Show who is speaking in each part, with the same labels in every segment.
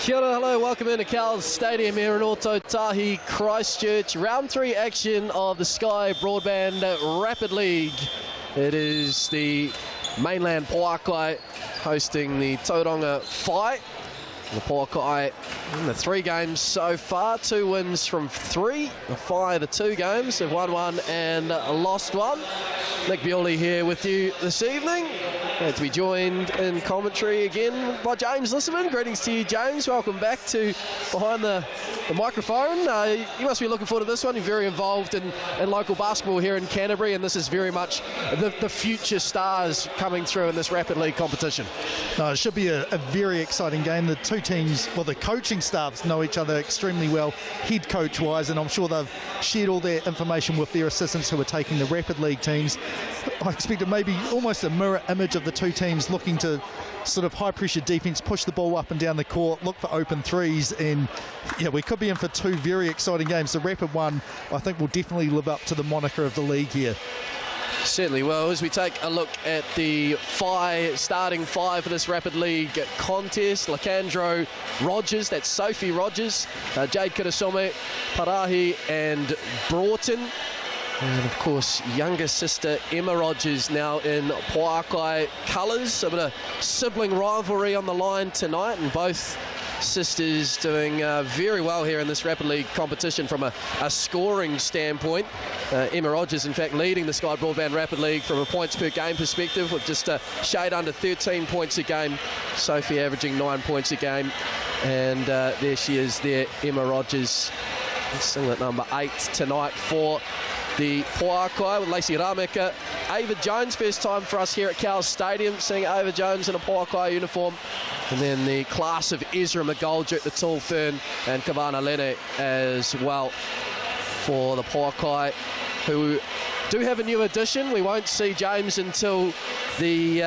Speaker 1: Kia ora, hello, welcome into Cowles Stadium here in Tauihi, Christchurch. Round 3 action of the Sky Broadband Rapid League. It is the Mainland Pouākai hosting the Tauranga Whai. The Pouākai in the 3 games so far, 2 wins from 3. The Whai, the 2 games, have won 1 and lost 1. Nick Bewley here with you this evening. Glad to be joined in commentary again by James Lissaman. Greetings to you, James. Welcome back to behind the microphone. You must be looking forward to this one. You're very involved in local basketball here in Canterbury, and this is very much the future stars coming through in this Rapid League competition.
Speaker 2: No, it should be a very exciting game. The 2 teams, well, the coaching staffs know each other extremely well, head coach wise, and I'm sure they've shared all their information with their assistants who are taking the Rapid League teams. I expect it may be almost a mirror image of the 2 teams looking to sort of high pressure defense, push the ball up and down the court, look for open threes, and yeah, we could be in for 2 very exciting games. The Rapid one, I think, will definitely live up to the moniker of the league here.
Speaker 1: Certainly will. As we take a look at the starting 5 for this Rapid League contest, Lacandro Rogers, that's Sophie Rogers, Jade Kirasome, Parahi and Broughton. And of course, younger sister Emma Rogers now in Pouākai colours. A bit of sibling rivalry on the line tonight, and both sisters doing very well here in this Rapid League competition from a scoring standpoint. Emma Rogers, in fact, leading the Sky Broadband Rapid League from a points per game perspective with just a shade under 13 points a game. Sophie averaging 9 points a game. And there she is there, Emma Rogers, singlet number 8 tonight for the Pouākai with Lacey Rameka. Ava Jones, first time for us here at Cowles Stadium, seeing Ava Jones in a Pouākai uniform. And then the class of Ezra McGoldrick, the tall fern, and Kavana Lene as well for the Pouākai, who do have a new addition. We won't see James until the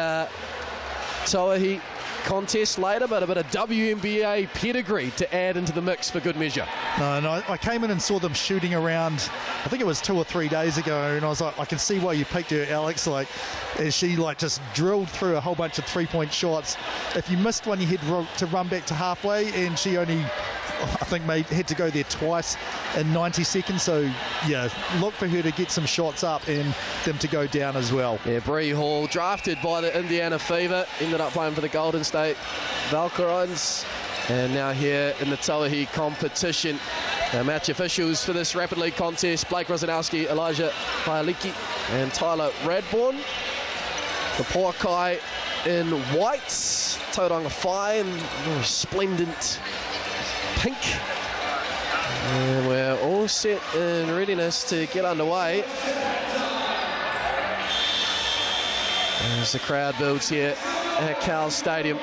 Speaker 1: Tauihi contest later, but a bit of WNBA pedigree to add into the mix for good measure.
Speaker 2: No, I came in and saw them shooting around, I think it was 2 or 3 days ago, and I was like, I can see why you picked her, Alex. Like, as she just drilled through a whole bunch of 3-point shots. If you missed one, you had to run back to halfway, and she only, I think, had to go there twice in 90 seconds. So yeah, look for her to get some shots up and them to go down as well. Yeah,
Speaker 1: Bree Hall, drafted by the Indiana Fever, ended up playing for the Golden State Valkyries, and now here in the Tauihi competition. Now, match officials for this Rapid League contest: Blake Rosanowski, Elijah Haialiki and Tyler Radbourne. The Pouākai in whites, Tauranga Whai in very splendid pink. And we're all set in readiness to get underway as the crowd builds here at Cowles Stadium.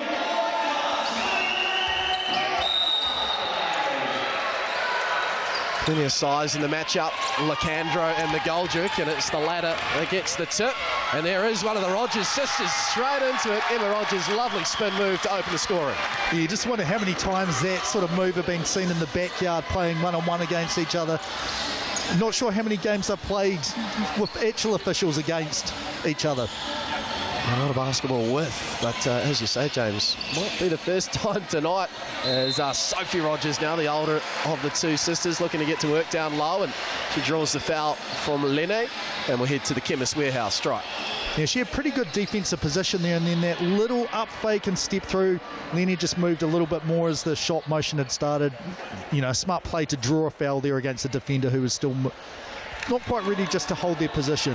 Speaker 1: Plenty of size in the matchup, Lacandro and McGoldrick, and it's the latter that gets the tip. And there is one of the Rogers sisters straight into it. Emma Rogers, lovely spin move to open the scoring.
Speaker 2: Yeah, you just wonder how many times that sort of move have been seen in the backyard, playing one-on-one against each other. Not sure how many games I've played with actual officials against each other.
Speaker 1: A lot of basketball with, but as you say, James, might be the first time tonight as Sophie Rogers, now the older of the 2 sisters, looking to get to work down low, and she draws the foul from Lene, and we'll head to the Chemist Warehouse strike.
Speaker 2: Yeah, she had pretty good defensive position there, and then that little up fake and step through. Lene just moved a little bit more as the shot motion had started. You know, smart play to draw a foul there against a defender who was still not quite ready just to hold their position.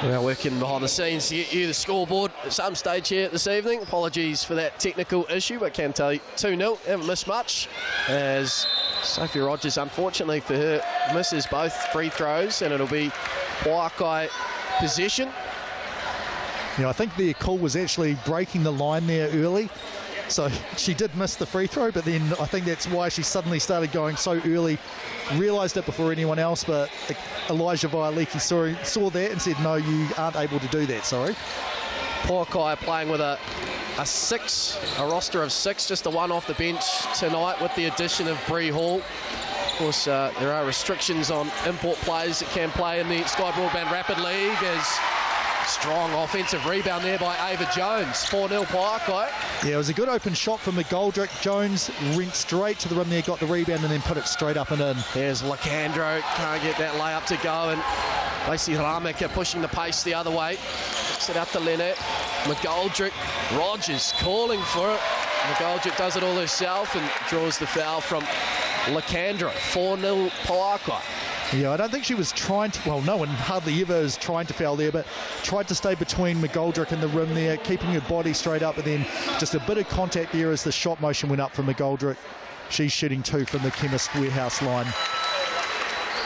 Speaker 1: We're working behind the scenes to get you the scoreboard at some stage here this evening. Apologies for that technical issue, but can tell you 2-0, haven't missed much, as Sophie Rogers, unfortunately for her, misses both free throws, and it'll be Pouākai possession.
Speaker 2: Yeah, I think their call was actually breaking the line there early. So she did miss the free throw, but then I think that's why she suddenly started going so early. Realised it before anyone else, but Elijah Haialiki saw that and said, no, you aren't able to do that, sorry.
Speaker 1: Pouākai playing with a roster of 6, just the one off the bench tonight with the addition of Bree Hall. Of course, there are restrictions on import players that can play in the Sky Broadband Rapid League, as Strong offensive rebound there by Ava Jones. 4-0 Pouākai.
Speaker 2: Yeah, it was a good open shot from McGoldrick. Jones went straight to the rim there, got the rebound, and then put it straight up and in.
Speaker 1: Here's Lacandro, can't get that layup to go, and Lacey Rameka pushing the pace the other way. Kicks it out to Lynette. McGoldrick, Rogers calling for it. McGoldrick does it all herself and draws the foul from Lacandro. 4-0 Pouākai.
Speaker 2: Yeah, I don't think she was trying to, well, no one hardly ever is trying to foul there, but tried to stay between McGoldrick and the rim there, keeping her body straight up, and then just a bit of contact there as the shot motion went up from McGoldrick. She's shooting 2 from the Chemist Warehouse line.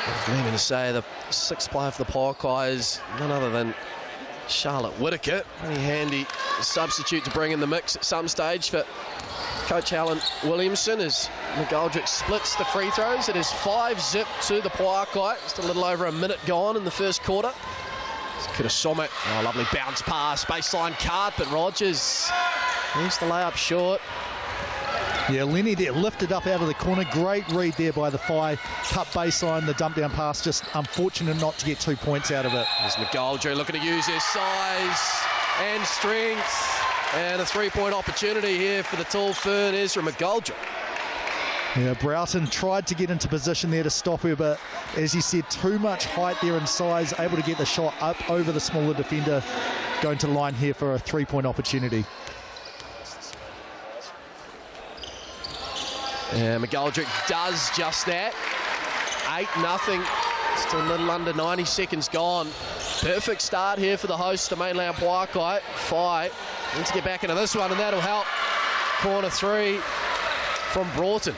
Speaker 1: I'm meaning to say the 6th player for the Pouākai is none other than Charlotte Whittaker. Pretty handy substitute to bring in the mix at some stage for Coach Helen Williamson as McGoldrick splits the free throws. It is 5-0 to the Pouākai. Just a little over a minute gone in the first quarter. Kurasome, oh, lovely bounce pass, baseline cut, but Rogers leaves the layup short.
Speaker 2: Yeah, Lenny there lifted up out of the corner. Great read there by the Whai. Cut baseline, the dump down pass, just unfortunate not to get 2 points out of it.
Speaker 1: There's McGoldrick looking to use his size and strength. And a 3-point opportunity here for the tall Fern, Ezra McGoldrick.
Speaker 2: Yeah, Broughton tried to get into position there to stop her, but as you said, too much height there and size, able to get the shot up over the smaller defender. Going to the line here for a 3-point opportunity.
Speaker 1: And McGoldrick does just that. 8-0. Still a little under 90 seconds gone. Perfect start here for the host, the Mainland Pouākai. Whai need to get back into this one, and that'll help. Corner 3 from Broughton.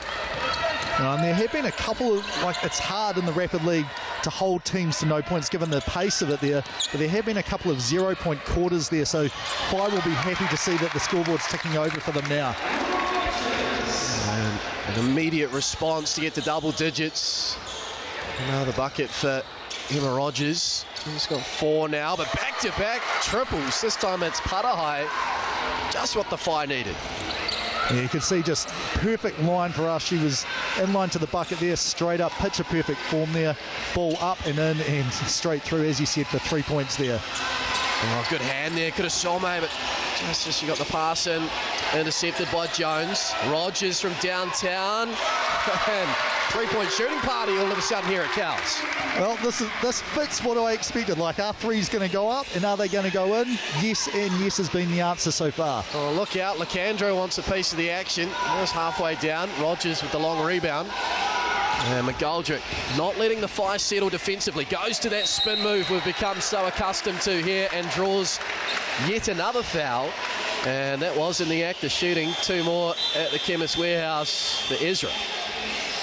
Speaker 2: And there have been a couple of, like, it's hard in the Rapid League to hold teams to no points given the pace of it there, but there have been a couple of 0-point quarters there, so Whai will be happy to see that the scoreboard's ticking over for them now.
Speaker 1: And an immediate response to get to double digits. Another bucket for Emma Rogers. He's got 4 now, but back-to-back triples. This time it's Patahai. Just what the Whai needed.
Speaker 2: Yeah, you can see just perfect line for us. She was in line to the bucket there, straight up, picture perfect form there. Ball up and in and straight through, as you said, for 3 points there.
Speaker 1: Oh, good hand there, Kurasome, but just as she got the pass in, intercepted by Jones. Rogers from downtown. And 3-point shooting party all of a sudden here at Cowles.
Speaker 2: Well, this fits what I expected. Like, our three's going to go up, and are they going to go in? Yes, and yes has been the answer so far.
Speaker 1: Oh, look out. Lacandro wants a piece of the action. Almost halfway down. Rogers with the long rebound. And McGoldrick not letting the Whai settle defensively. Goes to that spin move we've become so accustomed to here and draws yet another foul. And that was in the act of shooting. 2 more at the Chemist Warehouse for Ezra.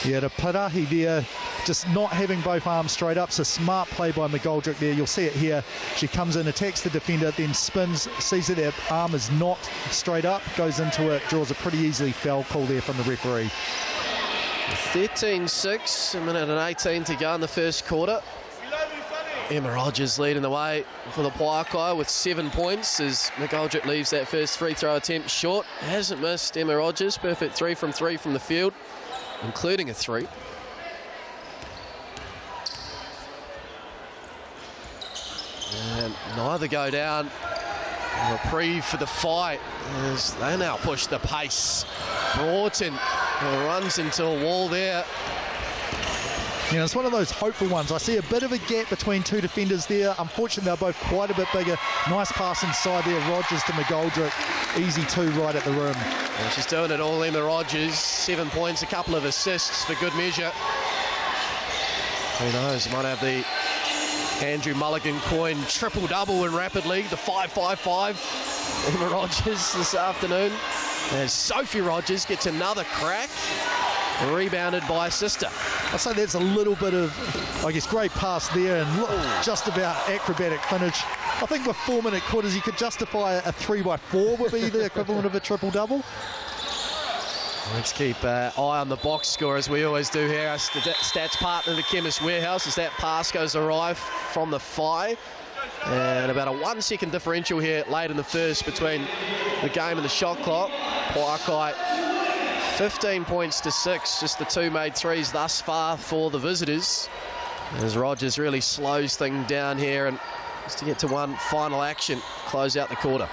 Speaker 2: Yeah, to Parahi there, just not having both arms straight up. So smart play by McGoldrick there. You'll see it here. She comes in, attacks the defender, then spins, sees that her arm is not straight up, goes into it, draws a pretty easily foul call there from the referee.
Speaker 1: 13-6, 1:18 to go in the first quarter. Emma Rogers leading the way for the Pouākai with 7 points as McGoldrick leaves that first free throw attempt short. Hasn't missed Emma Rogers. Perfect 3 from 3 from the field, including a 3. And neither go down. A reprieve for the fight as they now push the pace. Broughton runs into a wall there.
Speaker 2: You know, it's one of those hopeful ones. I see a bit of a gap between 2 defenders there. Unfortunately, they're both quite a bit bigger. Nice pass inside there. Rogers to McGoldrick. Easy 2 right at the rim.
Speaker 1: Well, she's doing it all, Emma Rogers. 7 points, a couple of assists for good measure. Who knows, might have the Andrew Mulligan coin triple-double in Rapid League, the 5-5-5. Emma Rogers this afternoon. As Sophie Rogers gets another crack, rebounded by sister.
Speaker 2: I'd say that's a little bit of, I guess, great pass there and look, just about acrobatic finish. I think with 4-minute quarters, you could justify a 3x4 would be the equivalent of a triple-double.
Speaker 1: Let's keep eye on the box score as we always do here. Our stats partner, the Chemist Warehouse, as that pass goes awry from the Whai. And about a 1 second differential here late in the first between the game and the shot clock. Pouākai 15 points to 6, just the 2 made threes thus far for the visitors. As Rogers really slows things down here and just to get to one final action, close out the quarter.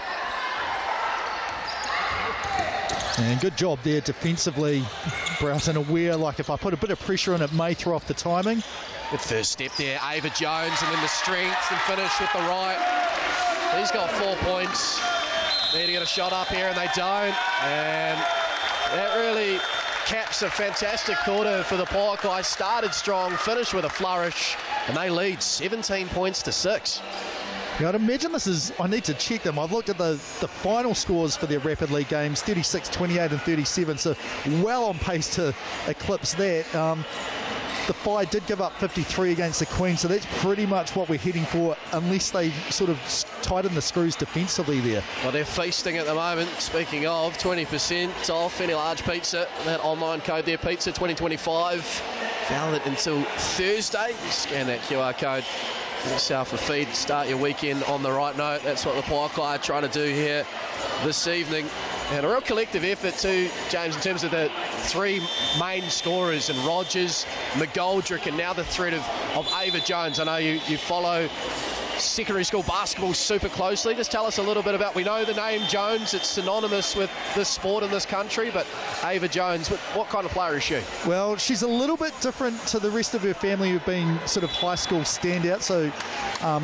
Speaker 2: And good job there defensively. Broughton aware, like if I put a bit of pressure on it, may throw off the timing.
Speaker 1: Good first step there, Ava Jones, and then the strength and finish with the right. He's got 4 points. Need to get a shot up here, and they don't. And that really caps a fantastic quarter for the Pouākai. Started strong, finished with a flourish, and they lead 17 points to 6.
Speaker 2: Yeah, I'd imagine this is, I need to check them. I've looked at the final scores for their Rapid League games, 36, 28 and 37, so well on pace to eclipse that. The Whai did give up 53 against the Queen, so that's pretty much what we're heading for, unless they sort of tighten the screws defensively there.
Speaker 1: Well, they're feasting at the moment. Speaking of, 20% off any large pizza. That online code there, Pizza 2025. Valid until Thursday. Scan that QR code. Get yourself a feed, start your weekend on the right note. That's what the Pouākai are trying to do here this evening. And a real collective effort too, James, in terms of the three main scorers, and Rogers, McGoldrick, and now the threat of Ava Jones. I know you follow secondary school basketball super closely. Just tell us a little bit about, we know the name Jones, it's synonymous with this sport in this country, but Ava Jones, what kind of player is she?
Speaker 2: Well, she's a little bit different to the rest of her family who've been sort of high school standouts. So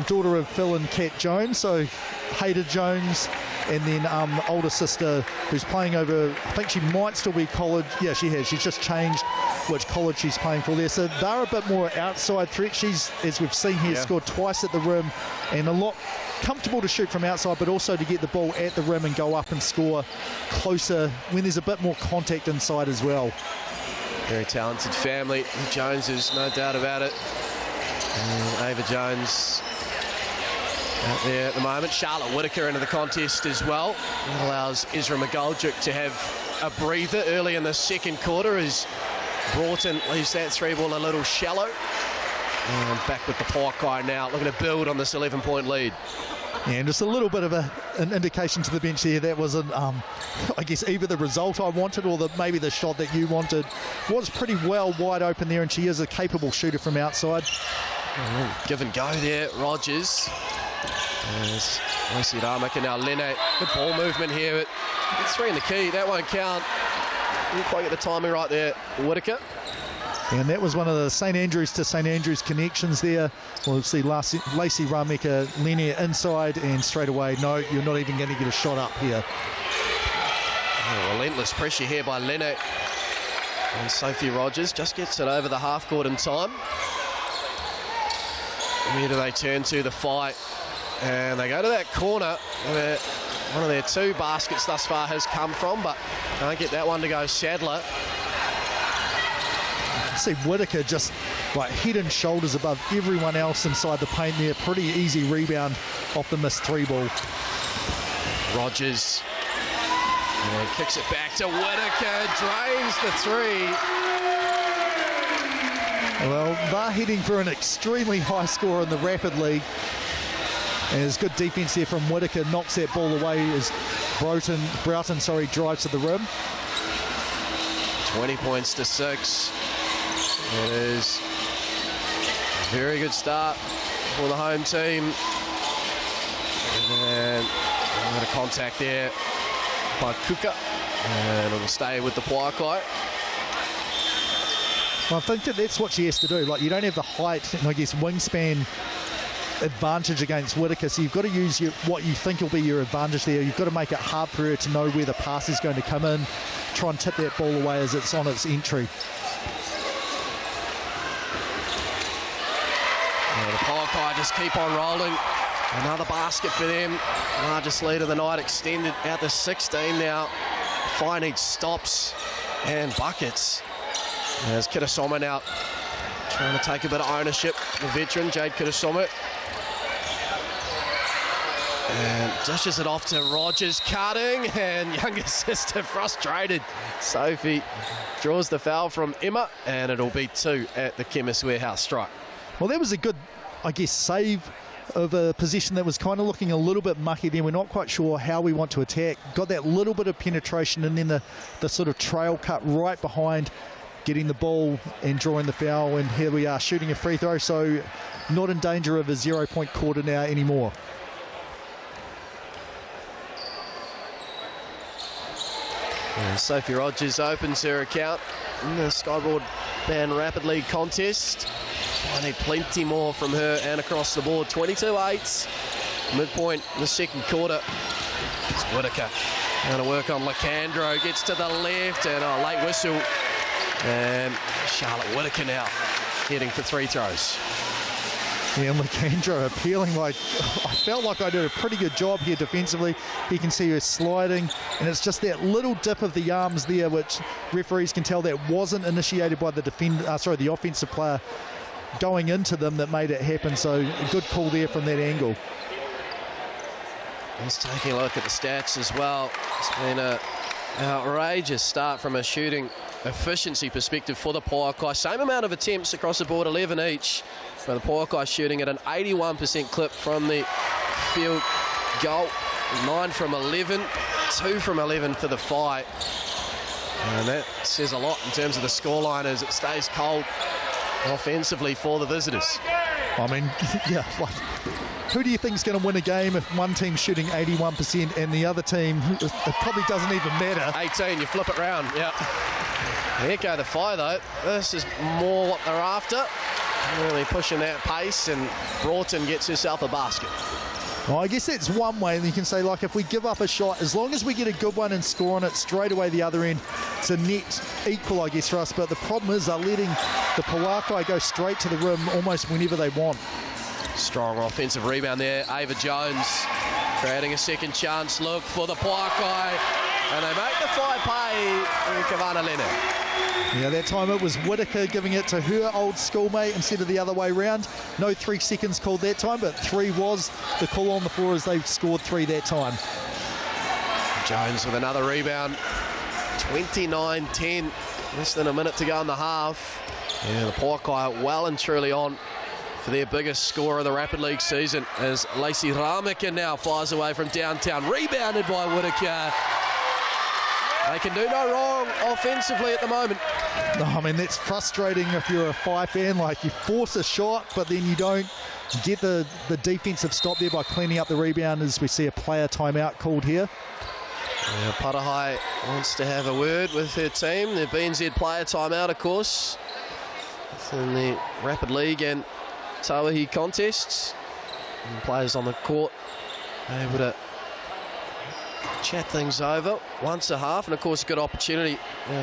Speaker 2: daughter of Phil and Kat Jones, so Hayder Jones, and then older sister who's playing over, I think she might still be college. Yeah, she has. She's just changed which college she's playing for there. So they're a bit more outside threat. She's, as we've seen here, scored twice at the rim and a lot comfortable to shoot from outside, but also to get the ball at the rim and go up and score closer when there's a bit more contact inside as well.
Speaker 1: Very talented family, the Joneses, no doubt about it. And Ava Jones out there at the moment. Charlotte Whitaker into the contest as well. That allows Ezra McGoldrick to have a breather early in the second quarter as Broughton leaves that three ball a little shallow. And back with the Pouākai now, looking to build on this 11-point lead.
Speaker 2: Yeah, and just a little bit of an indication to the bench there. That wasn't, I guess, either the result I wanted or maybe the shot that you wanted. Was pretty well wide open there, and she is a capable shooter from outside.
Speaker 1: Give and go there, Rogers. There's Lacey Ramak and now Lene. Good ball movement here, but it's three in the key. That won't count. Didn't quite get the timing right there, Whitaker.
Speaker 2: And that was one of the St Andrews to St Andrews connections there. We'll see Lacey Rameka, Lene inside, and straight away, no, you're not even going to get a shot up here.
Speaker 1: Oh, relentless pressure here by Lene. And Sophie Rogers just gets it over the half court in time. Where do they turn to? The fight. And they go to that corner where one of their two baskets thus far has come from, but don't get that one to go. Sadler.
Speaker 2: See Whitaker just like head and shoulders above everyone else inside the paint there. Pretty easy rebound off the missed three ball.
Speaker 1: Rogers and kicks it back to Whitaker, drains the three.
Speaker 2: Well, they're heading for an extremely high score in the Rapid League. And there's good defense there from Whitaker, knocks that ball away as Broughton drives to the rim.
Speaker 1: 20 points to 6. It is a very good start for the home team. And a bit of contact there by Kuka. And it'll stay with the Pouākai.
Speaker 2: Well, I think that's what she has to do. Like, you don't have the height and I guess wingspan advantage against Whitaker, so you've got to use what you think will be your advantage there. You've got to make it hard for her to know where the pass is going to come in, try and tip that ball away as it's on its entry.
Speaker 1: The Pouākai just keep on rolling. Another basket for them. Largest lead of the night extended out to 16 now. Whai needs stops and buckets. There's Kitasoma now trying to take a bit of ownership. The veteran, Jade Kitasoma. And dishes it off to Rogers, cutting, and younger sister frustrated. Sophie draws the foul from Emma, and it'll be 2 at the Chemist Warehouse strike.
Speaker 2: Well, that was a good, I guess, save of a position that was kind of looking a little bit mucky there. We're not quite sure how we want to attack. Got that little bit of penetration and then the sort of trail cut right behind getting the ball and drawing the foul, and here we are shooting a free throw, so not in danger of a 0-point quarter now anymore.
Speaker 1: And Sophie Rogers opens her account in the Skyboard Band Rapid League contest. Finding plenty more from her and across the board. 22-8, midpoint in the second quarter. It's Whitaker going to work on Lacandro, gets to the left, and a late whistle. And Charlotte Whitaker now heading for three throws.
Speaker 2: Yeah, and Lacandro appealing. Like, I felt like I did a pretty good job here defensively. You can see her sliding, and it's just that little dip of the arms there, which referees can tell that wasn't initiated by the the offensive player going into them, that made it happen. So a good call there from that angle.
Speaker 1: Let's take a look at the stats as well. It's been an outrageous start from a shooting efficiency perspective for the Pouākai. Same amount of attempts across the board, 11 each. But the Pouākai shooting at an 81% clip from the field goal. 9 from 11, 2 from 11 for the fight. And that says a lot in terms of the scoreline as it stays cold offensively for the visitors.
Speaker 2: I mean, yeah, like, who do you think is going to win a game if one team's shooting 81% and the other team, it probably doesn't even matter.
Speaker 1: 18, you flip it round, yeah. Here go the fire though. This is more what they're after. Really pushing that pace, and Broughton gets herself a basket.
Speaker 2: Well, I guess that's one way, and you can say, like, if we give up a shot, as long as we get a good one and score on it straight away the other end, it's a net equal, I guess, for us. But the problem is they're letting the Pouākai go straight to the rim almost whenever they want.
Speaker 1: Strong offensive rebound there. Ava Jones creating a second chance look for the Pouākai, and they make the fight pay in Kavana Leonard.
Speaker 2: Yeah, that time it was Whitaker giving it to her old schoolmate instead of the other way round. No 3 seconds called that time, but 3 was the call on the floor as they scored 3 that time.
Speaker 1: Jones with another rebound. 29-10, less than a minute to go in the half. Yeah, the Pouākai well and truly on for their biggest score of the Rapid League season as Lacey Ramika now fires away from downtown. Rebounded by Whitaker. They can do no wrong offensively at the moment.
Speaker 2: No, I mean, that's frustrating if you're a Whai fan. Like, you force a shot, but then you don't get the defensive stop there by cleaning up the rebound, as we see a player timeout called here.
Speaker 1: Yeah, Patahai wants to have a word with her team. The BNZ player timeout, of course, in the Rapid League and Tauihi contests. And players on the court able to chat things over once a half, and of course a good opportunity.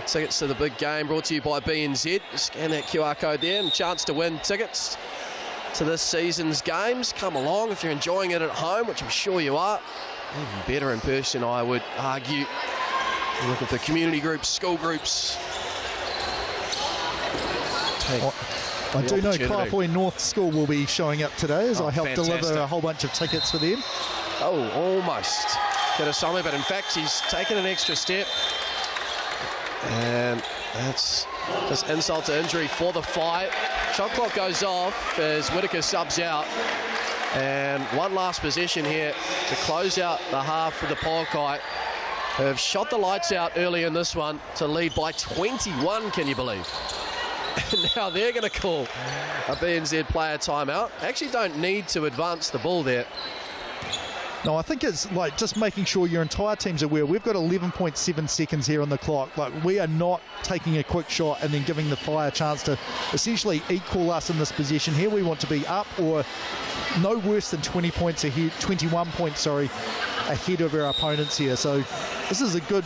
Speaker 1: Tickets to the big game brought to you by BNZ. Scan that QR code there and chance to win tickets to this season's games. Come along if you're enjoying it at home, which I'm sure you are. Even better in person, I would argue. You're looking for community groups, school groups.
Speaker 2: I do know Kaiapoi North School will be showing up today as I help deliver a whole bunch of tickets for them.
Speaker 1: Oh, almost. Kirasami, but in fact he's taken an extra step, and that's just insult to injury for the fight. Shot clock goes off as Whitaker subs out, and one last possession here to close out the half for the Pouākai, who have shot the lights out early in this one to lead by 21, can you believe? And now they're going to call a BNZ player timeout. Actually don't need to advance the ball there.
Speaker 2: No, I think it's like just making sure your entire team's aware. We've got 11.7 seconds here on the clock. Like, we are not taking a quick shot and then giving the Whai a chance to essentially equal us in this position here. We want to be up or no worse than 20 points ahead, 21 points, sorry, ahead of our opponents here. So this is a good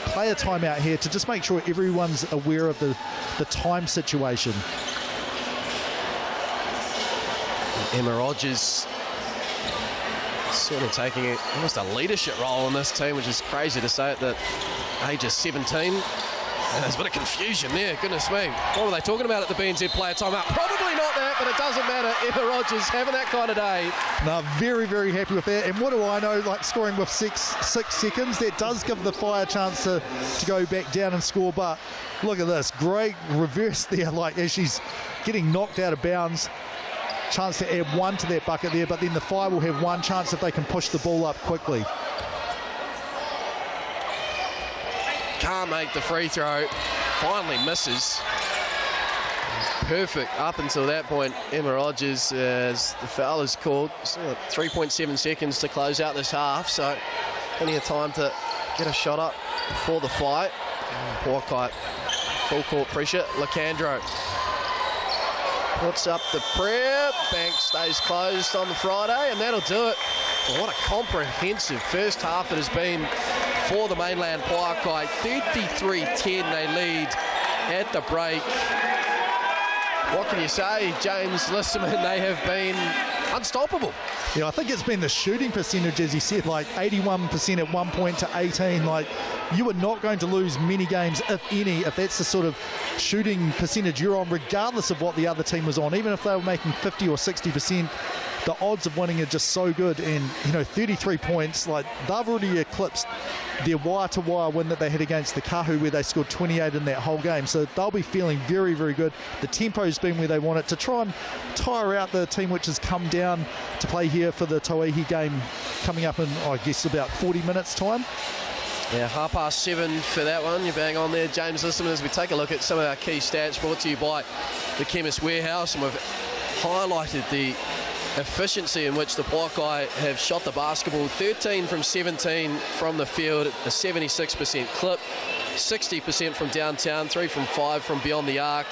Speaker 2: player timeout here to just make sure everyone's aware of the time situation.
Speaker 1: Emma Rogers certainly taking almost a leadership role in this team, which is crazy to say at the age of 17. And there's a bit of confusion there, goodness me. What were they talking about at the BNZ player timeout? Probably not that, but it doesn't matter. Emma Rogers having that kind of day.
Speaker 2: No, very, very happy with that. And what do I know, like scoring with six seconds, that does give the Whai a chance to go back down and score. But look at this, great reverse there, like as she's getting knocked out of bounds. Chance to add 1 to that bucket there, but then the Whai will have 1 chance if they can push the ball up quickly.
Speaker 1: Can't make the free throw, finally misses. perfect up until that point. Emma Rogers, as the foul is called. Still got 3.7 seconds to close out this half, so plenty of time to get a shot up for the fight. Pouākai, full court pressure. Lacandro puts up the prayer. Bank stays closed on the Friday, and that'll do it. Well, what a comprehensive first half it has been for the Mainland Pouākai. 33-10 they lead at the break. What can you say, James Lissaman? They have been unstoppable.
Speaker 2: Yeah, I think it's been the shooting percentage, as you said, like 81% at one point to 18. Like, you are not going to lose many games, if any, if that's the sort of shooting percentage you're on, regardless of what the other team was on. Even if they were making 50 or 60%, the odds of winning are just so good. And, you know, 33 points, like, they've already eclipsed their wire-to-wire win that they had against the Kahu, where they scored 28 in that whole game. So they'll be feeling very, very good. The tempo's been where they want it, to try and tire out the team which has come down to play here for the Tauihi game coming up in, I guess, about 40 minutes' time.
Speaker 1: Yeah, 7:30 for that one. You're bang on there, James Lissaman, as we take a look at some of our key stats brought to you by the Chemist Warehouse. And we've highlighted the efficiency in which the Pouākai have shot the basketball. 13 from 17 from the field, a 76% clip, 60% from downtown, 3 from 5 from beyond the arc.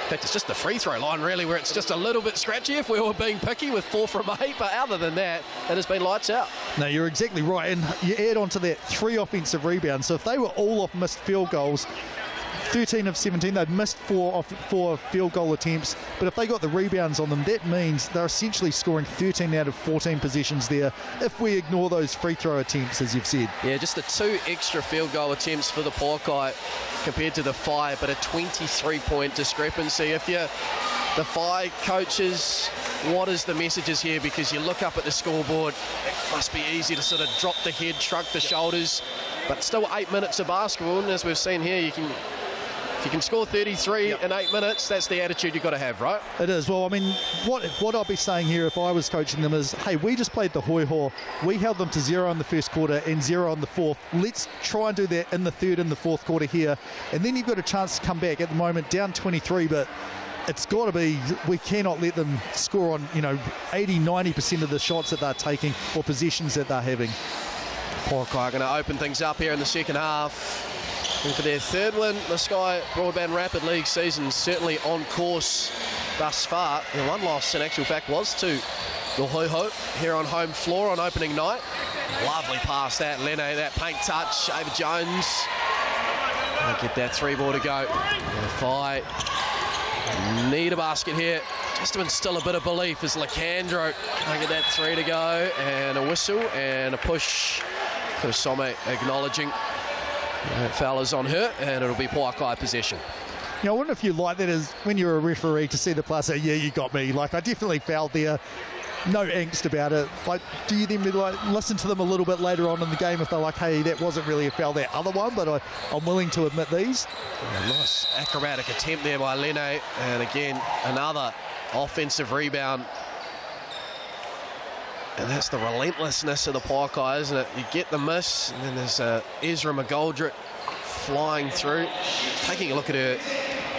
Speaker 1: In fact, it's just the free throw line, really, where it's just a little bit scratchy if we were being picky, with 4 from 8. But other than that, it has been lights out.
Speaker 2: No, you're exactly right. And you add on to that 3 offensive rebounds. So if they were all off missed field goals, 13 of 17, they've missed 4 field goal attempts. But if they got the rebounds on them, that means they're essentially scoring 13 out of 14 possessions there, if we ignore those free throw attempts, as you've said.
Speaker 1: Yeah, just the 2 extra field goal attempts for the Pouākai compared to the Whai, but a 23-point discrepancy. If you're the Whai coaches, what is the messages here? Because you look up at the scoreboard, it must be easy to sort of drop the head, shrug the shoulders, but still 8 minutes of basketball, and as we've seen here, if you can score 33 in 8 minutes, that's the attitude you've got to have, right?
Speaker 2: It is. Well, I mean, what I'll be saying here if I was coaching them is, hey, we just played the hoi-ho. We held them to 0 in the first quarter and 0 in the fourth. Let's try and do that in the third and the fourth quarter here. And then you've got a chance to come back. At the moment, down 23, but it's got to be, we cannot let them score on, 80, 90% of the shots that they're taking or possessions that they're having.
Speaker 1: Pouākai going to open things up here in the second half. And for their third win, the Sky Broadband Rapid League season certainly on course thus far. The one loss, in actual fact, was to the Hoi-Ho here on home floor on opening night. Lovely pass that, Lene, that paint touch. Ava Jones. Can't get that 3-ball to go. The Whai need a basket here, just to instill a bit of belief as Lacandro can't get that 3 to go. And a whistle and a push. Kusome acknowledging. Foul is on her, and it'll be Pouākai possession.
Speaker 2: I wonder if you like that as when you're a referee to see the player say, yeah, you got me. Like, I definitely fouled there. No angst about it. Like, do you then listen to them a little bit later on in the game if they're like, hey, that wasn't really a foul, that other one, but I'm willing to admit these?
Speaker 1: Yeah, nice acrobatic attempt there by Lene, and again, another offensive rebound. And that's the relentlessness of the Pouākai, isn't it? You get the miss, and then there's Ezra McGoldrick flying through. Taking a look at her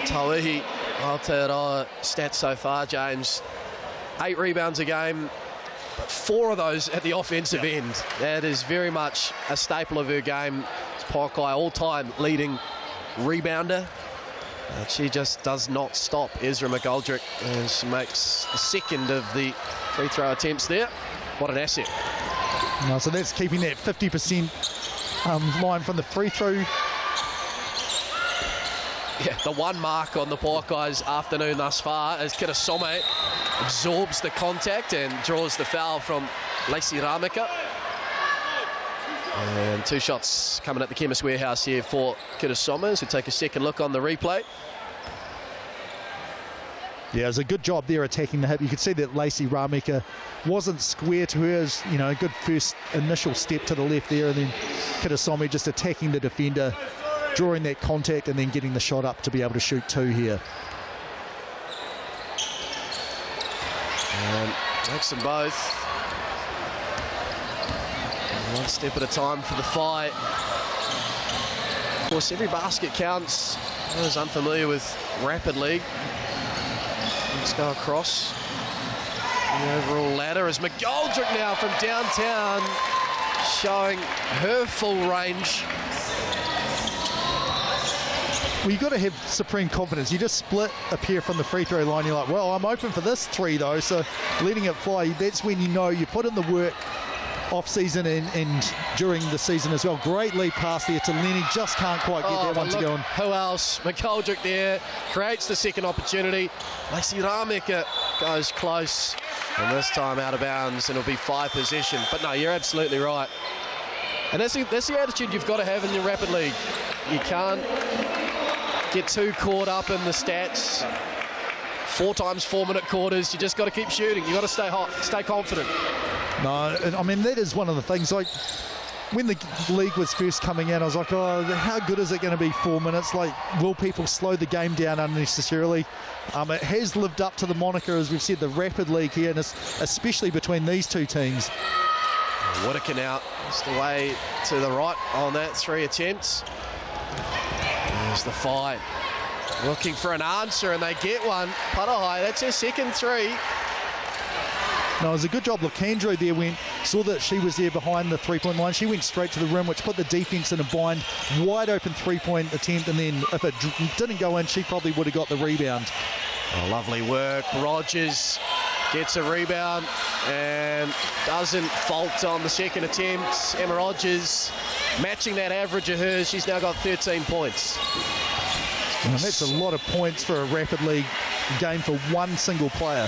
Speaker 1: Tauihi Aotearoa stats so far, James. 8 rebounds a game, but 4 of those at the offensive end. That is very much a staple of her game. It's Pouākai all-time leading rebounder. She just does not stop Ezra McGoldrick, and she makes the second of the free throw attempts there. What an asset.
Speaker 2: No, so that's keeping that 50% line from the free throw.
Speaker 1: Yeah, the one mark on the Pouākai's afternoon thus far as Kirasome absorbs the contact and draws the foul from Lacey Ramika. And 2 shots coming at the Chemist Warehouse here for Kirasome as we take a second look on the replay.
Speaker 2: Yeah, it was a good job there attacking the hip. You could see that Lacey Ramika wasn't square to her. As, a good first initial step to the left there, and then Kirasome just attacking the defender, drawing that contact and then getting the shot up to be able to shoot 2 here.
Speaker 1: And makes them both. One step at a time for the Whai. Of course, every basket counts. I was unfamiliar with Rapid League. Let's go across the overall ladder as McGoldrick now from downtown showing her full range.
Speaker 2: Well, you've got to have supreme confidence. You just split a pair from the free throw line. You're like, well, I'm open for this three, though, so letting it fly, that's when you know you put in the work off-season and during the season as well. Great lead pass there to Lenny. Just can't quite get that one to go on.
Speaker 1: Who else? McGoldrick there creates the second opportunity. Lacey Rameka goes close, and this time out of bounds, and it'll be 5 possession. But no, you're absolutely right. And that's the attitude you've got to have in your rapid league. You can't get too caught up in the stats. 4 times 4-minute quarters. You just got to keep shooting. You got to stay hot, stay confident.
Speaker 2: No, I mean, that is one of the things. Like, when the league was first coming in, I was like, oh, how good is it going to be 4 minutes? Like, will people slow the game down unnecessarily? It has lived up to the moniker, as we've said, the rapid league here, and especially between these two teams.
Speaker 1: Whittaker now, just away to the right on that 3 attempts. There's the 5. Looking for an answer, and they get one. Putahai, that's her second 3.
Speaker 2: No, it was a good job. Lacandro there saw that she was there behind the three-point line. She went straight to the rim, which put the defense in a bind. Wide open three-point attempt, and then if it didn't go in, she probably would have got the rebound.
Speaker 1: Oh, lovely work. Rogers gets a rebound and doesn't fault on the second attempt. Emma Rogers matching that average of hers. She's now got 13 points.
Speaker 2: And that's a lot of points for a rapid league game for one single player.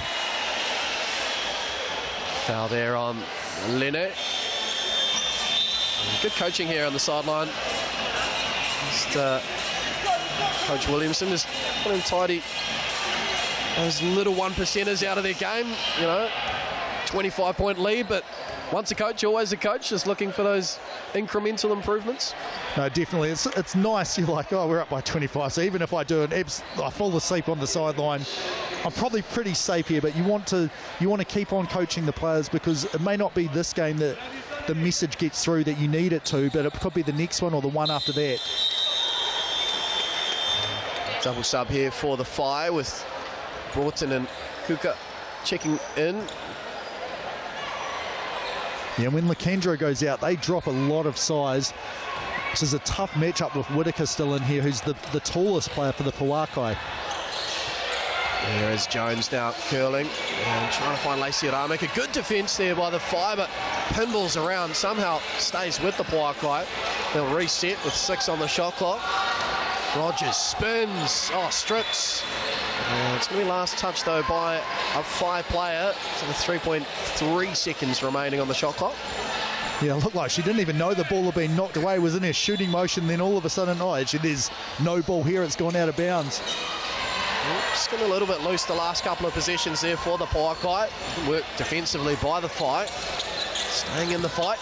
Speaker 1: Foul there on Lene. Good coaching here on the sideline. Just, Coach Williamson just put in tidy those little 1%ers out of their game. You know, 25-point lead, but once a coach, always a coach, just looking for those incremental improvements.
Speaker 2: No, definitely. It's nice. You're like, oh, we're up by 25. So even if I do I fall asleep on the sideline, I'm probably pretty safe here. But you want to keep on coaching the players, because it may not be this game that the message gets through that you need it to, but it could be the next one or the one after that.
Speaker 1: Double sub here for the Whai with Broughton and Kuka checking in.
Speaker 2: Yeah, when Lacandro goes out, they drop a lot of size. This is a tough matchup with Whittaker still in here, who's the tallest player for the Pouākai.
Speaker 1: There is Jones now curling and trying to find Lacey Ramek. A good defence there by the Whai, but pinballs around, somehow stays with the Pouākai. They'll reset with 6 on the shot clock. Rogers spins, strips. It's going to be last touch though by a Whai player. So the 3.3 seconds remaining on the shot clock.
Speaker 2: Yeah, it looked like she didn't even know the ball had been knocked away. It was in her shooting motion, then all of a sudden, actually there's no ball here, it's gone out of bounds.
Speaker 1: Just getting a little bit loose the last couple of possessions there for the Pouākai. Work defensively by the Whai. Staying in the fight.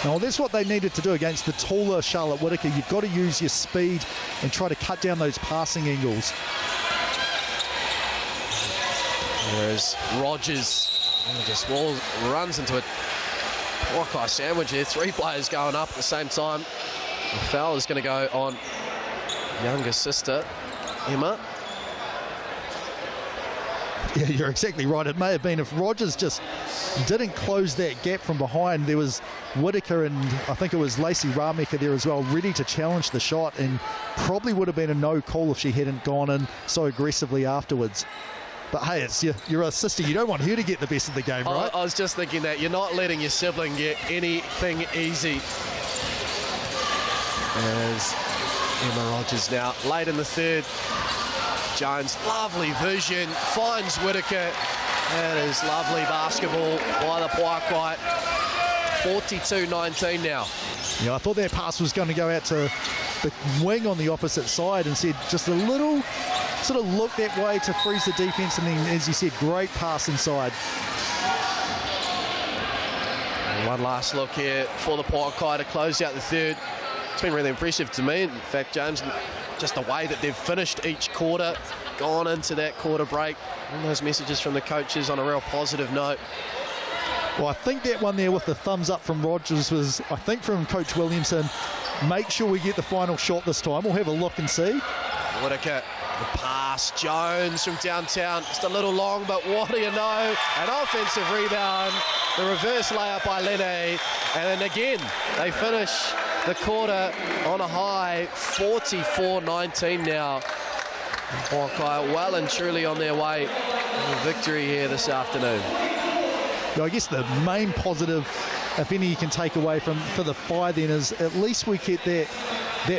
Speaker 2: Now, that's what they needed to do against the taller Charlotte Whittaker. You've got to use your speed and try to cut down those passing angles.
Speaker 1: There's Rogers. Just runs into a Pouākai sandwich there. 3 players going up at the same time. The foul is going to go on younger sister, Emma.
Speaker 2: Yeah, you're exactly right. It may have been if Rogers just didn't close that gap from behind. There was Whittaker and I think it was Lacey Rameka there as well, ready to challenge the shot, and probably would have been a no call if she hadn't gone in so aggressively afterwards. But hey, it's your sister. You don't want her to get the best of the game, right?
Speaker 1: I was just thinking that. You're not letting your sibling get anything easy. There's Emma Rogers now, late in the third. Jones, lovely vision, finds Whittaker. That is lovely basketball by the Pouākai. 42-19 now.
Speaker 2: Yeah, I thought that pass was going to go out to the wing on the opposite side, and said just a little sort of look that way to freeze the defense, and then, as you said, great pass inside.
Speaker 1: One last look here for the Pouākai to close out the third. It's been really impressive to me. In fact, James, just the way that they've finished each quarter, gone into that quarter break, and those messages from the coaches on a real positive note.
Speaker 2: Well, I think that one there with the thumbs up from Rogers was, I think, from Coach Williamson. Make sure we get the final shot this time. We'll have a look and see.
Speaker 1: Whittaker The pass, Jones from downtown, just a little long, but what do you know? An offensive rebound, the reverse layup by Lene, and then again, they finish the quarter on a high, 44-19 now. Pouākai well and truly on their way to victory here this afternoon.
Speaker 2: I guess the main positive, if any, you can take away for the Whai then is at least we get that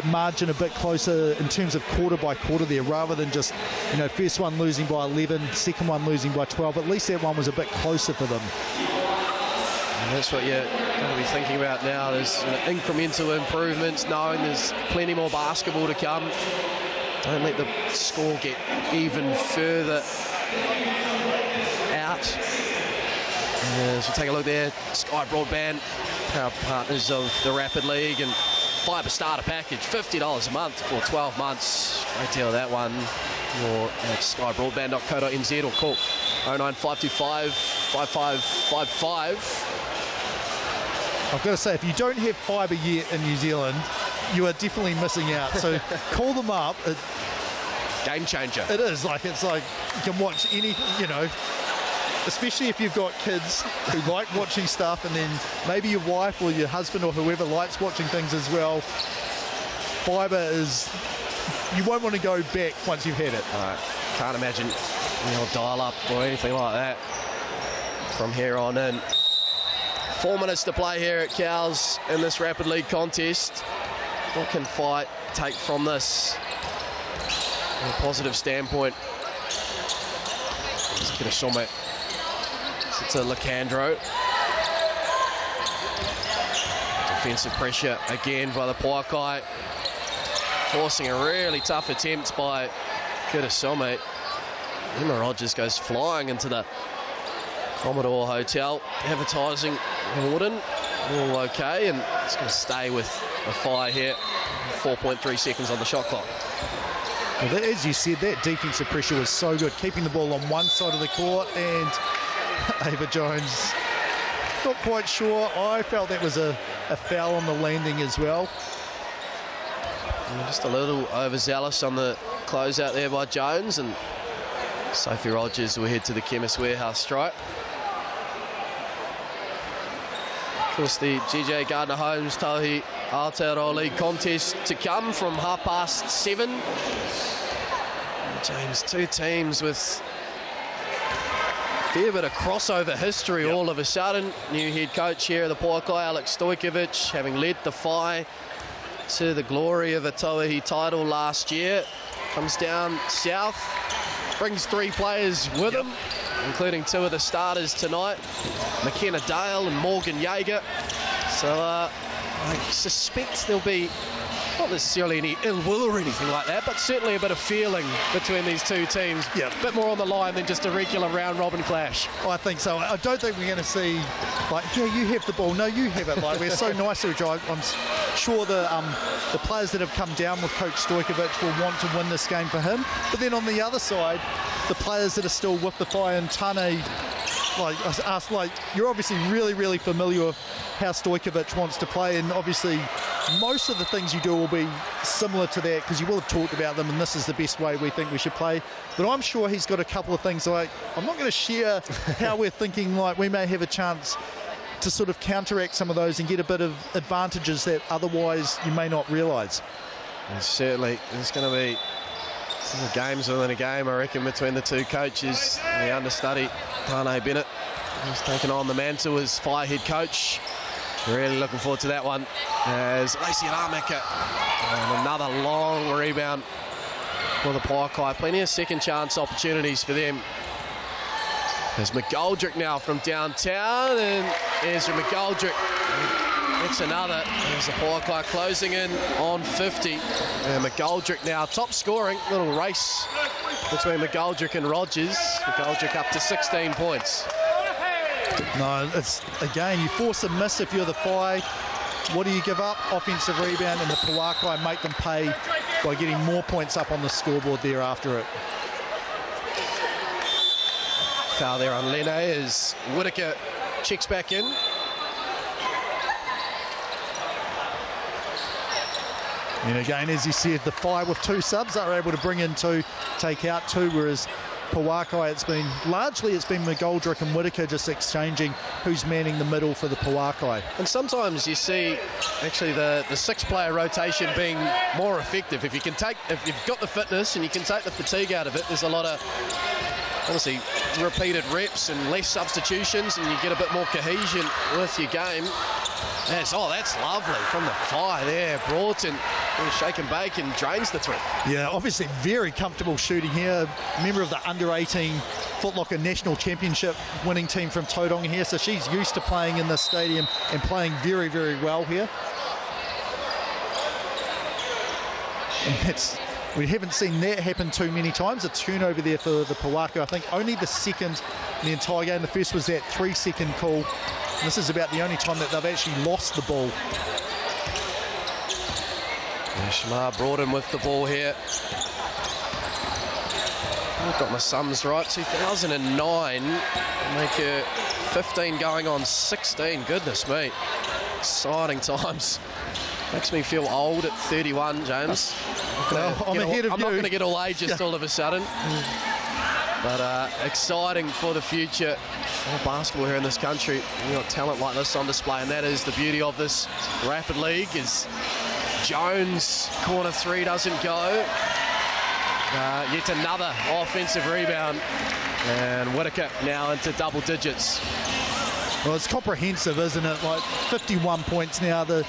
Speaker 2: margin a bit closer in terms of quarter by quarter there, rather than just, you know, first one losing by 11, second one losing by 12. At least that one was a bit closer for them.
Speaker 1: And that's what you're going to be thinking about now. There's incremental improvements, knowing there's plenty more basketball to come. Don't let the score get even further out. So take a look there. Sky Broadband, proud partners of the Rapid League, and FIBA starter package, $50 a month for 12 months. Great deal that one. Or at skybroadband.co.nz or call 09525 5555.
Speaker 2: I've got to say, if you don't have fibre yet in New Zealand, you are definitely missing out. So call them up.
Speaker 1: Game changer.
Speaker 2: It is. It's like you can watch any, you know, especially if you've got kids who like watching stuff, and then maybe your wife or your husband or whoever likes watching things as well. Fibre is, you won't want to go back once you've had it.
Speaker 1: Can't imagine dial-up or anything like that from here on in. 4 minutes to play here at Cowles in this Rapid League contest. What can Whai take from this from a positive standpoint? Let's get a Somme. It's a Lacandro. Defensive pressure again by the Pouākai, forcing a really tough attempt by Kurasome. Emma Rogers goes flying into the Commodore Hotel. Advertising Warden, all okay, and it's going to stay with a Whai here. 4.3 seconds on the shot clock.
Speaker 2: Well, as you said, that defensive pressure was so good, keeping the ball on one side of the court, and Ava Jones, not quite sure. I felt that was a foul on the landing as well.
Speaker 1: Just a little overzealous on the closeout there by Jones, and Sophie Rogers will head to the Chemist Warehouse stripe. Of course, the GJ Gardner Holmes Tauihi Aotearoa League contest to come from 7:30. James, two teams with a fair bit of crossover history all of a sudden. New head coach here at the Pouākai, Alex Stojkovic, having led the Whai to the glory of a Tauihi title last year. Comes down south, brings 3 players with him, including 2 of the starters tonight, McKenna Dale and Morgan Jaeger. So I suspect there'll be not necessarily any ill will or anything like that, but certainly a bit of feeling between these two teams.
Speaker 2: Yeah.
Speaker 1: A bit more on the line than just a regular round-robin clash.
Speaker 2: I think so. I don't think we're going to see, like, yeah, you have the ball. No, you have it. Like, we're so nice to each other. I'm sure the players that have come down with Coach Stojkovic will want to win this game for him. But then on the other side, the players that are still with the Whai and Tane, like, you're obviously really, really familiar with how Stojkovic wants to play, and obviously most of the things you do will be similar to that because you will have talked about them, and this is the best way we think we should play. But I'm sure he's got a couple of things, like, I'm not going to share how we're thinking, like, we may have a chance to sort of counteract some of those and get a bit of advantages that otherwise you may not realise.
Speaker 1: Certainly, there's going to be some games within a game, I reckon, between the two coaches. The understudy, Tane Bennett, who's taken on the mantle as Whai head coach. Really looking forward to that one. As Lacey Rameka, and another long rebound for the Pouākai. Plenty of second chance opportunities for them. There's McGoldrick now from downtown, and Ezra McGoldrick. It's another. There's the Pouākai closing in on 50. And McGoldrick now top scoring. Little race between McGoldrick and Rogers. McGoldrick up to 16 points.
Speaker 2: No, it's, again, you force a miss if you're the Whai. What do you give up? Offensive rebound, and the Pouākai make them pay by getting more points up on the scoreboard there after it.
Speaker 1: Foul there on Lene as Whittaker checks back in.
Speaker 2: And again, as you said, the Whai with 2 subs are able to bring in 2, take out 2, whereas Pouākai, it's been McGoldrick and Whitaker just exchanging who's manning the middle for the Pouākai.
Speaker 1: And sometimes you see actually the 6-player rotation being more effective. If you've got the fitness and you can take the fatigue out of it, there's a lot of obviously repeated reps and less substitutions, and you get a bit more cohesion with your game. That's lovely from the Whai there. Broughton, shake and bake, and drains the 3.
Speaker 2: Yeah, obviously very comfortable shooting here. Member of the under-18 Footlocker National Championship winning team from Tauranga here, so she's used to playing in this stadium and playing very, very well here. And we haven't seen that happen too many times. A turnover there for the Pouākai. I think only the second in the entire game. The first was that 3-second call. And this is about the only time that they've actually lost the ball.
Speaker 1: Shamar Broughton with the ball here. I've got my sums right. 2009. Make her 15 going on 16. Goodness me. Exciting times. Makes me feel old at 31, James.
Speaker 2: I'm ahead of you.
Speaker 1: I'm not going to get all ageist all of a sudden. But exciting for the future of basketball here in this country. You've got talent like this on display, and that is the beauty of this Rapid League. Is Jones, corner 3 doesn't go. Yet another offensive rebound. And Whitaker now into double digits.
Speaker 2: Well, it's comprehensive, isn't it? Like 51 points now. The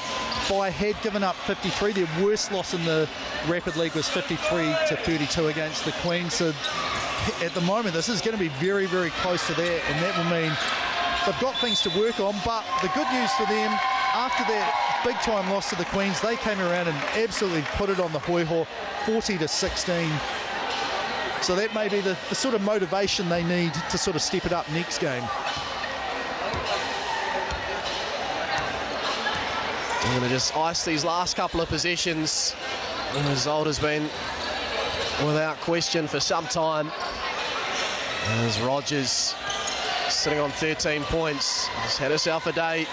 Speaker 2: Whai had given up 53. Their worst loss in the Rapid League was 53-32 against the Queens. So at the moment, this is going to be very, very close to that, and that will mean they've got things to work on. But the good news for them, after that big-time loss to the Queens, they came around and absolutely put it on the hoi-ho, 40-16. So that may be the sort of motivation they need to sort of step it up next game.
Speaker 1: I'm going to just ice these last couple of possessions. The result has been without question for some time. There's Rogers sitting on 13 points. Just had herself a day.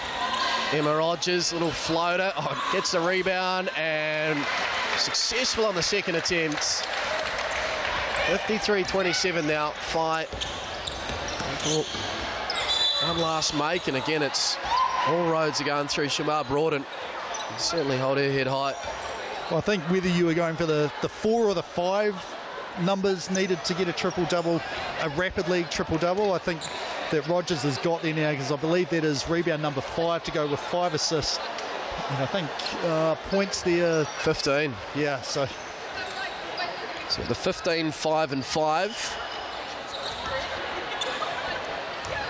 Speaker 1: Emma Rogers, little floater. Oh, gets the rebound and successful on the second attempt. 53-27 now. Whai. One last make, and again it's all roads are going through Shamar Broughton. Certainly hold her head high.
Speaker 2: Well, I think whether you were going for the 4 or the 5 numbers needed to get a triple-double, a Rapid League triple-double, I think that Rogers has got there now, because I believe that is rebound number 5 to go with 5 assists. And I think points there...
Speaker 1: 15.
Speaker 2: Yeah, so
Speaker 1: the 15, 5 and 5.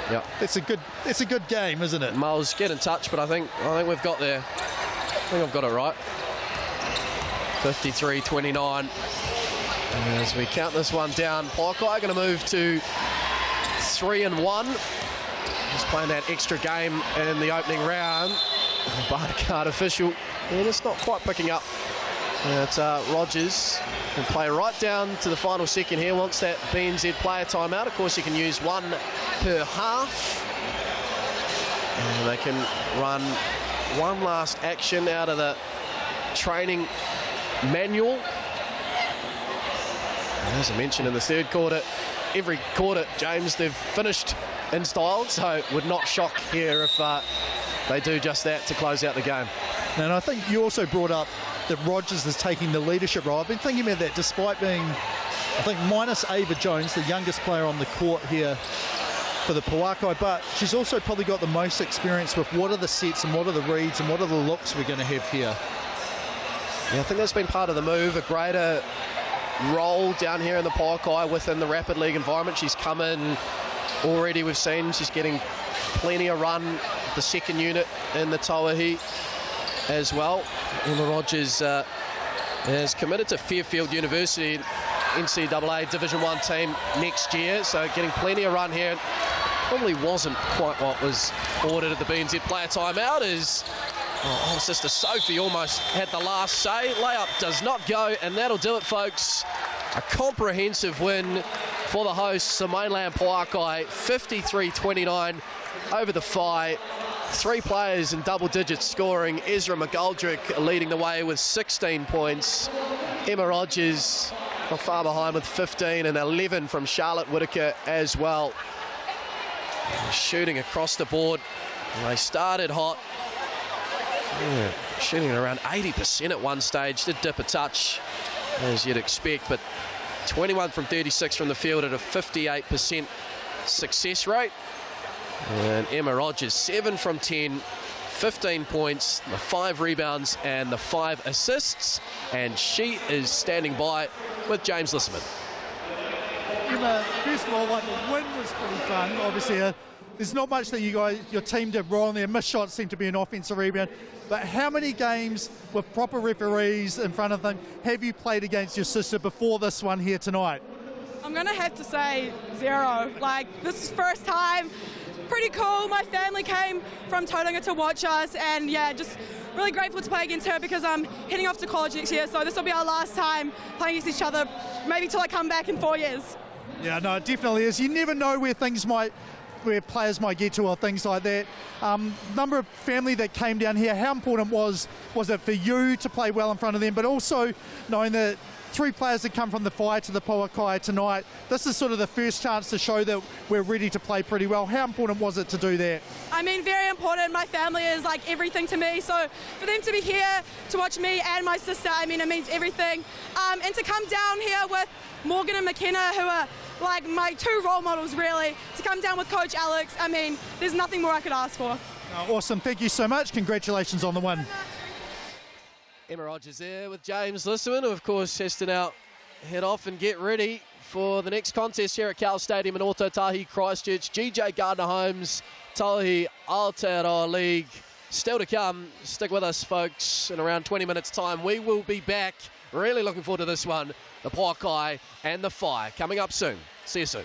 Speaker 1: Yeah,
Speaker 2: it's a good game, isn't it?
Speaker 1: Miles, get in touch, but I think we've got there. I think I've got it right. 53-29. As we count this one down, Pouākai going to move to 3-1. Just playing that extra game in the opening round. Barcard official, and it's not quite picking up. It's Rogers can play right down to the final second here. Wants that BNZ player timeout. Of course, you can use 1 per half. And they can run one last action out of the training manual. As I mentioned in the third quarter, every quarter, James, they've finished in style, so it would not shock here if they do just that to close out the game.
Speaker 2: And I think you also brought up that Rogers is taking the leadership role. I've been thinking about that, despite being, I think, minus Ava Jones, the youngest player on the court here for the Pouākai, but she's also probably got the most experience with what are the sets and what are the reads and what are the looks we're going to have here.
Speaker 1: Yeah, I think that's been part of the move, a greater role down here in the Pouākai within the Rapid League environment. She's come in already, we've seen she's getting plenty of run, the second unit in the Tauihi as well. Emma Rogers is committed to Fairfield University, NCAA Division 1 team next year, so getting plenty of run here. Probably wasn't quite what was ordered at the BNZ player timeout, as sister Sophie almost had the last say. Layup does not go, and that'll do it, folks. A comprehensive win for the hosts, the Mainland Pouākai, 53-29 over the Whai. Three players in double digits scoring. Ezra McGoldrick leading the way with 16 points. Emma Rogers not far behind with 15, and 11 from Charlotte Whitaker as well. Shooting across the board. And they started hot. Yeah, shooting around 80% at one stage. Did dip a touch, as you'd expect, but 21 from 36 from the field at a 58% success rate. And Emma Rogers, 7 from 10, 15 points, the 5 rebounds and the 5 assists. And she is standing by with James Lissaman.
Speaker 2: Emma, first of all, like, the win was pretty fun. Obviously, there's not much that your team did wrong there. Missed shots seem to be an offensive rebound. But how many games with proper referees in front of them have you played against your sister before this one here tonight?
Speaker 3: I'm going to have to say 0. Like, this is first time. Pretty cool. My family came from Tauranga to watch us, and yeah, just really grateful to play against her because I'm heading off to college next year, so this will be our last time playing against each other, maybe till I come back in 4 years.
Speaker 2: Yeah, no, it definitely is. You never know where players might get to or things like that. Number of family that came down here, how important was it for you to play well in front of them, but also knowing that 3 players that come from the Whai to the Pouākai tonight, this is sort of the first chance to show that we're ready to play pretty well. How important was it to do that?
Speaker 3: I mean, very important. My family is like everything to me, so for them to be here to watch me and my sister, I mean, it means everything. And to come down here with Morgan and McKenna, who are like my 2 role models really, to come down with Coach Alex, I mean, there's nothing more I could ask for.
Speaker 2: Awesome, thank you so much. Congratulations on the win.
Speaker 1: Emma Rogers there with James Lissaman, who of course has to now head off and get ready for the next contest here at Cowles Stadium in Ōtautahi, Christchurch. GJ Gardner-Holmes, Tauihi Aotearoa League still to come. Stick with us, folks. In around 20 minutes time we will be back. Really looking forward to this one. The Pouākai and the Whai coming up soon. See you soon.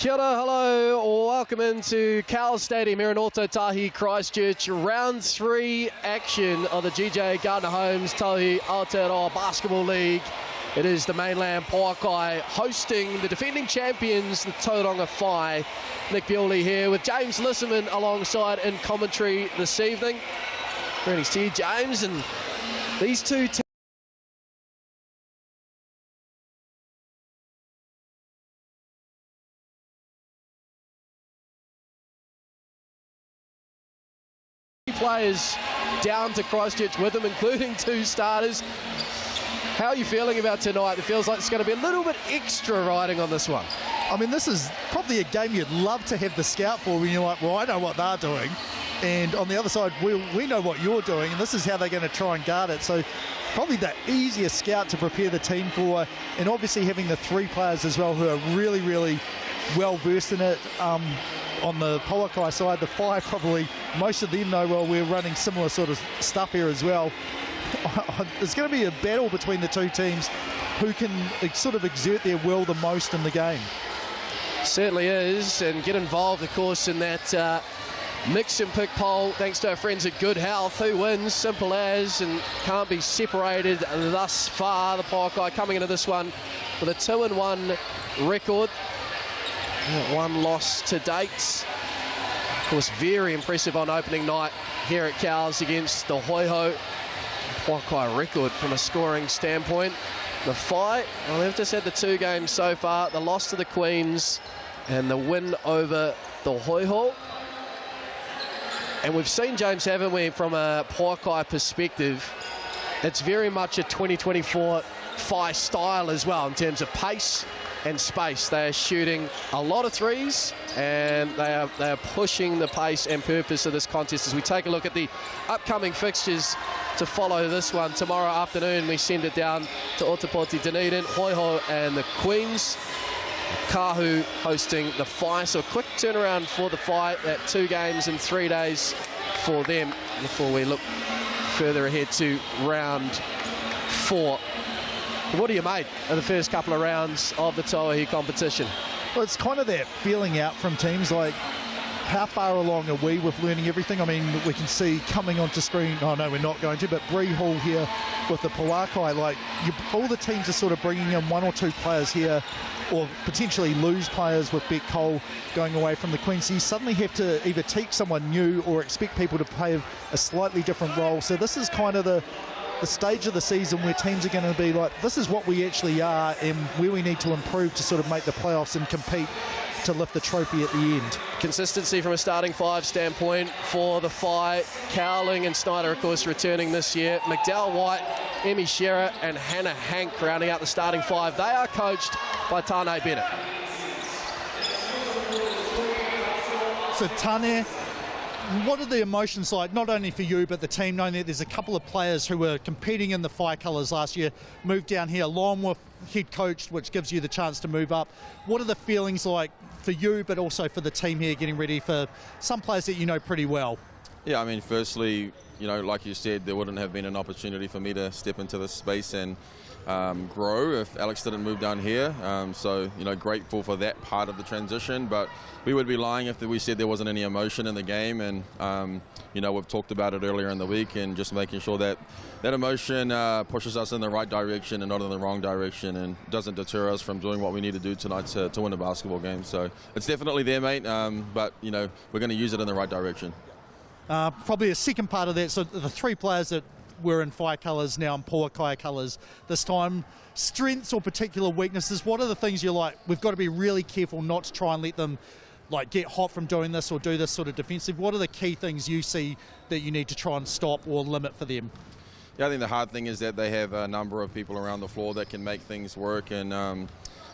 Speaker 1: Kia ora, hello, welcome into Cowles Stadium here in Tauihi, Christchurch. Round 3 action of the GJ Gardner Holmes Tauihi Aotearoa Basketball League. It is the Mainland Pouākai hosting the defending champions, the Tauranga Whai. Nick Bewley here with James Lisserman alongside in commentary this evening. Greetings to you, James, and these two teams. Players down to Christchurch with them, including 2 starters. How are you feeling about tonight? It feels like it's going to be a little bit extra riding on this one.
Speaker 2: I mean, this is probably a game you'd love to have the scout for when you're like, well, I know what they're doing. And on the other side, we know what you're doing, and this is how they're going to try and guard it. So probably the easiest scout to prepare the team for, and obviously having the 3 players as well who are really, really well versed in it. On the Pouākai side, the Whai probably, most of them know well we're running similar sort of stuff here as well. It's going to be a battle between the 2 teams who can sort of exert their will the most in the game.
Speaker 1: Certainly is, and get involved, of course, in that mix and pick poll, thanks to our friends at Good Health. Who wins? Simple as, and can't be separated thus far. The Pouākai coming into this one with a 2-1 record. 1 loss to date. Of course, very impressive on opening night here at Cowles against the Hoiho. Pouākai record from a scoring standpoint. The Whai, well, they've just had the 2 games so far. The loss to the Queens and the win over the Hoiho. And we've seen, James, haven't we, from a Pouākai perspective, it's very much a 2024 Whai style as well in terms of pace and space. They are shooting a lot of threes, and they are pushing the pace and purpose of this contest. As we take a look at the upcoming fixtures to follow this one, tomorrow afternoon we send it down to Otapoti, Dunedin, Hoiho and the Queens. Kahu hosting the Whai, so a quick turnaround for the Whai at 2 games in 3 days for them before we look further ahead to round 4. What do you make of the first couple of rounds of the Tauihi competition?
Speaker 2: Well, it's kind of that feeling out from teams like, how far along are we with learning everything? I mean, we can see coming onto screen, oh no, we're not going to, but Bree Hall here with the Pouākai, like, all the teams are sort of bringing in 1 or 2 players here, or potentially lose players with Beck Cole going away from the Queens. So you suddenly have to either teach someone new or expect people to play a slightly different role. So this is kind of the stage of the season where teams are going to be like, this is what we actually are and where we need to improve to sort of make the playoffs and compete to lift the trophy at the end.
Speaker 1: Consistency from a starting 5 standpoint for the Whai. Cowling and Snyder, of course, returning this year. McDowell White, Emmy Shearer and Hannah Hank rounding out the starting 5. They are coached by Tane Bennett.
Speaker 2: So Tane, what are the emotions like, not only for you but the team, knowing that there's a couple of players who were competing in the Whai colours last year, moved down here along with head coach, which gives you the chance to move up. What are the feelings like for you but also for the team here getting ready for some players that you know pretty well?
Speaker 4: Yeah, I mean, firstly, you know, like you said, there wouldn't have been an opportunity for me to step into this space and grow if Alex didn't move down here. So, you know, grateful for that part of the transition, but we would be lying if we said there wasn't any emotion in the game. And, you know, we've talked about it earlier in the week and just making sure that that emotion pushes us in the right direction and not in the wrong direction and doesn't deter us from doing what we need to do tonight to win a basketball game. So it's definitely there, mate, but, you know, we're going to use it in the right direction.
Speaker 2: Probably a second part of that, so the 3 players that were in Whai colours now in Pouākai colours this time, strengths or particular weaknesses, what are the things you're like, we've got to be really careful not to try and let them like get hot from doing this or do this sort of defensive? What are the key things you see that you need to try and stop or limit for them?
Speaker 4: Yeah, I think the hard thing is that they have a number of people around the floor that can make things work and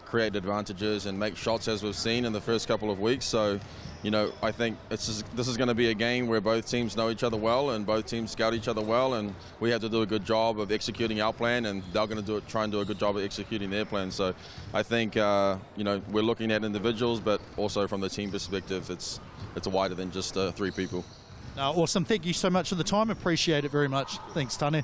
Speaker 4: create advantages and make shots, as we've seen in the first couple of weeks. So, you know, I think this is going to be a game where both teams know each other well and both teams scout each other well, and we have to do a good job of executing our plan, and they're going to try and do a good job of executing their plan. So I think, you know, we're looking at individuals, but also from the team perspective, it's wider than just 3 people.
Speaker 2: Awesome. Thank you so much for the time. Appreciate it very much. Thanks, Tane.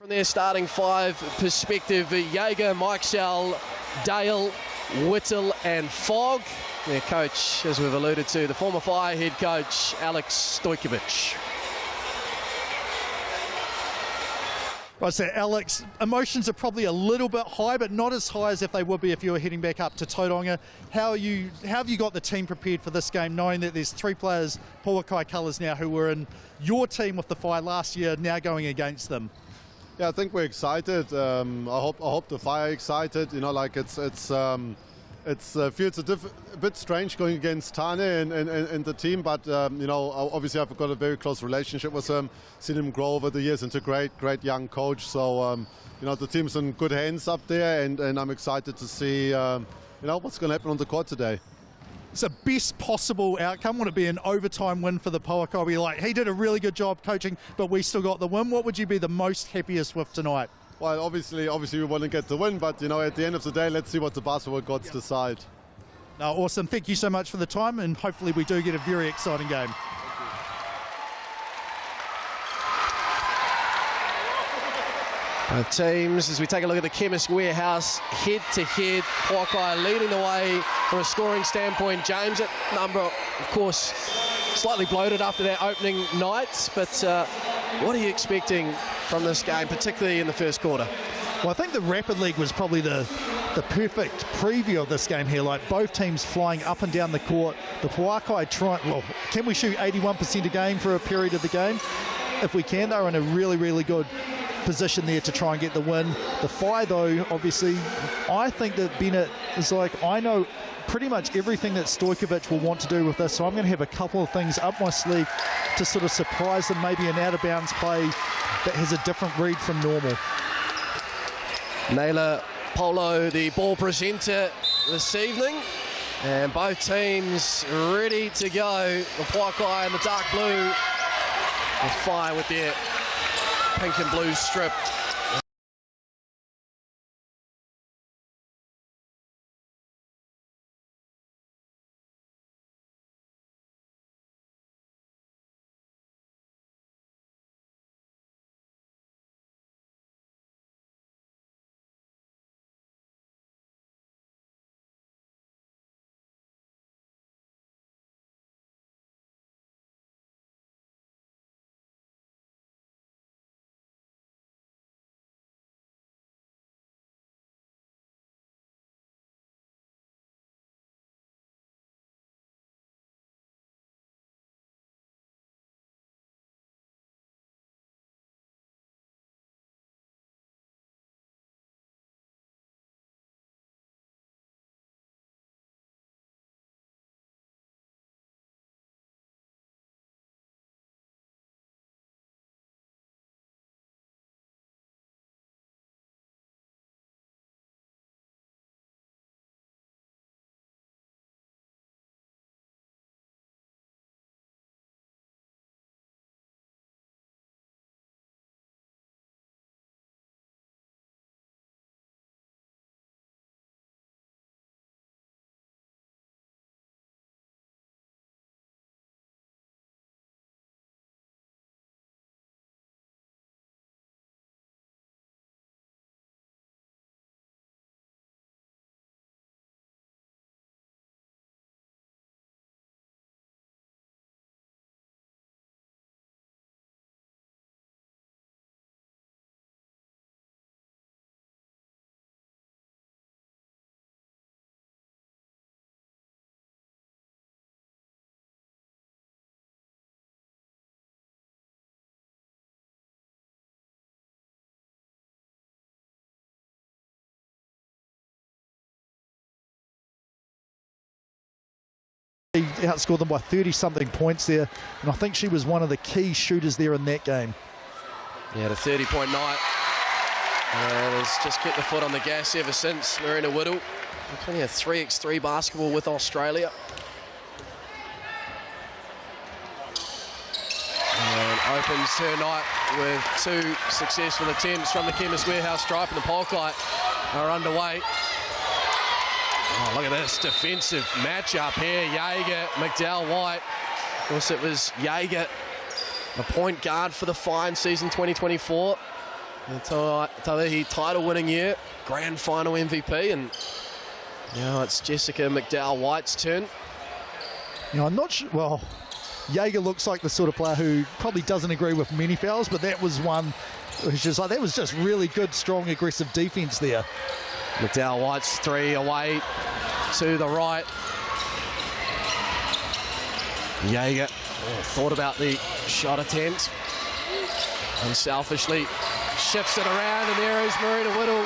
Speaker 1: From their starting five perspective, Jaeger, Mikesell, Dale, Whittle and Fogg. Their coach, as we've alluded to, the former Fire head coach, Alex Stojkovic.
Speaker 2: Right, so Alex, emotions are probably a little bit high, but not as high as if they would be if you were heading back up to Tauranga. How have you got the team prepared for this game, knowing that there's 3 players, Pouākai colours now, who were in your team with the Fire last year, now going against them?
Speaker 5: Yeah, I think we're excited. I hope the Fire are excited. You know, like it feels a bit strange going against Tane and the team, but you know, obviously I've got a very close relationship with him, seen him grow over the years into a great young coach. So you know, the team's in good hands up there, and I'm excited to see you know, what's going to happen on the court today.
Speaker 2: So best possible outcome, would it be an overtime win for the Pouākai? Be like, he did a really good job coaching, but we still got the win. What would you be the most happiest with tonight?
Speaker 5: Well, obviously we want to get the win, but you know, at the end of the day, let's see what the basketball gods decide.
Speaker 2: No, awesome. Thank you so much for the time, and hopefully we do get a very exciting game.
Speaker 1: Both teams, as we take a look at the Chemist Warehouse head-to-head, Pouākai leading the way from a scoring standpoint. James, that number, of course, slightly bloated after that opening night, but what are you expecting from this game, particularly in the first quarter?
Speaker 2: Well, I think the Rapid League was probably the perfect preview of this game here, like both teams flying up and down the court. The Pouākai well, can we shoot 81% a game for a period of the game? If we can, they're in a really, really good position there to try and get the win. The Fire, though, obviously, I think that Bennett is like, I know pretty much everything that Stojkovic will want to do with this, so I'm going to have a couple of things up my sleeve to sort of surprise them, maybe an out-of-bounds play that has a different read from normal.
Speaker 1: Naylor Polo, the ball presenter this evening, and both teams ready to go. The Pouākai in the dark blue, the Fire with their pink and blue strip.
Speaker 2: He outscored them by 30-something points there, and I think she was one of the key shooters there in that game.
Speaker 1: Yeah, the 30-point night. And has just kept the foot on the gas ever since. Marina Whittle, plenty of 3x3 basketball with Australia. And opens her night with 2 successful attempts from the Chemist Warehouse stripe, and the Pouākai are underway. Oh, look at this defensive matchup here. Jaeger, McDowell, White. Of course, it was Jaeger, the point guard for the Fire in season 2024. The Tauihi title-winning year, grand final MVP, and now it's Jessica McDowell-White's turn.
Speaker 2: You know, I'm not sure. Well, Jaeger looks like the sort of player who probably doesn't agree with many fouls, but that was one. It's just like that was just really good, strong, aggressive defense there.
Speaker 1: McDowell-White's three away to the right. Jaeger thought about the shot attempt. Unselfishly shifts it around, and there is Marina Whittle.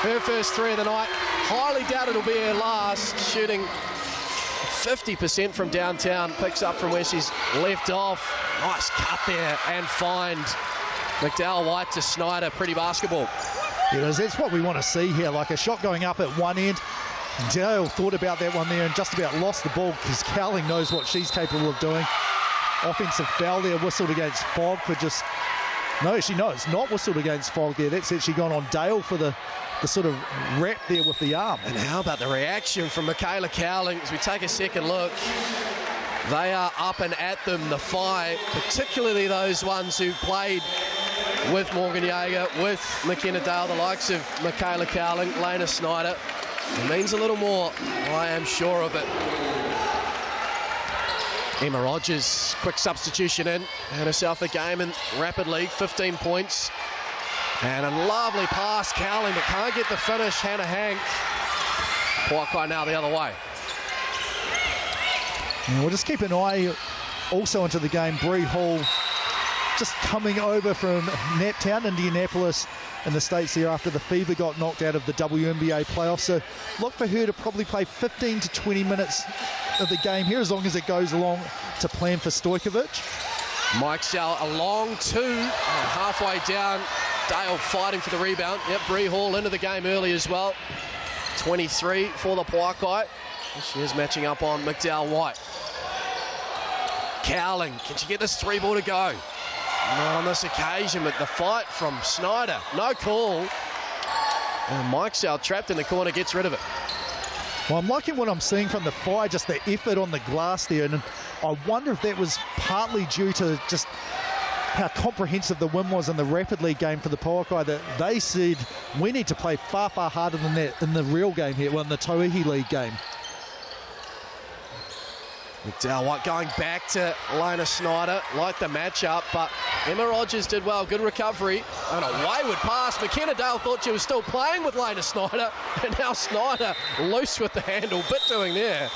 Speaker 1: Her first three of the night. Highly doubt it'll be her last. Shooting 50% from downtown. Picks up from where she's left off. Nice cut there and find McDowell-White to Snyder. Pretty basketball.
Speaker 2: Yeah, that's what we want to see here. Like a shot going up at one end. Dale thought about that one there and just about lost the ball because Cowling knows what she's capable of doing. Offensive foul there, whistled against Fogg for just... No, actually, no, it's not whistled against Fogg there. That's actually gone on Dale for the sort of wrap there with the arm.
Speaker 1: And how about the reaction from Michaela Cowling as we take a second look? They are up and at them, the Phi, particularly those ones who played with Morgan Jaeger, with McKenna Dale, the likes of Michaela Cowling, Lena Snyder. It means a little more, I am sure of it. Emma Rogers, quick substitution in, had herself a game in Rapid League, 15 points. And a lovely pass, Cowling, but can't get the finish. Hannah Hank. Pouākai now the other way.
Speaker 2: Yeah, we'll just keep an eye also into the game. Bree Hall just coming over from Naptown, Indianapolis, in the States here after the FIBA got knocked out of the WNBA playoffs. So look for her to probably play 15 to 20 minutes of the game here, as long as it goes along to plan for Stojkovic.
Speaker 1: Mike Sal, a long two, halfway down. Dale fighting for the rebound. Yep, Bree Hall into the game early as well. 23 for the Pouākai. She is matching up on McDowell-White. Cowling, can she get this three ball to go? Not on this occasion, but the fight from Snyder. No call. And Mike Sal trapped in the corner, gets rid of it.
Speaker 2: Well, I'm liking what I'm seeing from the Phi, just the effort on the glass there. And I wonder if that was partly due to just how comprehensive the win was in the Rapid League game for the Pouākai, that they said we need to play far, far harder than that in the real game here, well, in the Tauihi League game.
Speaker 1: McDowell-White going back to Lena Snyder, like the matchup, but Emma Rogers did well, good recovery, and a wayward pass. McKenna Dale thought she was still playing with Lena Snyder, and now Snyder loose with the handle, bit doing there.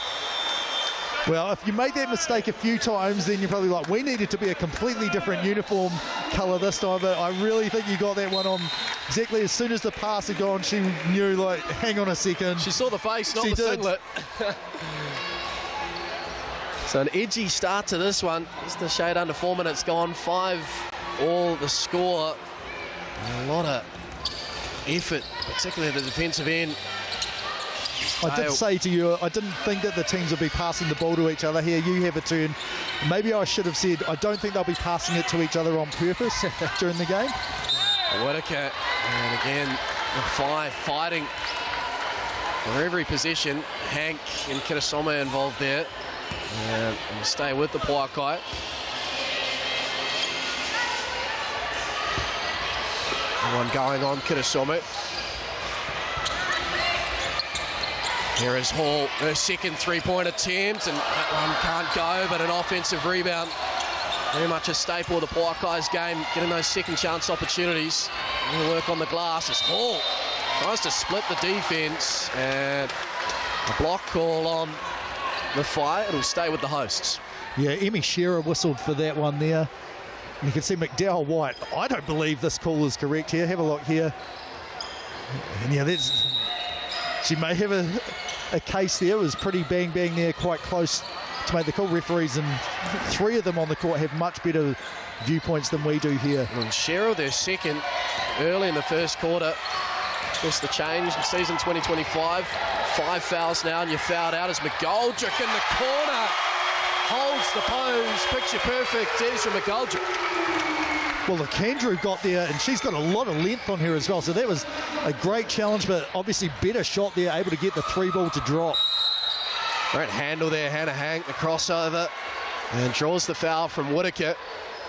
Speaker 2: Well, if you make that mistake a few times, then you're probably like, we needed to be a completely different uniform colour this time, but I really think you got that one on exactly as soon as the pass had gone. She knew, like, hang on a second.
Speaker 1: She saw the face, not the singlet. So an edgy start to this one. Just a shade under 4 minutes gone. 5-all the score. A lot of effort, particularly at the defensive end.
Speaker 2: I did say to you, I didn't think that the teams would be passing the ball to each other. Here, you have a turn. Maybe I should have said, I don't think they'll be passing it to each other on purpose during the game.
Speaker 1: Whitaker, and again, the Phi fighting for every possession. Hank and Kirasoma involved there. And we'll stay with the Pouākai. One going on, Kirasoma. Here is Hall, her second three-point attempt, and that one can't go, but an offensive rebound. Very much a staple of the Pouākai's game, getting those second chance opportunities. We'll work on the glass as Hall tries to split the defense, and a block call on the Phi. It'll stay with the hosts.
Speaker 2: Yeah, Emmy Shearer whistled for that one there. And you can see McDowell-White. I don't believe this call is correct here. Have a look here. And yeah, she may have a case there. It was pretty bang there, quite close to make the call. Referees, and three of them on the court have much better viewpoints than we do here.
Speaker 1: And Shearer, their second early in the first quarter. Just the change in season 2025. 5 fouls now, and you're fouled out as McGoldrick in the corner holds the pose. Picture perfect, Ezra McGoldrick.
Speaker 2: Well, Lakandrew got there, and she's got a lot of length on her as well, so that was a great challenge, but obviously better shot there, able to get the three ball to drop.
Speaker 1: Great handle there, Hannah Hank, the crossover, and draws the foul from Whitaker.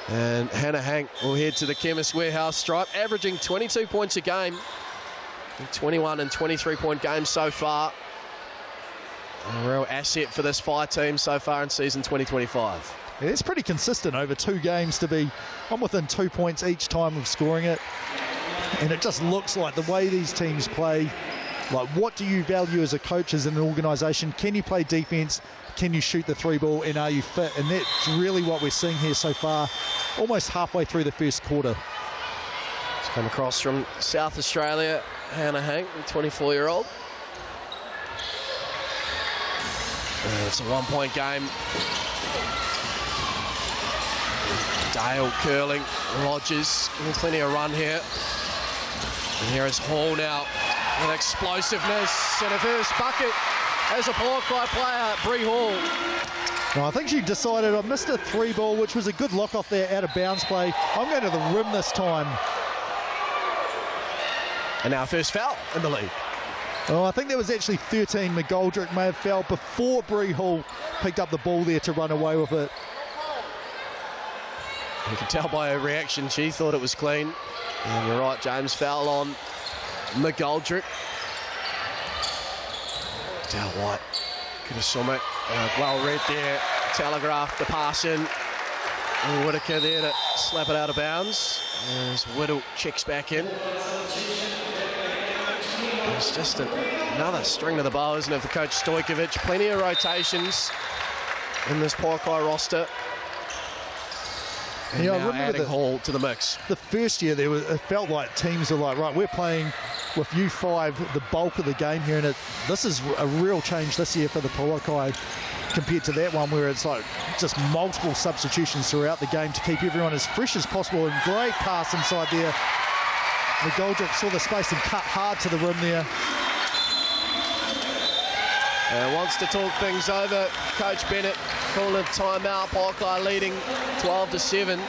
Speaker 1: And Hannah Hank will head to the Chemist Warehouse stripe, averaging 22 points a game. 21 and 23-point games so far. A real asset for this Whai team so far in season 2025.
Speaker 2: Yeah, it's pretty consistent over 2 games to be on within 2 points each time of scoring it. And it just looks like the way these teams play, like what do you value as a coach, as an organisation? Can you play defence? Can you shoot the 3-ball, and are you fit? And that's really what we're seeing here so far, almost halfway through the first quarter.
Speaker 1: It's come across from South Australia, Hannah Hank, the 24-year-old. It's a 1-point game. Dale curling, Rogers with plenty of run here. And here is Hall now with explosiveness and a first bucket as a Pouākai player, Bree Hall.
Speaker 2: Well, I think she decided I missed a 3-ball, which was a good lock off there, out of bounds play. I'm going to the rim this time.
Speaker 1: And now first foul in the league.
Speaker 2: Oh, I think there was actually 13. McGoldrick may have fouled before Bree Hall picked up the ball there to run away with it.
Speaker 1: You can tell by her reaction, she thought it was clean. And you're right, James, foul on McGoldrick. Dale White could have swum it. Well read there, telegraphed the pass in. And Whitaker there to slap it out of bounds. As Whittle checks back in. It's just another string to the bow, isn't it, for Coach Stojkovic? Plenty of rotations in this Pouākai roster. And
Speaker 2: yeah,
Speaker 1: now adding Hall to the mix.
Speaker 2: The first year, it felt like teams were like, right, we're playing with U5 the bulk of the game here, and this is a real change this year for the Pouākai compared to that one where it's like just multiple substitutions throughout the game to keep everyone as fresh as possible. And great pass inside there. McGoldrick saw the space and cut hard to the rim there.
Speaker 1: And wants to talk things over. Coach Bennett calling timeout. Pouākai leading 12-7.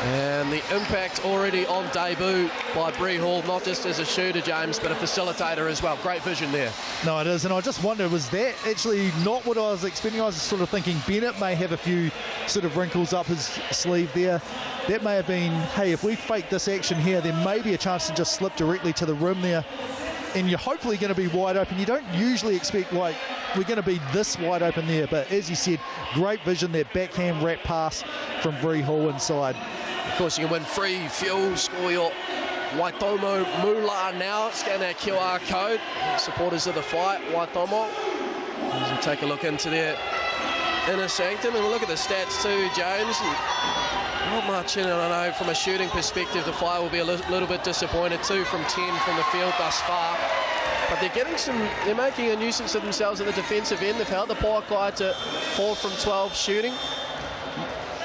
Speaker 1: And the impact already on debut by Bree Hall, not just as a shooter, James, but a facilitator as well. Great vision there.
Speaker 2: No, it is, and I just wonder, was that actually not what I was expecting? I was sort of thinking Bennett may have a few sort of wrinkles up his sleeve there. That may have been, hey, if we fake this action here, there may be a chance to just slip directly to the rim there. And you're hopefully going to be wide open. You don't usually expect, like, we're going to be this wide open there. But as you said, great vision, that backhand wrap pass from Bree Hall inside.
Speaker 1: Of course, you can win free fuel, score your Waitomo Moolah now. Scan that QR code. Supporters of the fight, Waitomo. As we take a look into their inner sanctum, and we'll look at the stats too, James. Not much in it, I know. From a shooting perspective, the Fire will be a little bit disappointed. 2 from 10 from the field thus far. But they're making a nuisance of themselves at the defensive end. They've held the Pouākai to 4 from 12 shooting.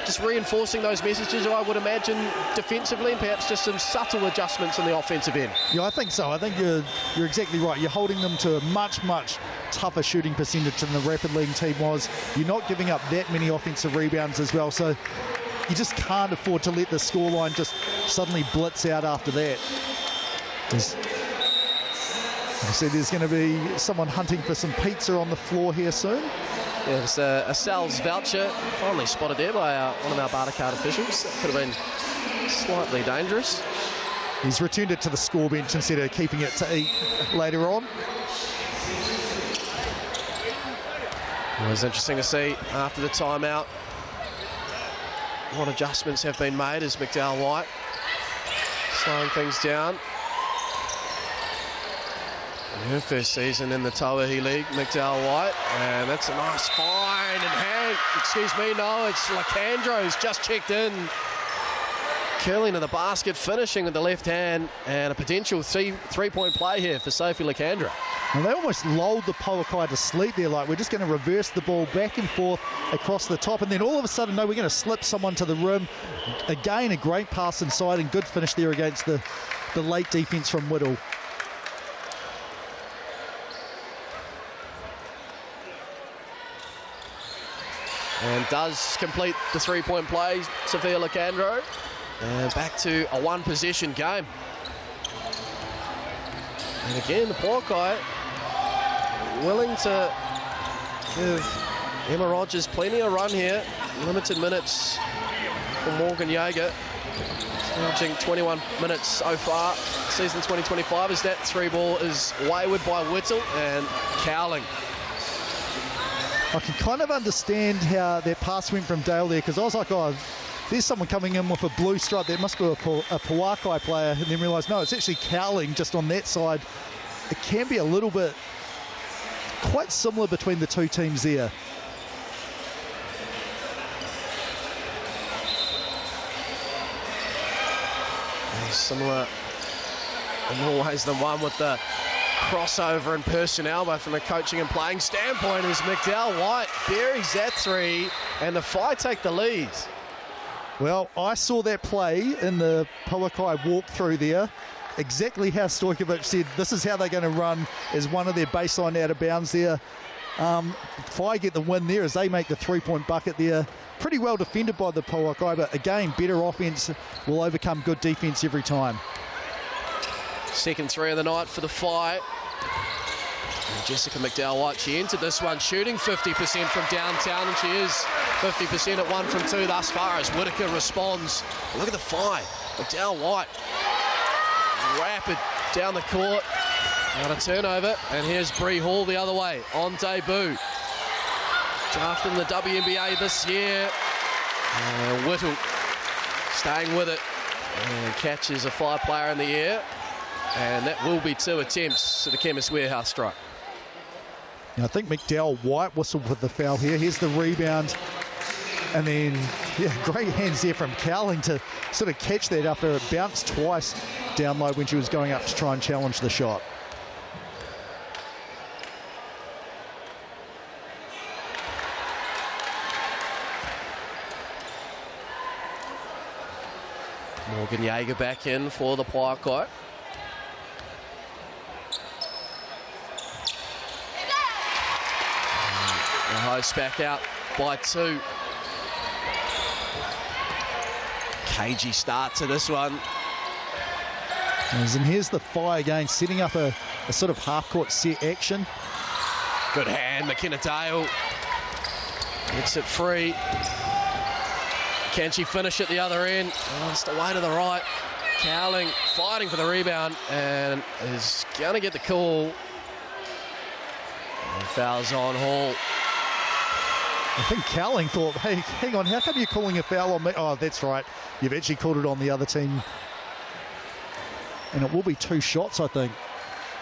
Speaker 1: Just reinforcing those messages, I would imagine, defensively, and perhaps just some subtle adjustments on the offensive end.
Speaker 2: Yeah, I think so. I think you're exactly right. You're holding them to a much, much tougher shooting percentage than the Rapid League team was. You're not giving up that many offensive rebounds as well, so you just can't afford to let the scoreline just suddenly blitz out after that. I said there's going to be someone hunting for some pizza on the floor here soon.
Speaker 1: Yeah, it's a sales voucher finally spotted there by one of our barter card officials. That could have been slightly dangerous.
Speaker 2: He's returned it to the score bench instead of keeping it to eat later on.
Speaker 1: It was interesting to see after the timeout what adjustments have been made as McDowell White slowing things down. In her first season in the Tauihi League, McDowell White, and that's a nice find. And it's Lacandro's just checked in. Curling to the basket, finishing with the left hand, and a potential three-point play here for Sophie Lacandro.
Speaker 2: And they almost lulled the Pouākai to sleep there, like we're just going to reverse the ball back and forth across the top, and then all of a sudden, no, we're going to slip someone to the rim. Again, a great pass inside and good finish there against the late defense from Whittle.
Speaker 1: And does complete the three-point play, Sophia Lacandro. And back to a one-possession game. And again, the Pouākai willing to give Emma Rogers plenty of run here. Limited minutes for Morgan Jaeger. Averaging 21 minutes so far, season 2025, as that three ball is wayward by Whittle and Cowling.
Speaker 2: I can kind of understand how that pass went from Dale there, because I was like, oh, there's someone coming in with a blue stripe. That must be a Pouākai player, and then realised, no, it's actually Cowling just on that side. It can be a little bit quite similar between the two teams there.
Speaker 1: Similar in more ways than one, with the crossover and personnel, both from a coaching and playing standpoint, as McDowell White buries that three and the Whai take the lead.
Speaker 2: Well, I saw that play in the Pouākai walkthrough there. Exactly how Stojkovic said, this is how they're going to run, as one of their baseline out of bounds there. Whai get the win there as they make the three-point bucket there. Pretty well defended by the Pouākai, but again, better offense will overcome good defense every time.
Speaker 1: Second three of the night for the Whai. And Jessica McDowell-White, she entered this one shooting 50% from downtown, and she is 50% at 1 from 2 thus far as Whitaker responds. Look at the Whai. McDowell-White, rapid down the court. Got a turnover, and here's Bree Hall the other way on debut. Drafted in the WNBA this year. Whittle staying with it and catches a Whai player in the air. And that will be 2 attempts to the Chemist Warehouse strike.
Speaker 2: I think McDowell-White whistled for the foul here. Here's the rebound. And then, yeah, great hands there from Cowling to sort of catch that after it bounced twice down low when she was going up to try and challenge the shot.
Speaker 1: Morgan Jaeger back in for the Pouākai. The host back out by 2. Cagey start to this one.
Speaker 2: And here's the Whai again, setting up a sort of half-court set action.
Speaker 1: Good hand, McKenna Dale gets it free. Can she finish at the other end? Oh, it's away to the right. Cowling fighting for the rebound and is going to get the call. And fouls on Hall.
Speaker 2: I think Cowling thought, hey, hang on, how come you're calling a foul on me? Oh, that's right. You've actually called it on the other team. And it will be 2 shots, I think.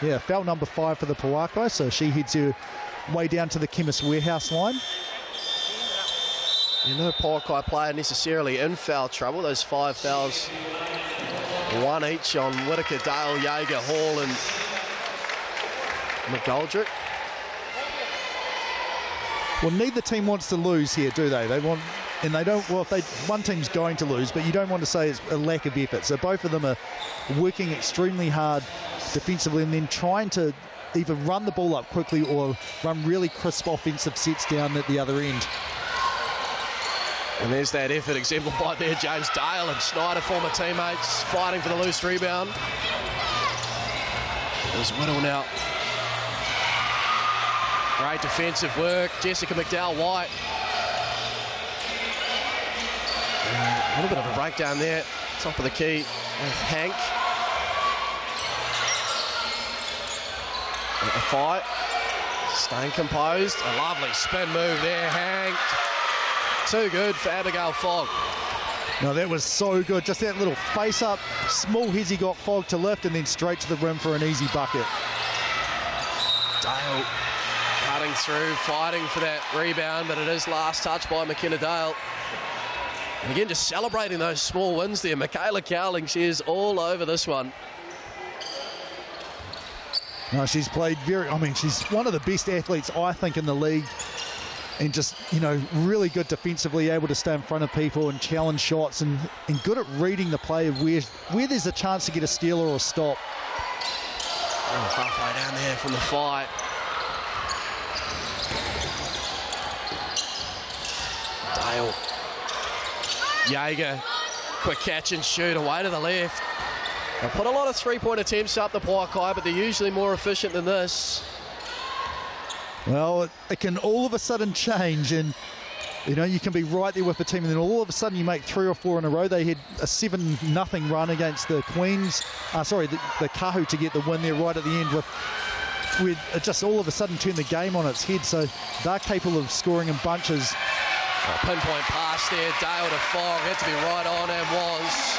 Speaker 2: Yeah, foul number 5 for the Pouākai, so she heads her way down to the Chemist Warehouse line.
Speaker 1: No Pouākai player necessarily in foul trouble. Those 5 fouls, 1 each on Whitaker, Dale, Jaeger, Hall and McGoldrick.
Speaker 2: Well, neither team wants to lose here, do they? They want, and they don't, well, one team's going to lose, but you don't want to say it's a lack of effort. So both of them are working extremely hard defensively and then trying to either run the ball up quickly or run really crisp offensive sets down at the other end.
Speaker 1: And there's that effort exemplified there. James Dale and Schneider, former teammates, fighting for the loose rebound. There's Whittle now. Great defensive work. Jessica McDowell-White. A little bit of a breakdown there. Top of the key with Hank. At the fight. Staying composed. A lovely spin move there, Hank. Too good for Abigail Fogg.
Speaker 2: No, that was so good. Just that little face-up. Small hezzy got Fogg to lift and then straight to the rim for an easy bucket.
Speaker 1: Dale cutting through, fighting for that rebound, but it is last touch by McKenna Dale. And again, just celebrating those small wins there. Michaela Cowling, she is all over this one.
Speaker 2: No, she's played she's one of the best athletes, I think, in the league. And just, really good defensively, able to stay in front of people and challenge shots and good at reading the play of where there's a chance to get a steal or a stop.
Speaker 1: Oh, halfway down there from the fight. Dale. Jaeger, quick catch and shoot away to the left. They'll put a lot of three-point attempts up the Pouākai, but they're usually more efficient than this.
Speaker 2: Well, it can all of a sudden change, and You know, you can be right there with the team, and then all of a sudden you make 3 or 4 in a row. They had a 7-0 run against the Queens, the Kahu to get the win there right at the end with it just all of a sudden turned the game on its head. So they're capable of scoring in bunches.
Speaker 1: Oh, pinpoint pass there, Dale to Fogg, had to be right on and was.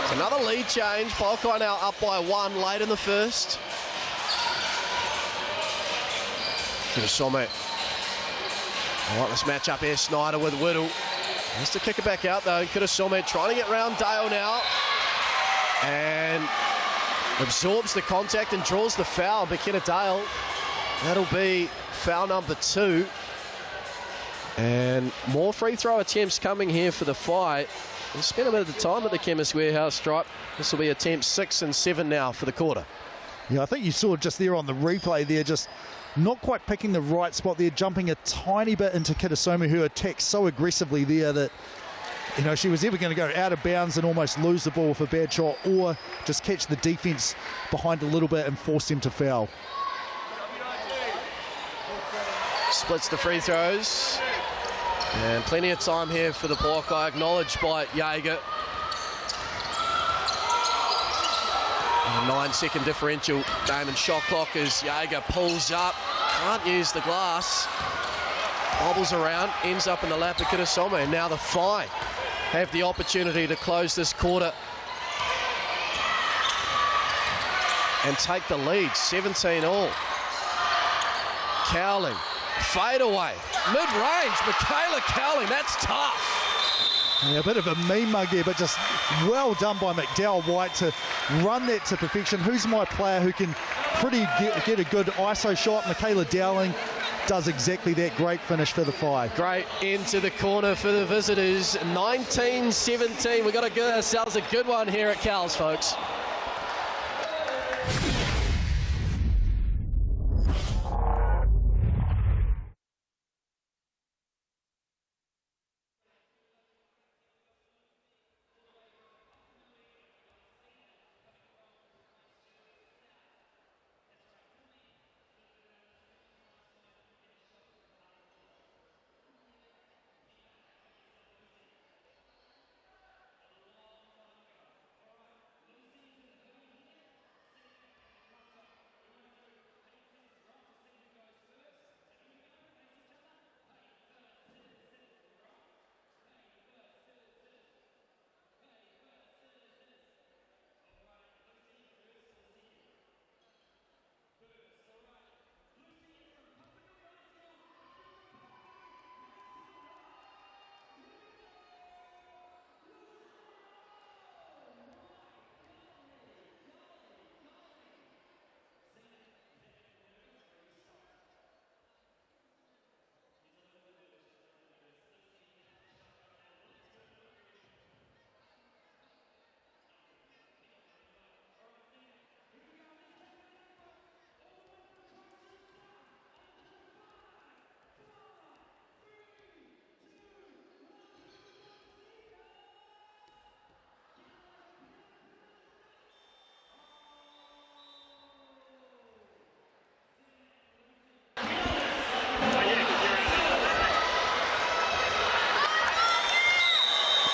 Speaker 1: It's another lead change. Pouākai now up by 1 late in the first. Kirasome. I like this matchup here, Snyder with Whittle. Has to kick it back out though. Kirasome trying to get round Dale now. And absorbs the contact and draws the foul. McKenna Dale. That'll be foul number 2. And more free throw attempts coming here for the Whai. They spent a bit of the time at the Chemist Warehouse stripe. This will be attempts 6 and 7 now for the quarter.
Speaker 2: Yeah, I think you saw just there on the replay there, just not quite picking the right spot there, jumping a tiny bit into Kirasome, who attacked so aggressively there that, you know, she was either going to go out of bounds and almost lose the ball with a bad shot, or just catch the defense behind a little bit and force them to foul.
Speaker 1: Splits the free throws. And plenty of time here for the Pouākai, acknowledged by Jaeger. And a 9-second differential. Damon shot clock as Jaeger pulls up. Can't use the glass. Bobbles around, ends up in the lap of Kirasome. And now the Whai have the opportunity to close this quarter and take the lead, 17-all. Cowling, fade away, mid-range, Michaela Cowling, that's tough.
Speaker 2: Yeah, a bit of a mean mug there, but just well done by McDowell White to run that to perfection. Who's my player who can get a good ISO shot? Michaela Dowling does exactly that. Great finish for the Whai.
Speaker 1: Great into the corner for the visitors. 19-17. We've got to give ourselves a good one here at Cowles, folks.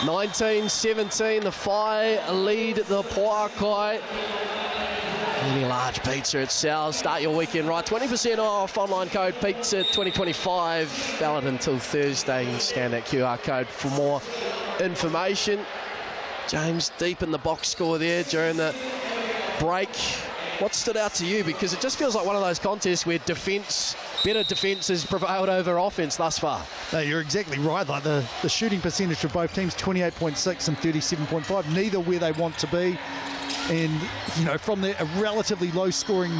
Speaker 1: (19-17), the Whai lead the Pouākai. Any large pizza at Sal's. Start your weekend right. 20% off. Online code pizza 2025. Valid until Thursday. You can scan that QR code for more information. James deep in the box score there during the break. What stood out to you? Because it just feels like one of those contests where better defence has prevailed over offence thus far.
Speaker 2: No, you're exactly right. Like the shooting percentage for both teams, 28.6 and 37.5. Neither where they want to be. And, you know, from a relatively low-scoring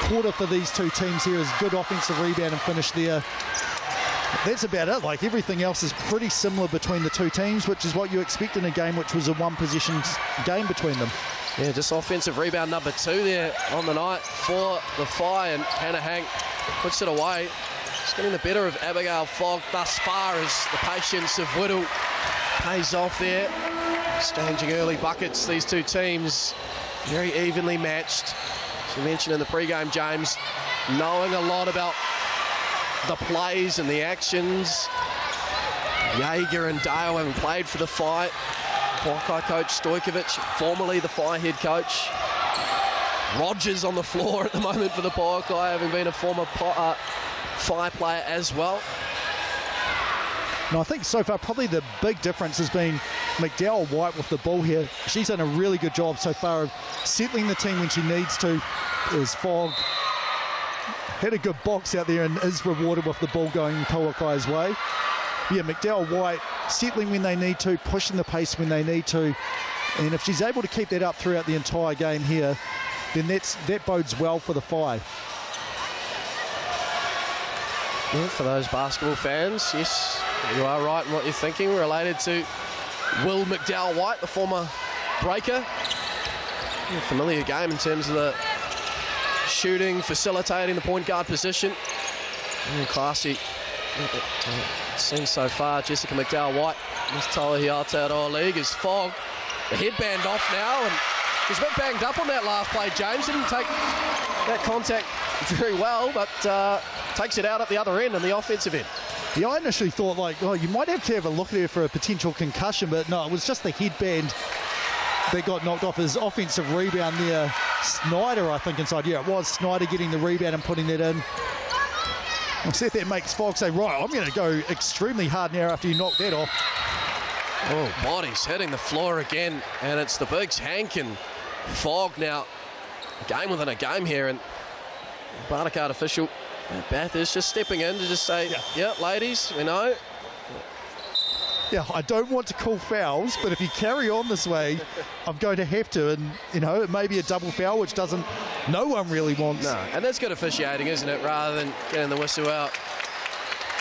Speaker 2: quarter for these two teams here is good offensive rebound and finish there. That's about it. Like, everything else is pretty similar between the two teams, which is what you expect in a game which was a one-possession game between them.
Speaker 1: Yeah, just offensive rebound number 2 there on the night for the Whai, and Hannah Hank puts it away. Just getting the better of Abigail Fogg thus far as the patience of Whittle pays off there. Exchanging early buckets, these two teams very evenly matched. As you mentioned in the pre-game, James, knowing a lot about the plays and the actions Jaeger and Dale haven't played for the Phi. Pouākai coach Stojkovic, formerly the Phi head coach. Rogers on the floor at the moment for the Pouākai, having been a former Phi player as well.
Speaker 2: No, I think so far probably the big difference has been McDowell White with the ball here. She's done a really good job so far of settling the team when she needs to. As Fogg had a good box out there and is rewarded with the ball going Pouākai's way. Yeah, McDowell White settling when they need to, pushing the pace when they need to. And if she's able to keep that up throughout the entire game here, then that bodes well for the Phi.
Speaker 1: Yeah, for those basketball fans, yes, you are right in what you're thinking, related to Will McDowell White, the former breaker. A familiar game in terms of the shooting, facilitating the point guard position. Classy. It seems so far. Jessica McDowell White, this Tauihi Aotearoa League, is Fogg. The headband off now, and he's a bit banged up on that last play. James didn't take that contact very well, but takes it out at the other end, on the offensive end.
Speaker 2: Yeah, I initially thought, like, oh, you might have to have a look at her for a potential concussion, but no, it was just the headband that got knocked off. His offensive rebound there. Snyder, I think, inside. Yeah, it was Snyder getting the rebound and putting that in. I see if that makes Fogg say, right, I'm going to go extremely hard now after you knock that off.
Speaker 1: Oh, bodies hitting the floor again, and it's the bigs, Hank and Fogg now. A game within a game here, and Barnacard official Bath is just stepping in to just say, yeah, ladies, we know.
Speaker 2: Yeah, I don't want to call fouls, but if you carry on this way, I'm going to have to. And, you know, it may be a double foul, which no one really wants.
Speaker 1: No, and that's good officiating, isn't it, rather than getting the whistle out.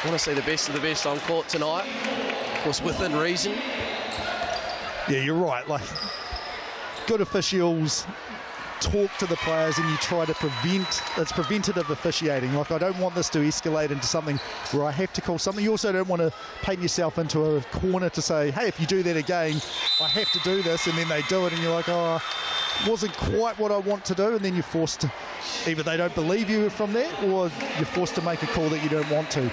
Speaker 1: I want to see the best of the best on court tonight. Of course, within reason.
Speaker 2: Yeah, you're right. Like, good officials talk to the players and you try to it's preventative officiating. Like, I don't want this to escalate into something where I have to call something. You also don't want to paint yourself into a corner to say, hey, if you do that again, I have to do this, and then they do it and you're like, oh, wasn't quite what I want to do, and then you're forced to, either they don't believe you from that, or you're forced to make a call that you don't want to.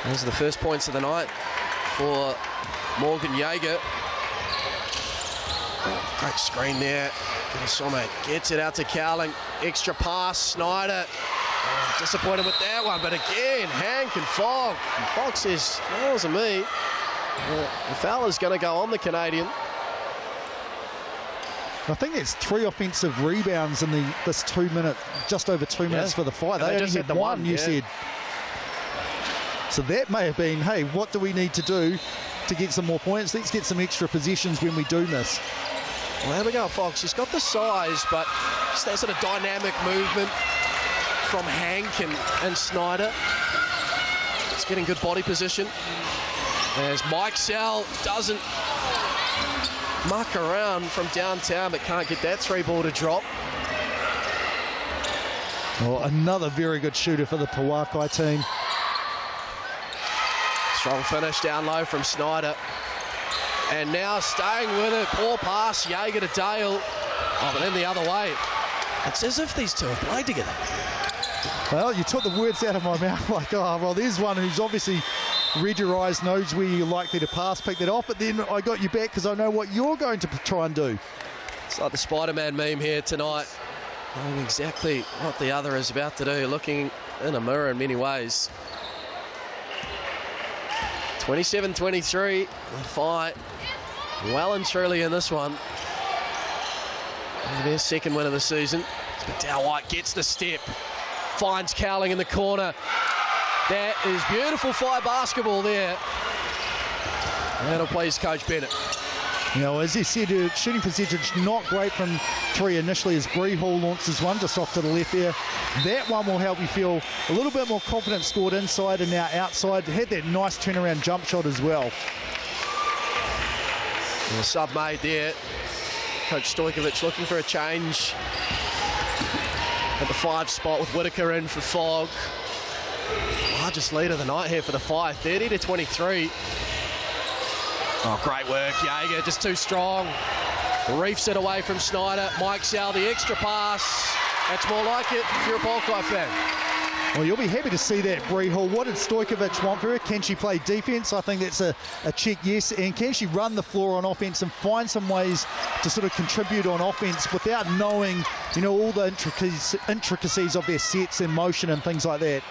Speaker 1: Those are the first points of the night for Morgan Jaeger. Oh, great screen there. Some gets it out to Cowling. Extra pass, Snyder. Oh, disappointed with that one, but again, Hank and Fogg. And Fogg says, that wasn't me. The foul is going to go on the Canadian.
Speaker 2: I think it's 3 offensive rebounds in this 2 minute, just over 2 minutes for the Phi. They only had one, you said. So that may have been, hey, what do we need to do to get some more points? Let's get some extra positions when we do miss.
Speaker 1: Well, there we go, Fox. She's got the size, but just that sort of dynamic movement from Hank and Snyder. It's getting good body position. There's Mike Sell, doesn't muck around from downtown, but can't get that 3-ball to drop.
Speaker 2: Well, another very good shooter for the Pouākai team.
Speaker 1: Strong finish down low from Snyder. And now staying with it, poor pass, Jaeger to Dale. Oh, but then the other way. It's as if these two have played together.
Speaker 2: Well, you took the words out of my mouth. Like, oh, well, there's one who's obviously read your eyes, knows where you're likely to pass, pick that off, but then I got you back because I know what you're going to try and do.
Speaker 1: It's like the Spider-Man meme here tonight. Knowing exactly what the other is about to do, looking in a mirror in many ways. 27-23, the fight well and truly in this one. Their second win of the season. McDowell White gets the step, finds Cowling in the corner. That is beautiful Phi basketball there. That'll please Coach Bennett.
Speaker 2: You know, as he said, shooting percentage not great from 3 initially as Bree Hall launches one just off to the left there. That one will help you feel a little bit more confident, scored inside and now outside. Had that nice turnaround jump shot as well.
Speaker 1: And the sub made there. Coach Stojkovic looking for a change at the 5 spot with Whitaker in for Fogg. Largest lead of the night here for the Phi, 30-23. Oh, great work, Jaeger, just too strong. Reefs it away from Snyder. Mike Sal, the extra pass. That's more like it if you're a Pouākai fan.
Speaker 2: Well, you'll be happy to see that, Bree Hall. What did Stojkovic want for her? Can she play defence? I think that's a check, yes. And can she run the floor on offence and find some ways to sort of contribute on offence without knowing, you know, all the intricacies of their sets and motion and things like that?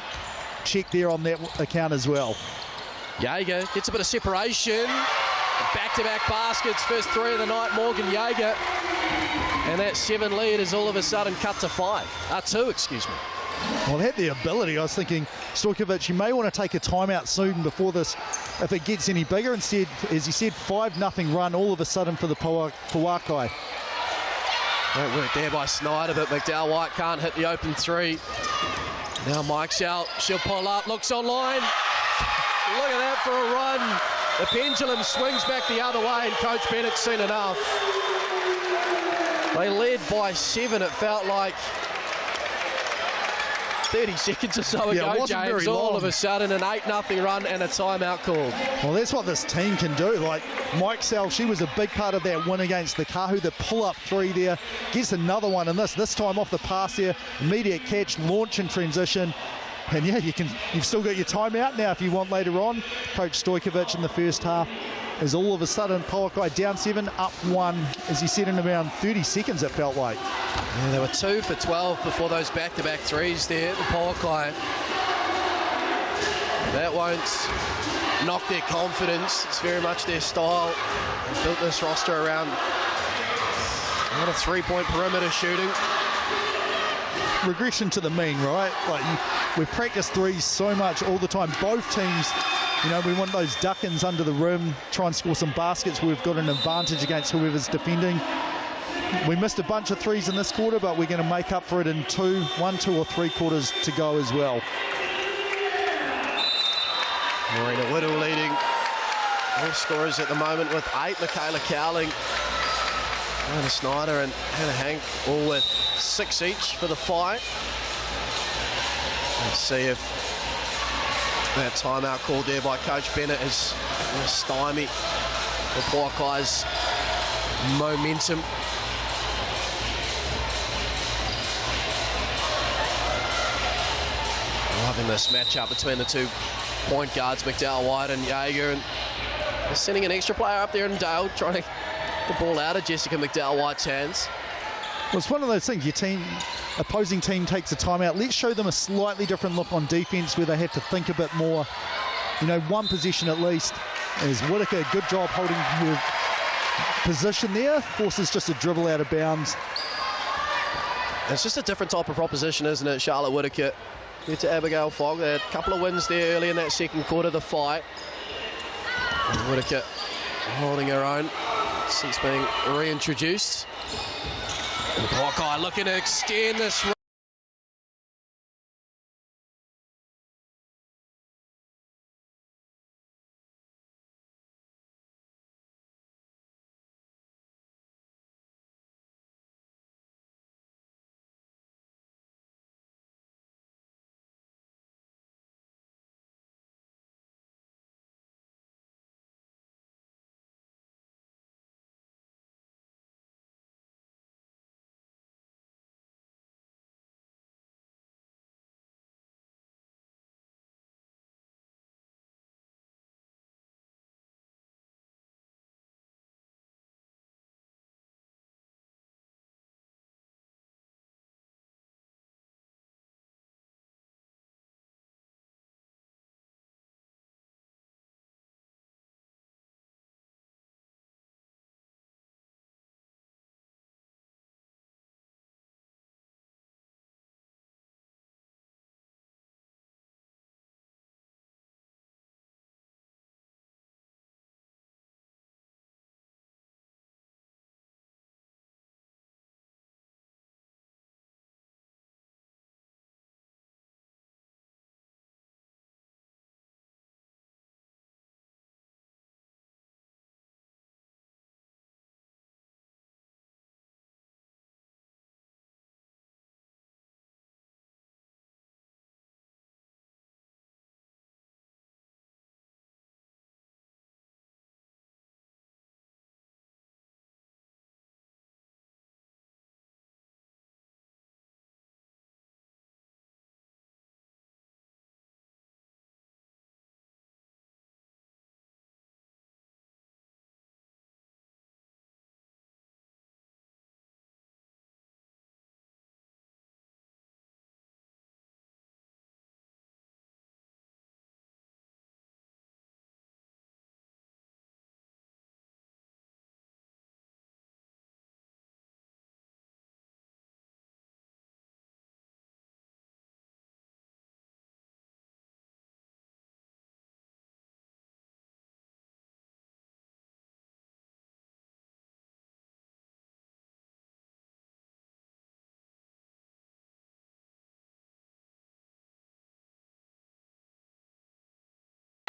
Speaker 2: Check there on that account as well.
Speaker 1: Jaeger gets a bit of separation. Back-to-back baskets, first 3 of the night, Morgan Jaeger. And that 7 lead is all of a sudden cut to 2, excuse me.
Speaker 2: Well, it had the ability. I was thinking, Stojkovic, you may want to take a timeout soon before this, if it gets any bigger. Instead, as you said, 5-0 run all of a sudden for the Pouākai.
Speaker 1: Great work there by Snyder, but McDowell White can't hit the open 3. Now Mike's out, she'll pull up, looks online. Look at that for a run. The pendulum swings back the other way, and Coach Bennett's seen enough. They led by 7, it felt like 30 seconds or so ago, James, all of a sudden an 8-0 run and a timeout called.
Speaker 2: Well, that's what this team can do. Like Mike Sell, she was a big part of that win against the Kahu. The pull-up 3 there, gets another one in this time off the pass there, immediate catch, launch and transition. And yeah, you've still got your timeout now if you want later on. Coach Stojkovic in the first half is all of a sudden Pouākai down 7, up 1, as he said, in around 30 seconds it felt like.
Speaker 1: Yeah, they were 2 for 12 before those back-to-back 3s there, the Pouākai. That won't knock their confidence. It's very much their style. They've built this roster around a lot of 3-point perimeter shooting.
Speaker 2: Regression to the mean, right? Like we've practiced 3s so much all the time. Both teams, you know, we want those duck-ins under the rim, try and score some baskets. We've got an advantage against whoever's defending. We missed a bunch of 3s in this quarter, but we're going to make up for it in 1, 2 or 3 quarters to go as well.
Speaker 1: Marina Whittle leading all scorers at the moment with 8. Michaela Cowling, Anna Snyder and Hannah Hank all with 6 each for the fight. Let's see if that timeout called there by Coach Bennett is going to stymie the Pouākai's momentum. Loving this matchup between the 2 point guards, McDowell White and Jaeger. And they're sending an extra player up there in Dale, trying to get the ball out of Jessica McDowell White's hands.
Speaker 2: Well, it's one of those things, opposing team takes a timeout. Let's show them a slightly different look on defense where they have to think a bit more. You know, 1 possession at least. As Whitaker, good job holding her position there, forces just a dribble out of bounds.
Speaker 1: It's just a different type of proposition, isn't it? Charlotte Whitaker here to Abigail Fogg. They had a couple of wins there early in that second quarter of the fight. And Whitaker holding her own since being reintroduced. And Pouākai looking to extend this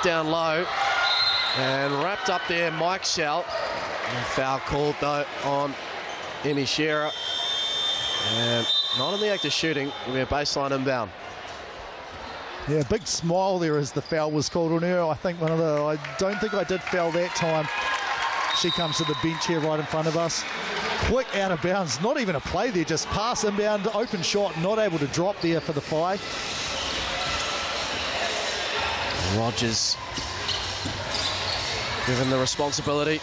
Speaker 1: down low. And wrapped up there, Mike Shell. Foul called, though, on Emmy Shearer. And not in the act of shooting. It'll be a baseline inbound.
Speaker 2: Yeah, big smile there as the foul was called on her. I think I don't think I did foul that time. She comes to the bench here right in front of us. Quick out of bounds, not even a play there, just pass inbound, open shot, not able to drop there for the Whai.
Speaker 1: Rogers given the responsibility.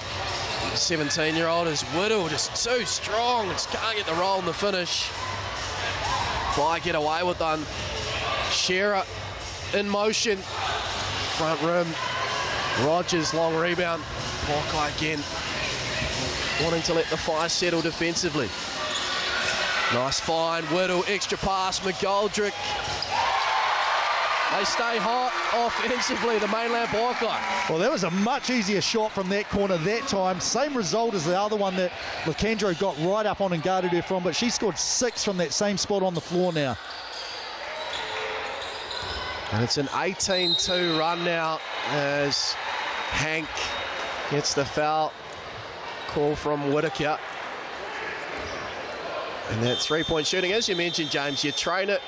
Speaker 1: 17-year-old is Whittle, just too strong, just can't get the roll in the finish. Whai get away with one. Shearer in motion, front rim. Rogers long rebound. Pouākai again wanting to let the Whai settle defensively. Nice find, Whittle, extra pass, McGoldrick. They stay hot offensively, the Mainland Pouākai.
Speaker 2: Well, that was a much easier shot from that corner that time. Same result as the other one that Lacandro got right up on and guarded her from, but she scored 6 from that same spot on the floor now.
Speaker 1: And it's an 18-2 run now as Hank gets the foul call from Whitaker. And that three-point shooting, as you mentioned, James, you train it.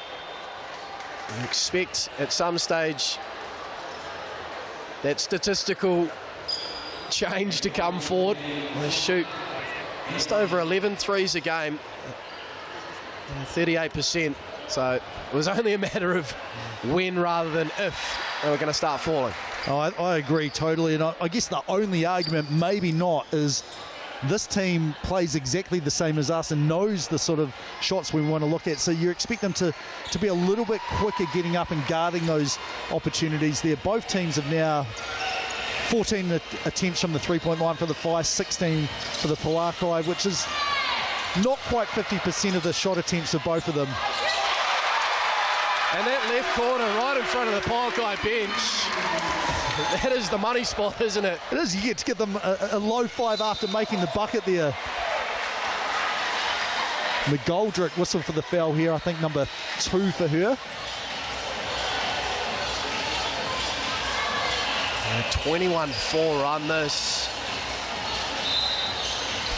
Speaker 1: You expect at some stage that statistical change to come forward. They shoot just over 11 threes a game, 38%. So it was only a matter of when rather than if they were going to start falling.
Speaker 2: Oh, I agree totally, and I guess the only argument, maybe not, is this team plays exactly the same as us and knows the sort of shots we want to look at. So you expect them to be a little bit quicker getting up and guarding those opportunities there. Both teams have now 14 attempts from the three-point line for the Whai, 16 for the Pouākai, which is not quite 50% of the shot attempts of both of them.
Speaker 1: And that left corner right in front of the Pouākai bench, that is the money spot, isn't it?
Speaker 2: It is. You get to get them a low 5 after making the bucket there. McGoldrick whistled for the foul here, I think number 2 for her.
Speaker 1: 21-4 run this.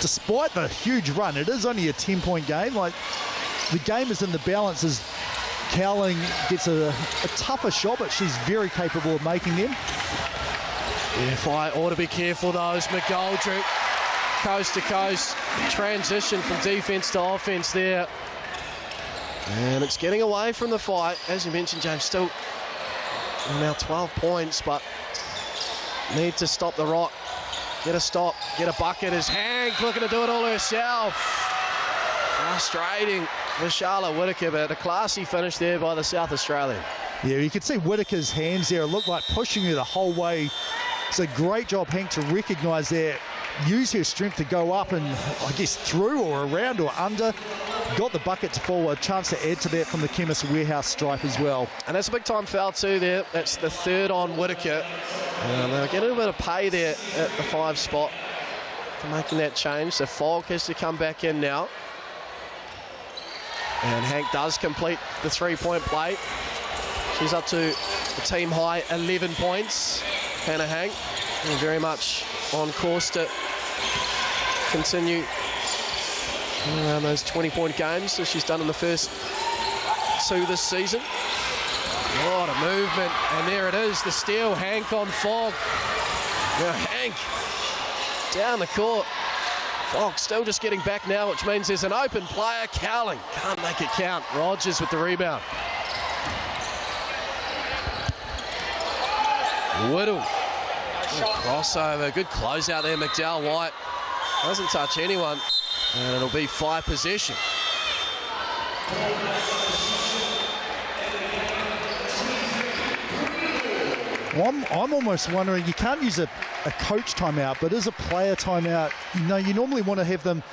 Speaker 2: Despite the huge run, it is only a 10-point game. Like, the game is in the balance as Cowling gets a tougher shot, but she's very capable of making them.
Speaker 1: If I ought to be careful though, as McGoldrick, coast to coast, transition from defense to offense there. And it's getting away from the fight. As you mentioned, James, still now 12 points, but need to stop the rock. Get a stop, get a bucket. Is Hank looking to do it all herself? Frustrating for Charlotte Whitaker, but a classy finish there by the South Australian.
Speaker 2: Yeah, you could see Whitaker's hands there. It looked like pushing her the whole way. It's a great job, Hank, to recognise that, use her strength to go up and, I guess, through or around or under. Got the bucket to fall, a chance to add to that from the Chemist Warehouse stripe as well.
Speaker 1: And that's a big time foul too there. That's the 3rd on Whitaker. And they're getting a bit of pay there at the 5 spot for making that change. So Fogg has to come back in now. And Hank does complete the 3-point play. She's up to the team high 11 points. Hannah Hank, very much on course to continue around those 20-point games as she's done in the first 2 this season. A lot of movement, and there it is, the steal. Hank on Fogg. Now Hank down the court. Fogg still just getting back now, which means there's an open player. Cowling can't make it count. Rogers with the rebound. Whittle. Good crossover, good closeout there. McDowell White doesn't touch anyone, and it'll be 5 possession.
Speaker 2: Well, I'm almost wondering, you can't use a coach timeout, but as a player timeout, you normally want to have them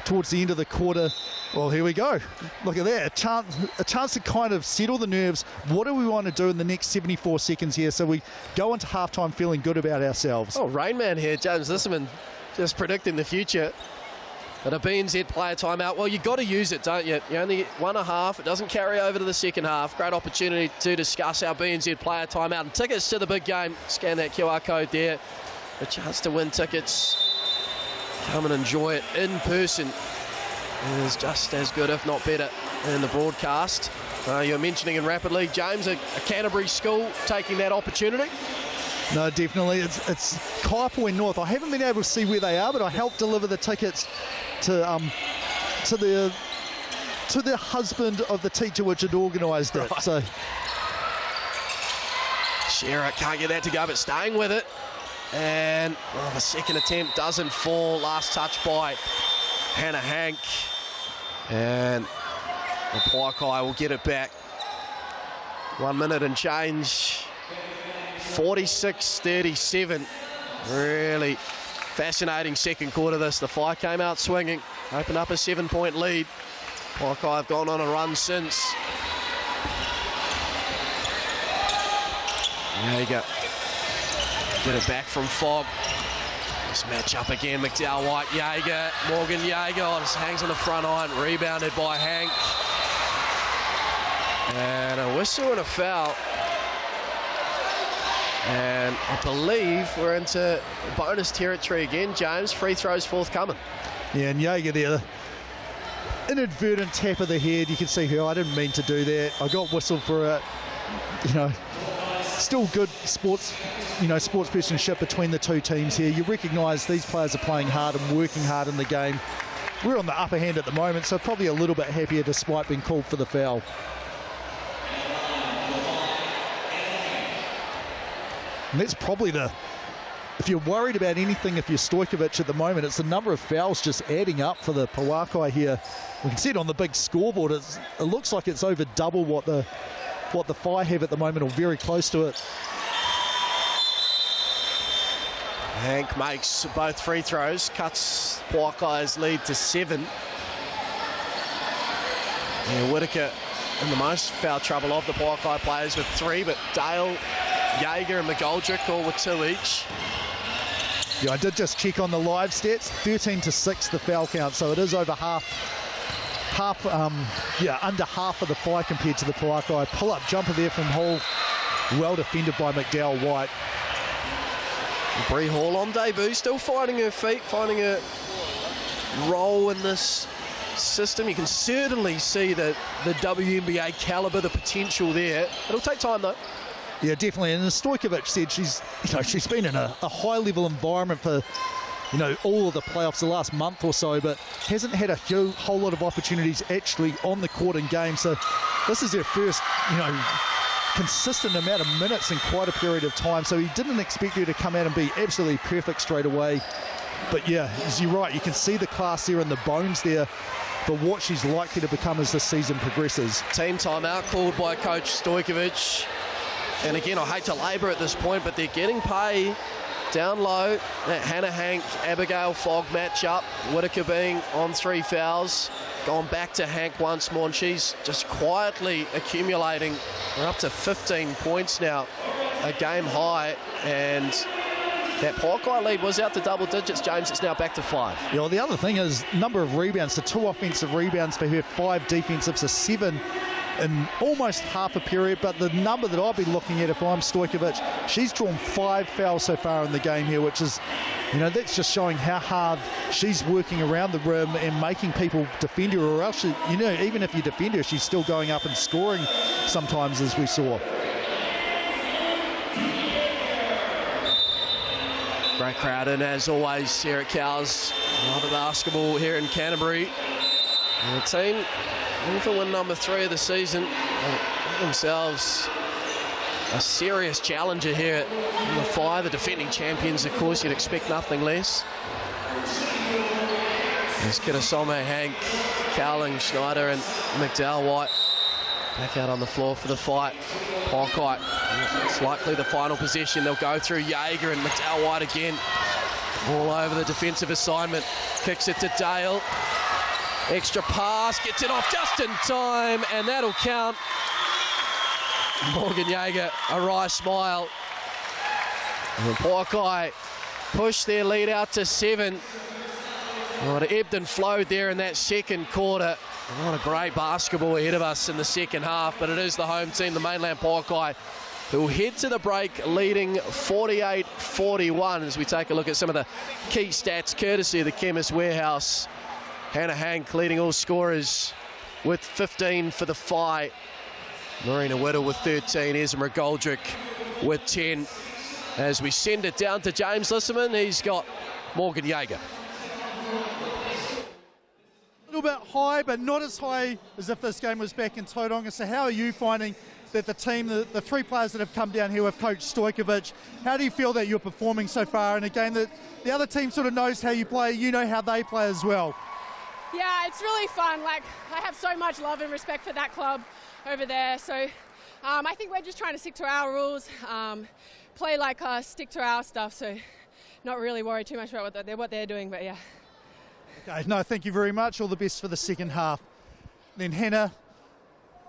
Speaker 2: towards the end of the quarter. Well, here we go. Look at that, a chance to kind of settle the nerves. What do we want to do in the next 74 seconds here so we go into halftime feeling good about ourselves?
Speaker 1: Oh, Rain Man here, James Lissaman, just predicting the future. But a BNZ player timeout, well, you've got to use it, don't you? You only get 1.5. It doesn't carry over to the second half. Great opportunity to discuss our BNZ player timeout. And tickets to the big game, scan that QR code there. A chance to win tickets. Come and enjoy it in person. It is just as good, if not better, in the broadcast. You're mentioning in Rapid League, James, a Canterbury school taking that opportunity.
Speaker 2: No, definitely. It's Kaiapoi North. I haven't been able to see where they are, but I helped deliver the tickets to the husband of the teacher which had organised it. Right. So
Speaker 1: Shearer can't get that to go, but staying with it. And the second attempt doesn't fall. Last touch by Hannah Hank. And the Pouākai will get it back. 1 minute and change. 46-37. Really fascinating second quarter this. The Whai came out swinging, opened up a 7-point lead. Pouākai have gone on a run since. There you go. Get it back from Fogg. This match up again. McDowell White, Jaeger, Morgan Jaeger just hangs on the front iron, rebounded by Hank. And a whistle and a foul. And I believe we're into bonus territory again, James. Free throws forthcoming.
Speaker 2: Yeah, and Jaeger there. Inadvertent tap of the head. You can see here, I didn't mean to do that. I got whistled for it. You know, still good sportspersonship between the two teams here. You recognise these players are playing hard and working hard in the game. We're on the upper hand at the moment, so probably a little bit happier despite being called for the foul. And that's probably if you're worried about anything, if you're Stojkovic at the moment, it's the number of fouls just adding up for the Pouākai here. We can see it on the big scoreboard. It looks like it's over double what the Whai have at the moment, or very close to it.
Speaker 1: Hank makes both free throws, cuts Pouākai's lead to 7. Yeah, Whitaker in the most foul trouble of the Pouākai players with 3, but Dale, Jaeger and McGoldrick all with 2 each.
Speaker 2: Yeah, I did just check on the live stats. 13-6 the foul count, so it is over under half of the Whai compared to the Pouākai. Pull-up jumper there from Hall. Well defended by McDowell White.
Speaker 1: Bree Hall on debut, still finding her feet, finding a role in this system. You can certainly see the WNBA calibre, the potential there. It'll take time though.
Speaker 2: Yeah, definitely. And as Stojkovic said, she's been in a high-level environment for all of the playoffs the last month or so, but hasn't had a whole lot of opportunities actually on the court in games. So this is her first, consistent amount of minutes in quite a period of time. So he didn't expect her to come out and be absolutely perfect straight away. But yeah, as you're right, you can see the class there and the bones there for what she's likely to become as the season progresses.
Speaker 1: Team timeout called by Coach Stojkovic. And again, I hate to labour at this point, but they're getting pay down low. That Hannah Hank, Abigail Fogg matchup. Whitaker being on 3 fouls. Gone back to Hank once more, and she's just quietly accumulating. We're up to 15 points now, a game high, and that Pouākai lead was out to double digits, James. It's now back to 5.
Speaker 2: Yeah, well, the other thing is number of rebounds. So 2 offensive rebounds for her, 5 defensive, so 7 in almost half a period. But the number that I'll be looking at if I'm Stojkovic, she's drawn 5 fouls so far in the game here, which is, that's just showing how hard she's working around the rim and making people defend her, or else, even if you defend her, she's still going up and scoring sometimes, as we saw.
Speaker 1: Great crowd in, as always, here at Cowles. Love the basketball here in Canterbury. And the team, in for win number 3 of the season, themselves a serious challenger here at the Whai, the defending champions. Of course, you'd expect nothing less. There's Kirasome, Hank, Cowling, Schneider and McDowell White back out on the floor for the fight. Pouākai, it's likely the final possession. They'll go through Jaeger and McDowell White again. All over the defensive assignment. Kicks it to Dale. Extra pass, gets it off just in time, and that'll count. Morgan Jaeger, a wry smile. And Pouākai push their lead out to 7. Well, it ebbed and flowed there in that second quarter. What a great basketball ahead of us in the second half, but it is the home team, the Mainland Pouākai, who will head to the break leading 48-41 as we take a look at some of the key stats courtesy of the Chemist Warehouse. Hannah Hank leading all scorers with 15 for the Whai. Marina Whittle with 13, Esma Goldrick with 10. As we send it down to James Lisserman, he's got Morgan Yeager.
Speaker 2: A little bit high, but not as high as if this game was back in Tauranga. So how are you finding that the team, the three players that have come down here with Coach Stojkovic, how do you feel that you're performing so far in a game that the other team sort of knows how you play, you know how they play as well?
Speaker 3: Yeah, it's really fun. Like, I have so much love and respect for that club over there. So I think we're just trying to stick to our rules, play like us, stick to our stuff. So not really worry too much about what they're doing, but yeah.
Speaker 2: Okay, no, thank you very much. All the best for the second half. Then Hannah,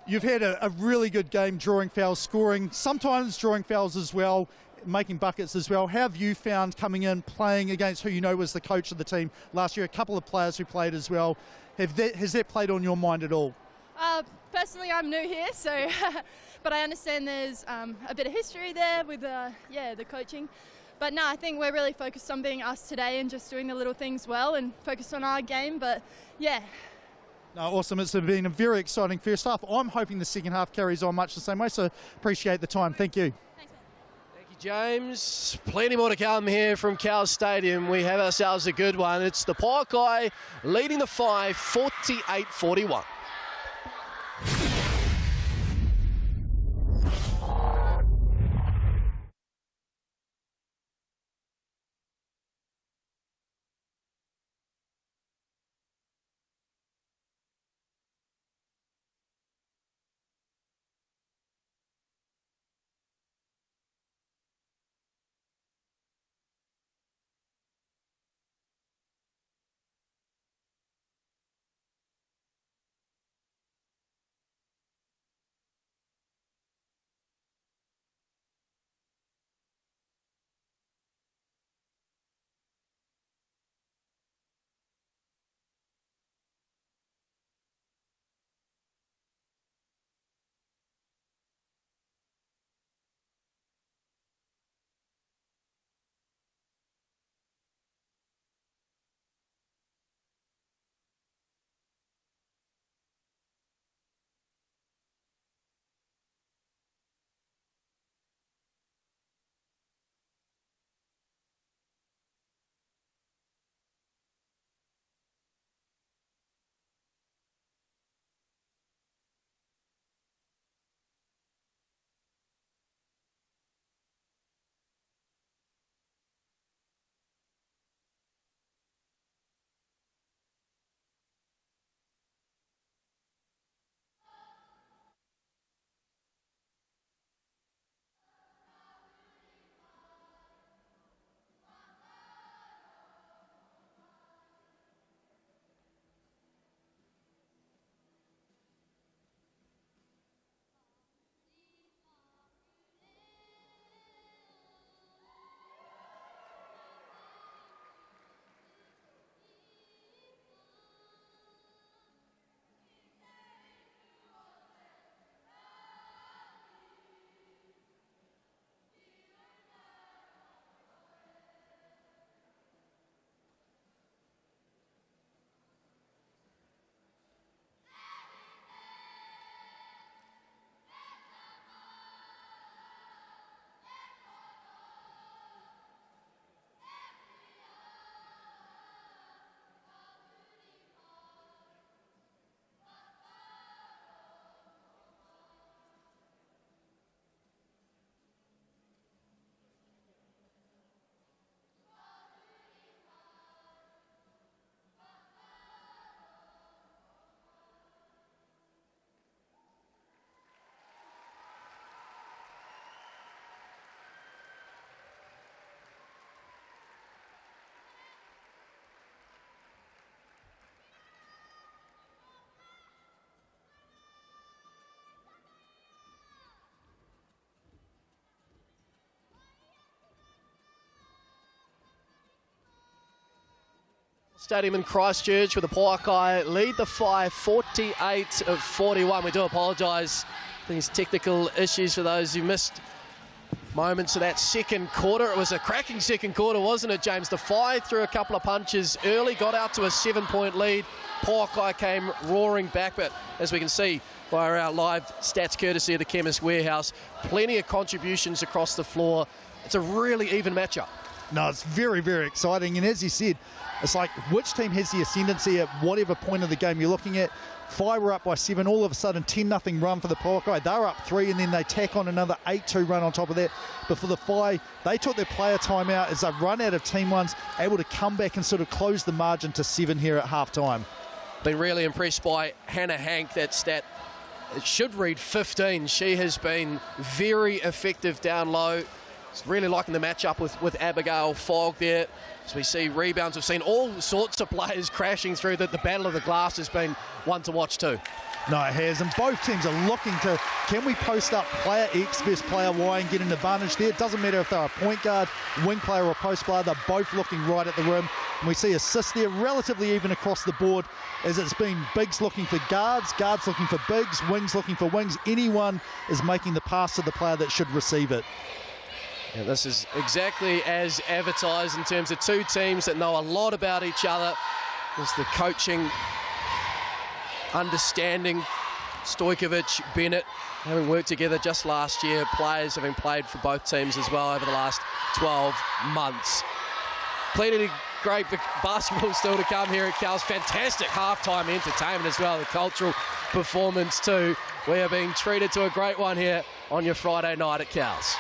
Speaker 2: you've had a really good game drawing fouls, scoring, sometimes drawing fouls as well, making buckets as well. How have you found coming in, playing against who you know was the coach of the team last year, a couple of players who played as well? Has that played on your mind at all?
Speaker 6: Personally, I'm new here, so but I understand there's a bit of history there with the coaching. But no, I think we're really focused on being us today and just doing the little things well and focused on our game. But yeah.
Speaker 2: No, awesome. It's been a very exciting first half. I'm hoping the second half carries on much the same way, so appreciate the time. Thank you.
Speaker 6: Thanks, man.
Speaker 1: Thank you, James. Plenty more to come here from Cowles Stadium. We have ourselves a good one. It's the Pouākai leading the Whai 48-41. Stadium in Christchurch with the Pouākai lead the Whai 48-41. We do apologise for these technical issues for those who missed moments of that second quarter. It was a cracking second quarter, wasn't it, James? The Whai threw a couple of punches early, got out to a 7-point lead. Pouākai came roaring back, but as we can see via our live stats courtesy of the Chemist Warehouse, plenty of contributions across the floor. It's a really even matchup.
Speaker 2: No, it's very, very exciting. And as you said, it's like which team has the ascendancy at whatever point of the game you're looking at. Whai were up by 7, all of a sudden 10-0 run for the Pouākai. They were up 3 and then they tack on another 8-2 run on top of that. But for the Whai, they took their player timeout as they've run out of team ones, able to come back and sort of close the margin to 7 here at half-time.
Speaker 1: Been really impressed by Hannah Hank. That stat, it should read 15. She has been very effective down low. Really liking the matchup with Abigail Fogg there. As we see rebounds, we've seen all sorts of players crashing through. The battle of the glass has been one to watch too.
Speaker 2: No, it has, and both teams are looking to, can we post up player X versus player Y and get an advantage there? It doesn't matter if they're a point guard, wing player or post player, they're both looking right at the rim. And we see assists there, relatively even across the board, as it's been bigs looking for guards, guards looking for bigs, wings looking for wings. Anyone is making the pass to the player that should receive it.
Speaker 1: Yeah, this is exactly as advertised in terms of two teams that know a lot about each other. There's the coaching, understanding, Stojkovic, Bennett, having worked together just last year, players having played for both teams as well over the last 12 months. Plenty of great basketball still to come here at Cowles. Fantastic halftime entertainment as well, the cultural performance too. We are being treated to a great one here on your Friday night at Cowles.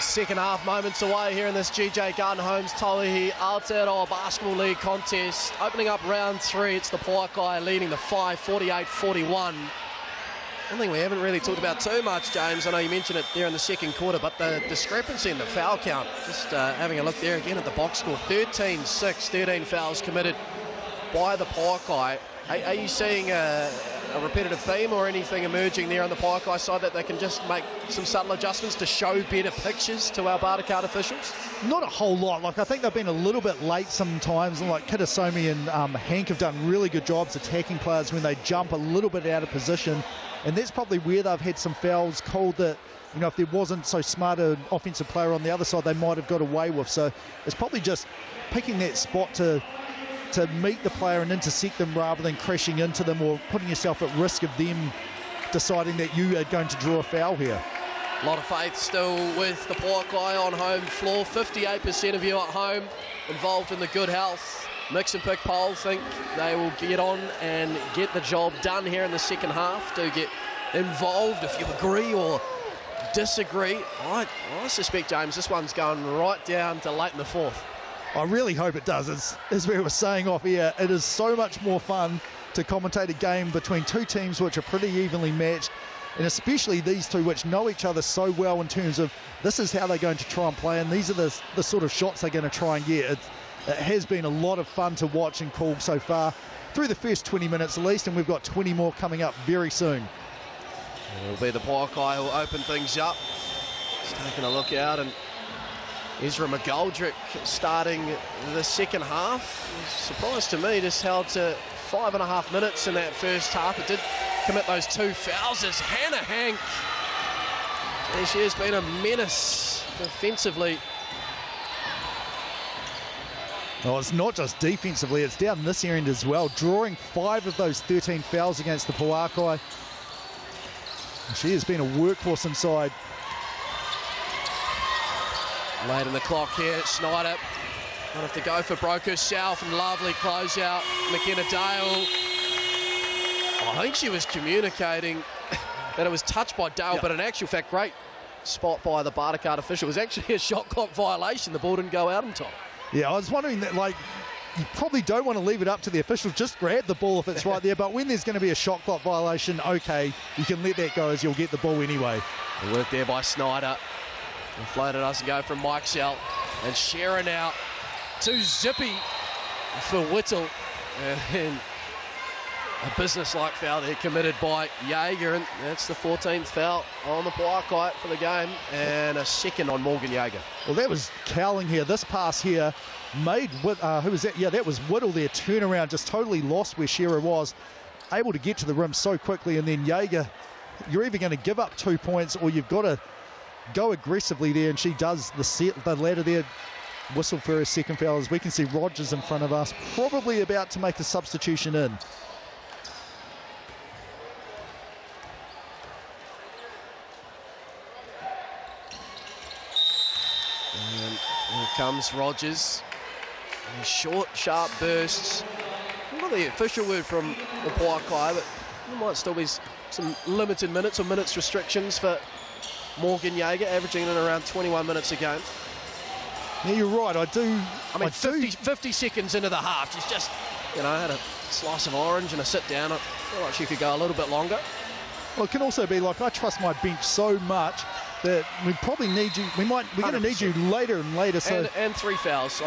Speaker 1: second half moments away here in this GJ Garden Homes Tauihi Aotearoa Basketball League contest. Opening up round 3, it's the Pouākai leading the 5, 48-41. One thing we haven't really talked about too much, James, I know you mentioned it there in the second quarter, but the discrepancy in the foul count. Just having a look there again at the box score, 13-6, 13 fouls committed by the Pouākai. Are you seeing a repetitive theme or anything emerging there on the Pouākai side that they can just make some subtle adjustments to show better pictures to our Bartercard officials?
Speaker 2: Not a whole lot. Like, I think they've been a little bit late sometimes, and like Kitasomi and Hank have done really good jobs attacking players when they jump a little bit out of position, and that's probably where they've had some fouls called that, you know, if there wasn't so smart an offensive player on the other side, they might have got away with. So it's probably just picking that spot to meet the player and intersect them rather than crashing into them or putting yourself at risk of them deciding that you are going to draw a foul here.
Speaker 1: A lot of faith still with the Pouākai on home floor. 58% of you at home involved in the good health mix and pick poll think they will get on and get the job done here in the second half. Do get involved if you agree or disagree. I suspect, James, this one's going right down to late in the fourth.
Speaker 2: I really hope it does. As we were saying off here, it is so much more fun to commentate a game between two teams which are pretty evenly matched, and especially these two which know each other so well in terms of this is how they're going to try and play, and these are the sort of shots they're going to try and get. It has been a lot of fun to watch and call so far through the first 20 minutes at least, and we've got 20 more coming up very soon.
Speaker 1: It'll be the Pouākai who will open things up. Just taking a look out, and Ezra McGoldrick starting the second half. Surprised to me, just held to 5.5 minutes in that first half. It did commit those 2 fouls as Hannah Hank. And she has been a menace defensively.
Speaker 2: Oh, it's not just defensively, it's down this end as well, drawing 5 of those 13 fouls against the Pouākai. She has been a workhorse inside.
Speaker 1: Late in the clock here, Snyder will have to go for broke herself, and lovely closeout. McKenna Dale. I think she was communicating that it was touched by Dale, but in actual fact, great spot by the Bartercard official. It was actually a shot clock violation. The ball didn't go out on top.
Speaker 2: Yeah, I was wondering that, like, you probably don't want to leave it up to the officials. Just grab the ball if it's right there. But when there's going to be a shot clock violation, okay, you can let that go as you'll get the ball anyway.
Speaker 1: The work there by Snyder. The floater doesn't go from Mike Sell. And Sharon out to Zippy for Whittle. And a business-like foul there committed by Jaeger. And that's the 14th foul on the Pouākai for the game. And a second on Morgan Jaeger.
Speaker 2: Well, that was Cowling here. This pass here made, who was that? Yeah, that was Whittle there. Turnaround, just totally lost where Shearer was. Able to get to the rim so quickly. And then Jaeger, you're either going to give up 2 points or you've got to go aggressively there, and she does the ladder there. Whistle for her second foul. As we can see, Rogers in front of us, probably about to make a substitution in.
Speaker 1: And here comes Rogers. And short, sharp bursts. Not the official word from the Pouākai, but there might still be some limited minutes or minutes restrictions for Morgan Jaeger, averaging in around 21 minutes a game.
Speaker 2: Yeah, you're right. I mean,
Speaker 1: 50 seconds into the half, she's just, you know, had a slice of orange and a sit down. I feel like she could go a little bit longer.
Speaker 2: Well, it can also be like, I trust my bench so much that we probably need you. We're going to need you later and later. So
Speaker 1: and 3 fouls.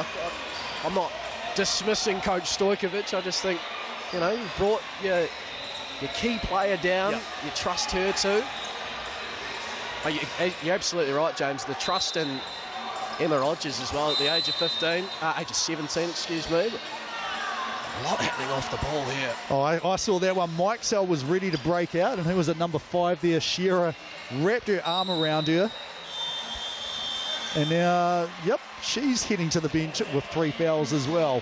Speaker 1: I'm not dismissing Coach Stojkovic. I just think, you know, you brought your key player down. Yep. You trust her too. You're absolutely right, James. The trust in Emma Rogers as well at the age of 17, excuse me. But a lot happening off the ball here.
Speaker 2: Oh, I saw that one. Mike Sell was ready to break out, and he was at number 5 there. Shearer wrapped her arm around her. And now, yep, she's heading to the bench with 3 fouls as well.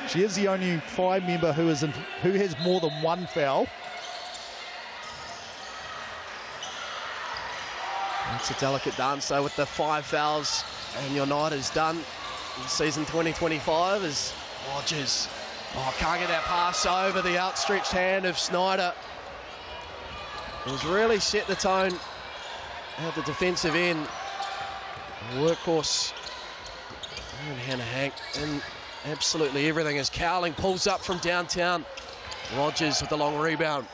Speaker 2: She is the only 5 member who has more than 1 foul.
Speaker 1: It's a delicate dance, though, with the 5 fouls, and your night is done in season 2025 as Rogers can't get that pass over the outstretched hand of Snyder. He's really set the tone at the defensive end. Workhorse and Hannah Hank in absolutely everything as Cowling pulls up from downtown. Rogers with the long rebound.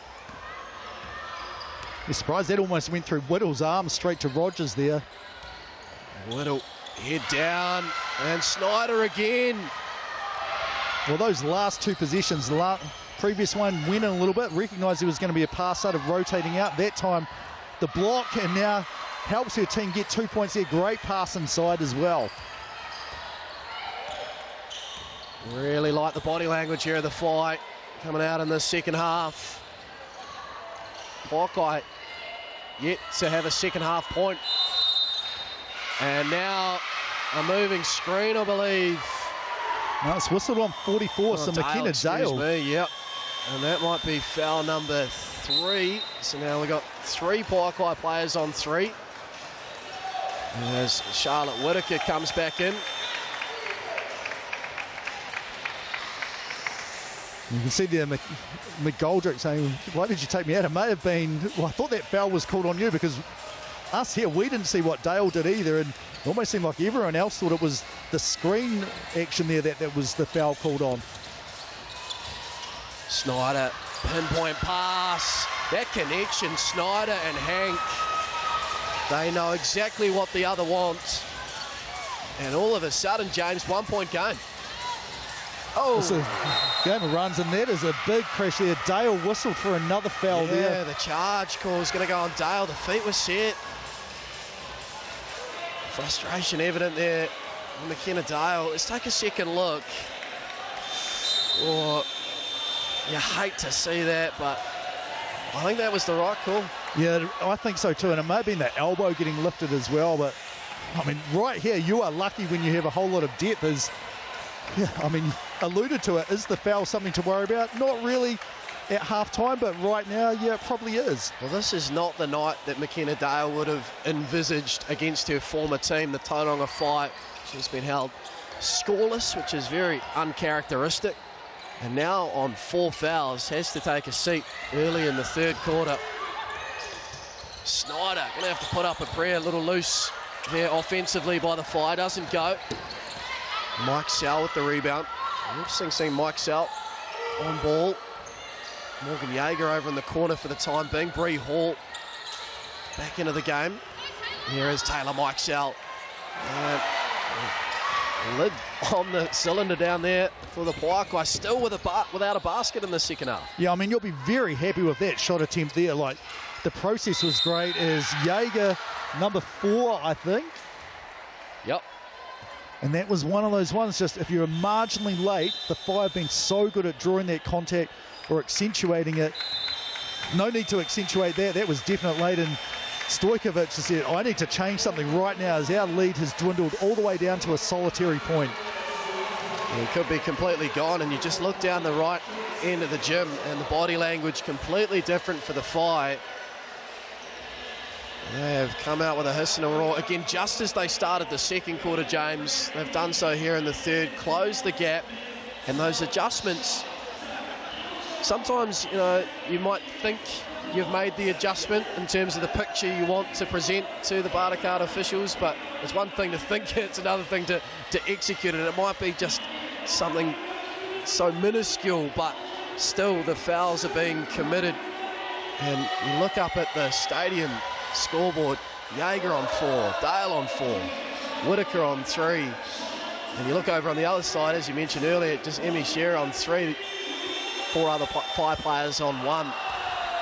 Speaker 2: You're surprised that almost went through Whittle's arm straight to Rogers there.
Speaker 1: Whittle head down and Snyder again.
Speaker 2: Well, those last two possessions, the previous one went in a little bit, recognised there was going to be a pass, started rotating out. That time the block, and now helps her team get 2 points there. Great pass inside as well.
Speaker 1: Really like the body language here of the Fly coming out in the second half. Pouākai yet to have a second half point. And now a moving screen, I believe.
Speaker 2: No, it's whistled on 44, so McKenna Dale.
Speaker 1: Yep. And that might be foul number 3. So now we've got 3 Pouākai players on 3. As Charlotte Whitaker comes back in.
Speaker 2: You can see there McGoldrick saying, why did you take me out? It may have been, well, I thought that foul was called on you, because us here, we didn't see what Dale did either, and it almost seemed like everyone else thought it was the screen action there that was the foul called on.
Speaker 1: Snyder, pinpoint pass. That connection, Snyder and Hank, they know exactly what the other wants. And all of a sudden, James, 1 point game. Oh,
Speaker 2: it's a game of runs, and that is a big crash there. Dale whistled for another foul there.
Speaker 1: Yeah, the charge call is going to go on Dale. The feet were set. Frustration evident there on McKenna Dale. Let's take a second look. Oh, you hate to see that, but I think that was the right call.
Speaker 2: Yeah, I think so too, and it may have been that elbow getting lifted as well, but I mean, right here, you are lucky when you have a whole lot of depth. Yeah, I mean, alluded to it. Is the foul something to worry about? Not really at half-time, but right now, yeah, it probably is.
Speaker 1: Well, this is not the night that McKenna Dale would have envisaged against her former team, the Tauranga Whai. She's been held scoreless, which is very uncharacteristic. And now on 4 fouls, has to take a seat early in the third quarter. Snyder going to have to put up a prayer, a little loose there offensively by the Whai, doesn't go. Mike Sell with the rebound. Interesting seeing Mike Sell on ball. Morgan Jaeger over in the corner for the time being. Bree Hall back into the game. Here is Taylor Mike Sell. And lid on the cylinder down there for the Pouākai, still without a basket in the second half.
Speaker 2: Yeah, I mean, you'll be very happy with that shot attempt there. Like, the process was great. As Jaeger, number 4, I think.
Speaker 1: Yep.
Speaker 2: And that was one of those ones, just if you're marginally late, the Whai have been so good at drawing that contact or accentuating it. No need to accentuate that. That was definite late. And Stojkovic has said, I need to change something right now as our lead has dwindled all the way down to a solitary point.
Speaker 1: He could be completely gone, and you just look down the right end of the gym and the body language completely different for the Whai. They have come out with a hiss and a roar again, just as they started the second quarter, James. They've done so here in the third, closed the gap, and those adjustments. Sometimes, you know, you might think you've made the adjustment in terms of the picture you want to present to the Bartercard officials, but it's one thing to think it, it's another thing to execute it. It might be just something so minuscule, but still the fouls are being committed. And you look up at the stadium scoreboard, Jaeger on 4, Dale on 4, Whitaker on 3, and you look over on the other side, as you mentioned earlier, just Emmy Shearer on 3, 4 other Whai players on 1.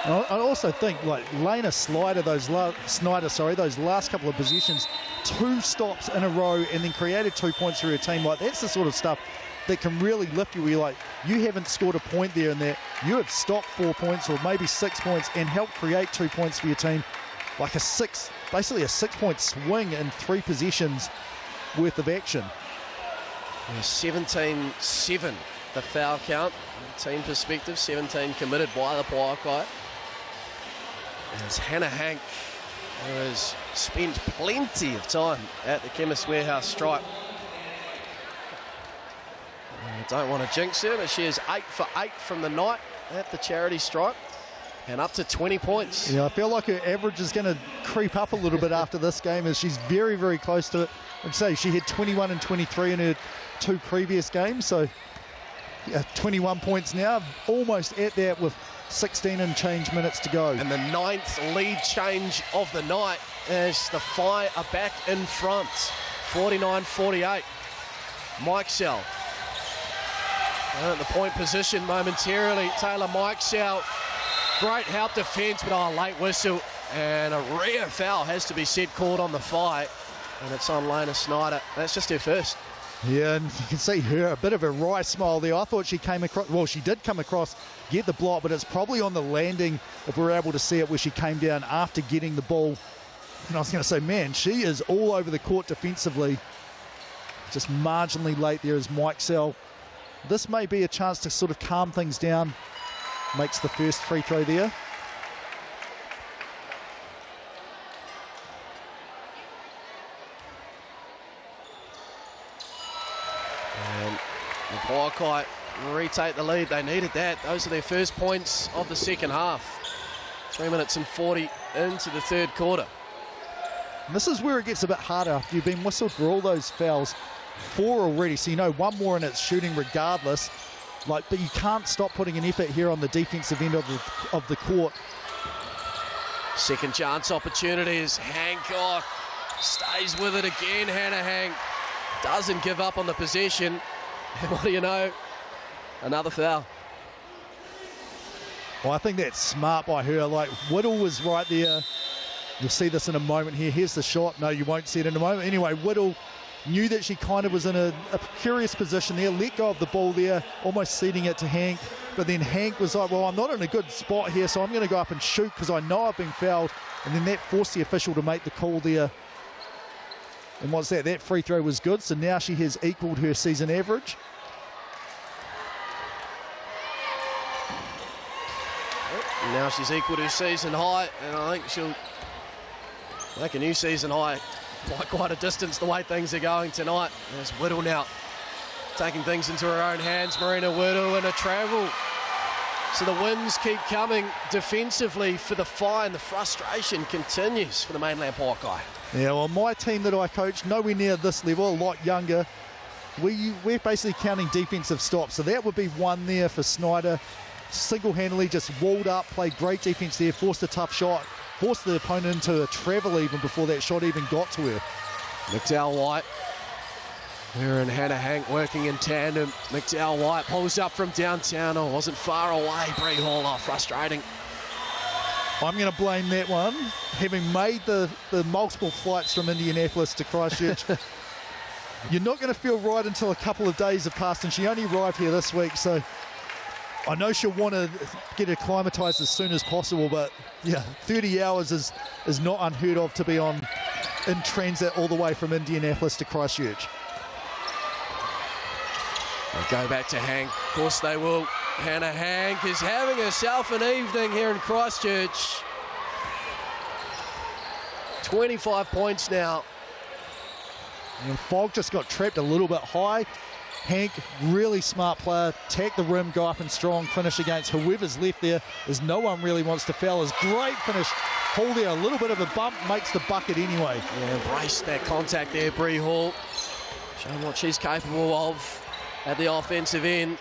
Speaker 2: I also think, like, Lena Snyder, those last couple of possessions, 2 stops in a row and then created 2 points for her team. Like, that's the sort of stuff that can really lift you, where you're like, you haven't scored a point there, and that you have stopped 4 points or maybe 6 points and helped create 2 points for your team. Like basically a 6-point swing in 3 possessions worth of action.
Speaker 1: 17-7, the foul count. From a team perspective, 17 committed by the Pouākai. As Hannah Hank, who has spent plenty of time at the Chemist Warehouse stripe. I don't want to jinx her, but she is 8 for 8 from the night at the charity stripe. and up to 20 points.
Speaker 2: Yeah, I feel like her average is going to creep up a little bit after this game, as she's very, very close to it. I'd say she had 21 and 23 in her 2 previous games, so yeah, 21 points now, almost at that with 16 and change minutes to go.
Speaker 1: And the 9th lead change of the night as the Whai are back in front, 49-48. Mikesell at the point position momentarily. Taylor Mikesell, great help defence, but late whistle. And a rear foul has to be called on the Whai. And it's on Lena Snyder. That's just her first.
Speaker 2: Yeah, and you can see her, a bit of a wry smile there. I thought she came across, well, she did come across, get the block, but it's probably on the landing, if we're able to see it, where she came down after getting the ball. And I was going to say, man, she is all over the court defensively. Just marginally late there is Mikesell. This may be a chance to sort of calm things down. Makes the first free throw there.
Speaker 1: And the Pouākai retake the lead. They needed that. Those are their first points of the second half. 3 minutes and 40 into the third quarter.
Speaker 2: And this is where it gets a bit harder after you've been whistled for all those fouls. 4 already, so you know one more and it's shooting regardless. But you can't stop putting an effort here on the defensive end of the court.
Speaker 1: Second chance opportunities. Hancock stays with it again. Hannah Hank doesn't give up on the possession. And what do you know? Another foul.
Speaker 2: Well, I think that's smart by her. Like, Whittle was right there. You'll see this in a moment here. Here's the shot. No, you won't see it in a moment. Anyway, Whittle knew that she kind of was in a precarious position there, let go of the ball there, almost ceding it to Hank. But then Hank was like, well, I'm not in a good spot here, so I'm going to go up and shoot because I know I've been fouled. And then that forced the official to make the call there. And what's that? That free throw was good, so now she has equaled her season average.
Speaker 1: Now she's equaled her season high, and I think she'll make a new season high by quite a distance the way things are going tonight. There's Whittle now taking things into her own hands. Marina Whittle and a travel. So the wins keep coming defensively for the Whai, and the frustration continues for the Mainland Pouākai.
Speaker 2: Yeah, well, my team that I coach, nowhere near this level, a lot younger. We're basically counting defensive stops, so that would be one there for Snyder. Single-handedly just walled up, played great defense there, forced a tough shot, forced the opponent into a travel even before that shot even got to her.
Speaker 1: McDowell White, her and Hannah Hank working in tandem. McDowell White pulls up from downtown. Oh, wasn't far away. Bree Hall, frustrating.
Speaker 2: I'm going to blame that one. Having made the multiple flights from Indianapolis to Christchurch, you're not going to feel right until a couple of days have passed, and she only arrived here this week, so I know she'll want to get acclimatised as soon as possible, but yeah, 30 hours is not unheard of to be in transit all the way from Indianapolis to Christchurch.
Speaker 1: They'll go back to Hank. Of course they will. Hannah Hank is having herself an evening here in Christchurch. 25 points now.
Speaker 2: And Fogg just got trapped a little bit high. Hank, really smart player, tack the rim, go up and strong, finish against whoever's left there, as no one really wants to foul. Is great finish. Hall there, a little bit of a bump, makes the bucket anyway.
Speaker 1: Yeah, embrace that contact there, Bree Hall. Showing what she's capable of at the offensive end.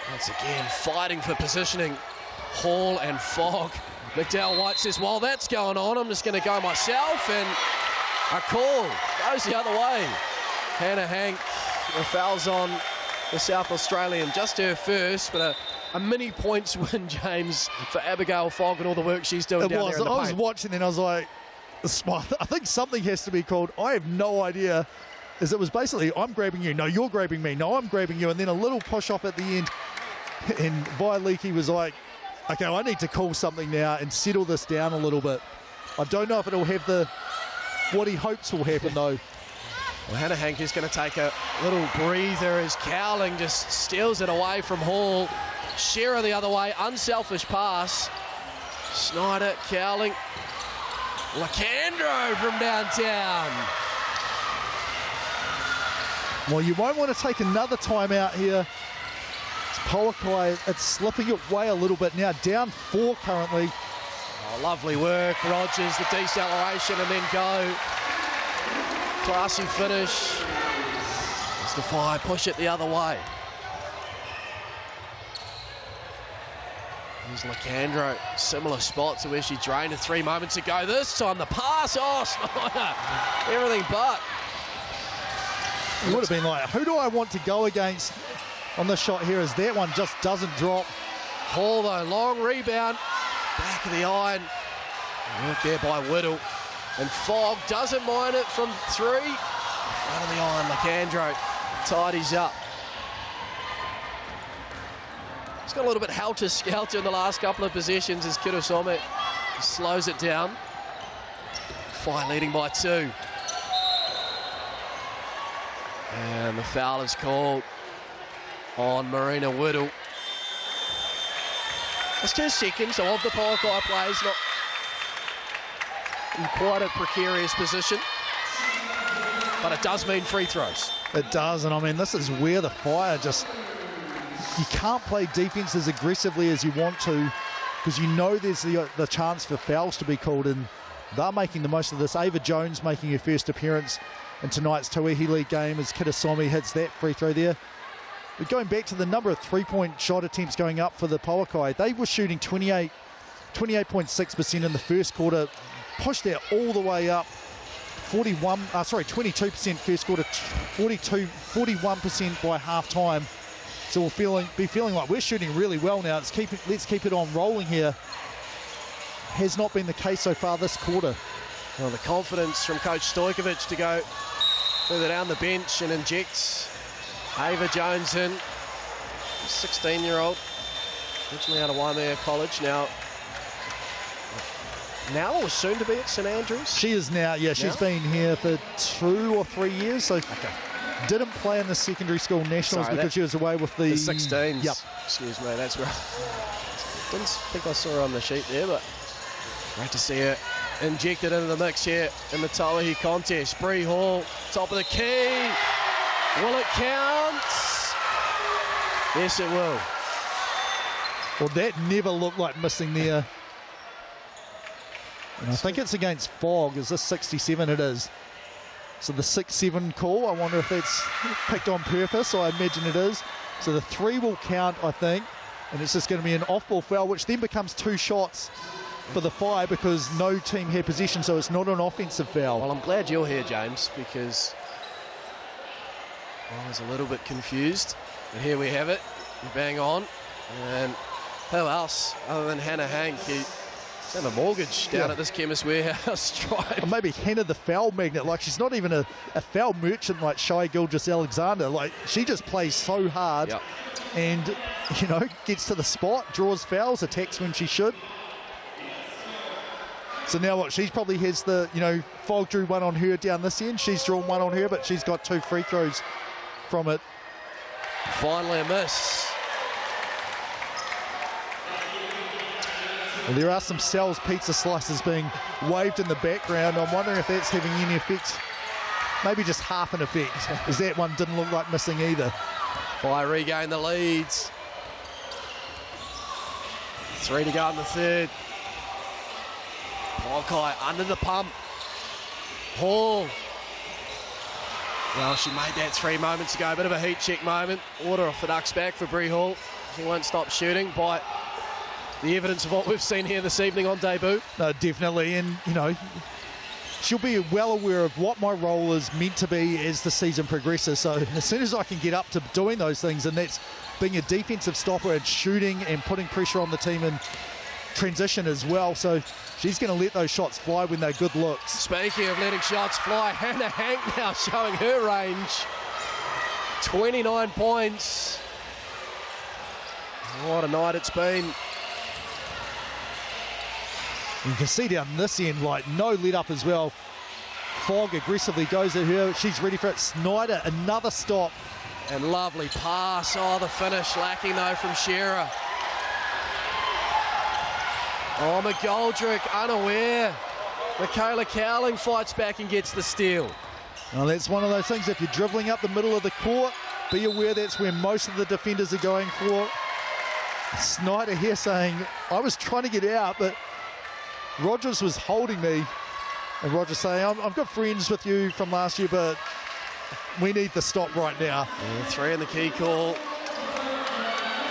Speaker 1: Once again, fighting for positioning. Hall and Fogg. McDowell White says, while that's going on, I'm just going to go myself, and a call goes the other way. Hannah Hank, the foul's on the South Australian. Just her first, but a mini points win, James, for Abigail Fogg and all the work she's doing down there in the paint.
Speaker 2: I was watching and I was like, I think something has to be called. I have no idea. As it was basically, I'm grabbing you. No, you're grabbing me. No, I'm grabbing you. And then a little push off at the end. And Violiki was like, okay, I need to call something now and settle this down a little bit. I don't know if it'll have what he hopes will happen, though.
Speaker 1: Well, Hannah Hank is going to take a little breather as Cowling just steals it away from Hall. Shearer the other way, unselfish pass. Snyder, Cowling. Lacandro from downtown.
Speaker 2: Well, you won't want to take another timeout here. Pouākai, it's slipping away a little bit now, down 4 currently.
Speaker 1: Oh, lovely work, Rogers, the deceleration and then go. Classy finish. As the Whai push it the other way. Here's Lacandro, similar spot to where she drained it 3 moments ago. This time the pass, oh, Snyder, everything but.
Speaker 2: It would have been like, who do I want to go against on this shot here, as that one just doesn't drop.
Speaker 1: Hall though, long rebound, back of the iron. Work there by Whittle. And Fogg doesn't mind it from 3. Front of the iron, Lacandro tidies up. He's got a little bit helter-skelter in the last couple of possessions as Kirosome slows it down. Whai leading by 2. And the foul is called on Marina Whittle. It's 2 seconds, so of the Pouākai players, not in quite a precarious position. But it does mean free throws.
Speaker 2: It does, and I mean, this is where the Fire just... You can't play defense as aggressively as you want to, because you know there's the chance for fouls to be called, and they're making the most of this. Ava Jones making her first appearance in tonight's Tauihi League game as Kirosome hits that free throw there. But going back to the number of 3-point shot attempts going up for the Pouākai, they were shooting 28.6% in the first quarter, pushed that all the way up. 22% first quarter, 41% by half time. So we'll be feeling like we're shooting really well now. Let's keep it on rolling here. Has not been the case so far this quarter.
Speaker 1: Well, the confidence from Coach Stojkovic to go further down the bench and injects Ava Jones in. 16-year-old, originally out of Waimea College, now or soon to be at St Andrews?
Speaker 2: She is now, yeah, she's been here for 2 or 3 years, so didn't play in the secondary school nationals because she was away with the
Speaker 1: 16s.
Speaker 2: Yep.
Speaker 1: Excuse me, that's right. Didn't think I saw her on the sheet there, but great to see her injected into the mix here in the Tauihi contest. Bree Hall, top of the key. Will it count? Yes, it will.
Speaker 2: Well, that never looked like missing there. And I think it's against Fogg. Is this 67? It is. So the 6-7 call, I wonder if that's picked on purpose. I imagine it is. So the 3 will count, I think. And it's just going to be an off-ball foul, which then becomes 2 shots for the Fire because no team had possession, so it's not an offensive foul.
Speaker 1: Well, I'm glad you're here, James, because I was a little bit confused. But here we have it. You bang on. And who else other than Hannah Hank? He's had a mortgage down at this Chemist Warehouse Drive.
Speaker 2: Or maybe Hannah the foul magnet. Like, she's not even a foul merchant like Shai Gilgis-Alexander. Like, she just plays so hard and, you know, gets to the spot, draws fouls, attacks when she should. So now what? She probably has the, you know, Fogg drew 1 on her down this end. She's drawn 1 on her, but she's got 2 free throws from it.
Speaker 1: Finally a miss.
Speaker 2: Well, there are some Sal's pizza slices being waved in the background. I'm wondering if that's having any effect. Maybe just half an effect, as that one didn't look like missing either.
Speaker 1: Whai regain the leads. 3 to go in the third. Pouākai under the pump. Hall. Well, she made that 3 moments ago. A bit of a heat check moment. Order off the duck's back for Bree Hall. She won't stop shooting by the evidence of what we've seen here this evening on debut.
Speaker 2: No, definitely. And, you know, she'll be well aware of what my role is meant to be as the season progresses. So as soon as I can get up to doing those things, and that's being a defensive stopper and shooting and putting pressure on the team in transition as well. So she's going to let those shots fly when they're good looks.
Speaker 1: Speaking of letting shots fly, Hannah Hank now showing her range. 29 points. What a night it's been.
Speaker 2: You can see down this end, like, no let up as well. Fogg aggressively goes at her. She's ready for it. Snyder, another stop.
Speaker 1: And lovely pass. Oh, the finish lacking though from Shearer. Oh, McGoldrick unaware. Michaela Cowling fights back and gets the steal.
Speaker 2: Well, that's one of those things. If you're dribbling up the middle of the court, be aware that's where most of the defenders are going for. Snyder here saying, I was trying to get out, but Rogers was holding me. And Rogers saying, I'm good friends with you from last year, but we need the stop right now.
Speaker 1: Yeah, 3 in the key call.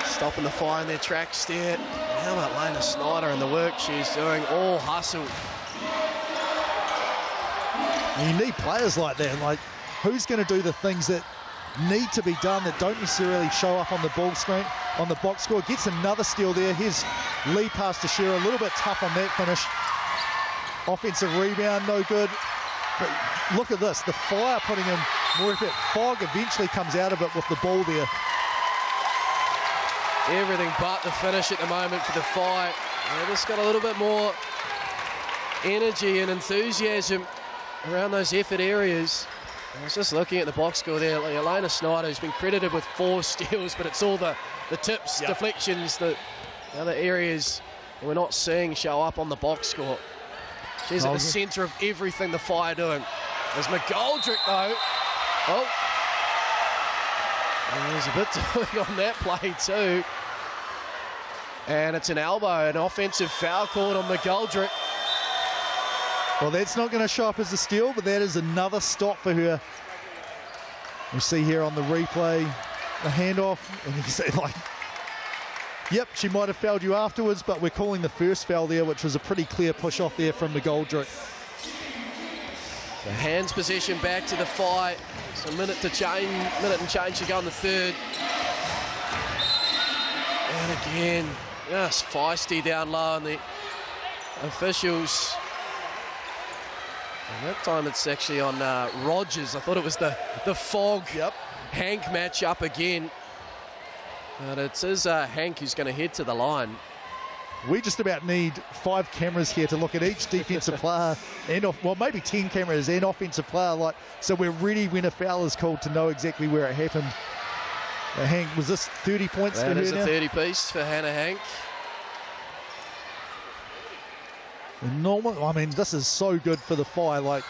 Speaker 1: Stopping the fire in their tracks there. How about Lena Snyder and the work she's doing? All hustle.
Speaker 2: You need players like that. Like, who's going to do the things that need to be done that don't necessarily show up on the ball screen, on the box score? Gets another steal there. Here's Lee pass to Shearer. A little bit tough on that finish. Offensive rebound, no good. But look at this. The Fire putting in more effort. Fogg eventually comes out of it with the ball there.
Speaker 1: Everything but the finish at the moment for the Fire. They just got a little bit more energy and enthusiasm around those effort areas. I was just looking at the box score there. Like Elena Snyder has been credited with 4 steals, but it's all the tips, deflections, the other areas we're not seeing show up on the box score. She's at the centre of everything the Fire doing. There's McGoldrick though. Oh, and there's a bit doing on that play too. And it's an elbow, an offensive foul called on McGoldrick.
Speaker 2: Well, that's not going to show up as a steal, but that is another stop for her. We see here on the replay, the handoff, and you say like, yep, she might have fouled you afterwards, but we're calling the first foul there, which was a pretty clear push off there from McGoldrick.
Speaker 1: The hands possession back to the Fire. It's a minute and change to go in the third. And again, just feisty down low, and the officials. And that time it's actually on Rogers. I thought it was the Fogg Hank match up again. But it is Hank who's going to head to the line.
Speaker 2: We just about need 5 cameras here to look at each defensive player, and well, maybe 10 cameras and offensive player, like, so we're ready when a foul is called to know exactly where it happened. Hank, was this 30 points for her now?
Speaker 1: That is a 30 piece for Hannah Hank.
Speaker 2: Normal, I mean, this is so good for the Fire. Like,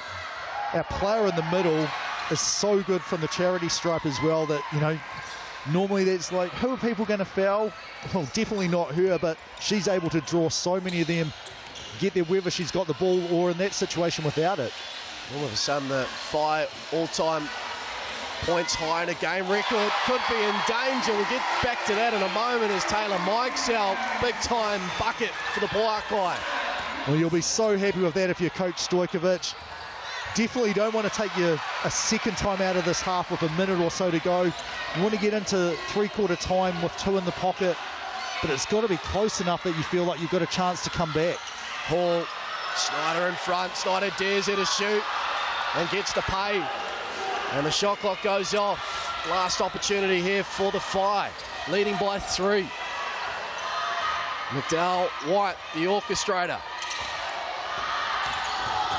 Speaker 2: our player in the middle is so good from the charity stripe as well that, you know, normally that's like, who are people going to foul? Well, definitely not her, but she's able to draw so many of them, get there whether she's got the ball or in that situation without it.
Speaker 1: All of a sudden, the Fire all-time points high in a game record could be in danger. We'll get back to that in a moment as Taylor Mikesell, big-time bucket for the Pouākai.
Speaker 2: Well, you'll be so happy with that if you're Coach Stojkovic. Definitely don't want to take you a second time out of this half with a minute or so to go. You want to get into three-quarter time with 2 in the pocket, but it's got to be close enough that you feel like you've got a chance to come back.
Speaker 1: Hall, Snyder in front. Snyder dares her to shoot and gets the pay. And the shot clock goes off. Last opportunity here for the Fire, leading by 3. McDowell White, the orchestrator.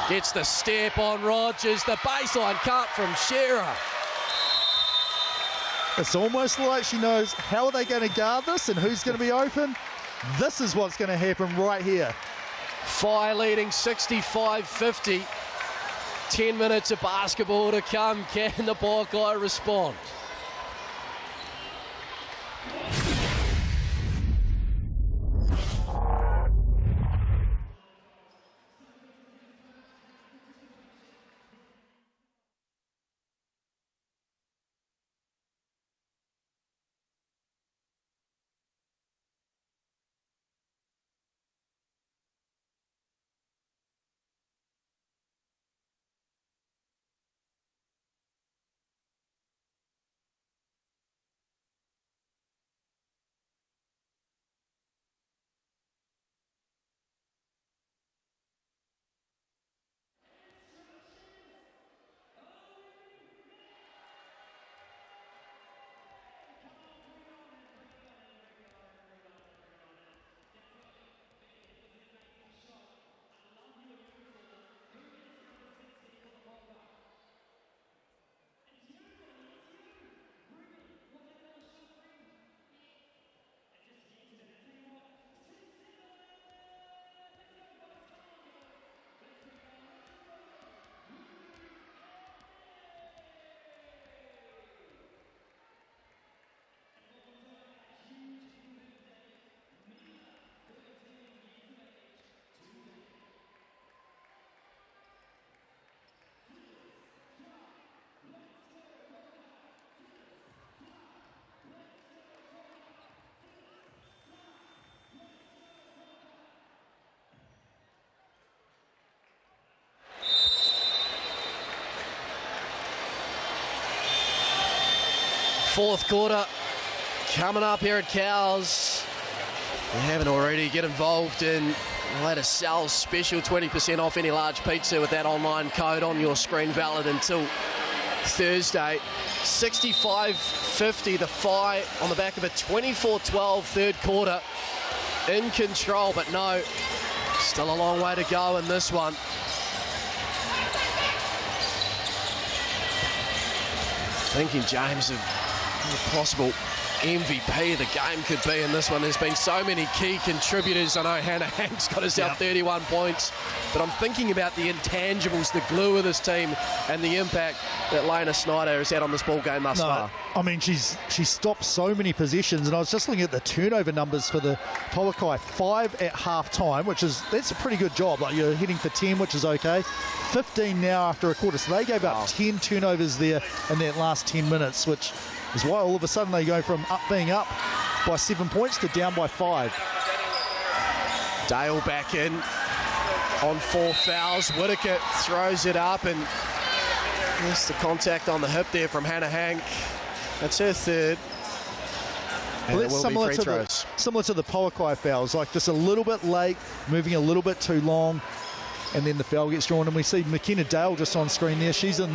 Speaker 1: Gets the step on Rogers, the baseline cut from Shearer.
Speaker 2: It's almost like she knows how are they going to guard this and who's going to be open. This is what's going to happen right here.
Speaker 1: Fire leading 65-50. 10 minutes of basketball to come. Can the Pouākai respond? fourth quarter coming up here at Cowles. If you haven't already, get involved in the latest Sal's special, 20% off any large pizza with that online code on your screen, valid until Thursday. 65-50, the Whai on the back of a 24-12 third quarter. In control, but no, still a long way to go in this one. Thinking James of a possible MVP the game could be in this one. There's been so many key contributors. I know Hannah Hank's got herself 31 points, but I'm thinking about the intangibles, the glue of this team, and the impact that Lena Snyder has had on this ball game thus far.
Speaker 2: I mean, she stopped so many possessions, and I was just looking at the turnover numbers for the Pouākai. 5 at half-time, that's a pretty good job. Like, you're hitting for 10, which is okay. 15 now after a quarter, so they gave up 10 turnovers there in that last 10 minutes, which is why all of a sudden they go from being up by 7 points to down by 5.
Speaker 1: Dale back in on 4 fouls. Whittaker throws it up and missed the contact on the hip there from Hannah Hank. That's her third. And
Speaker 2: well, that's similar to the Pouākai fouls, like just a little bit late, moving a little bit too long, and then the foul gets drawn. And we see McKenna Dale just on screen there. She's in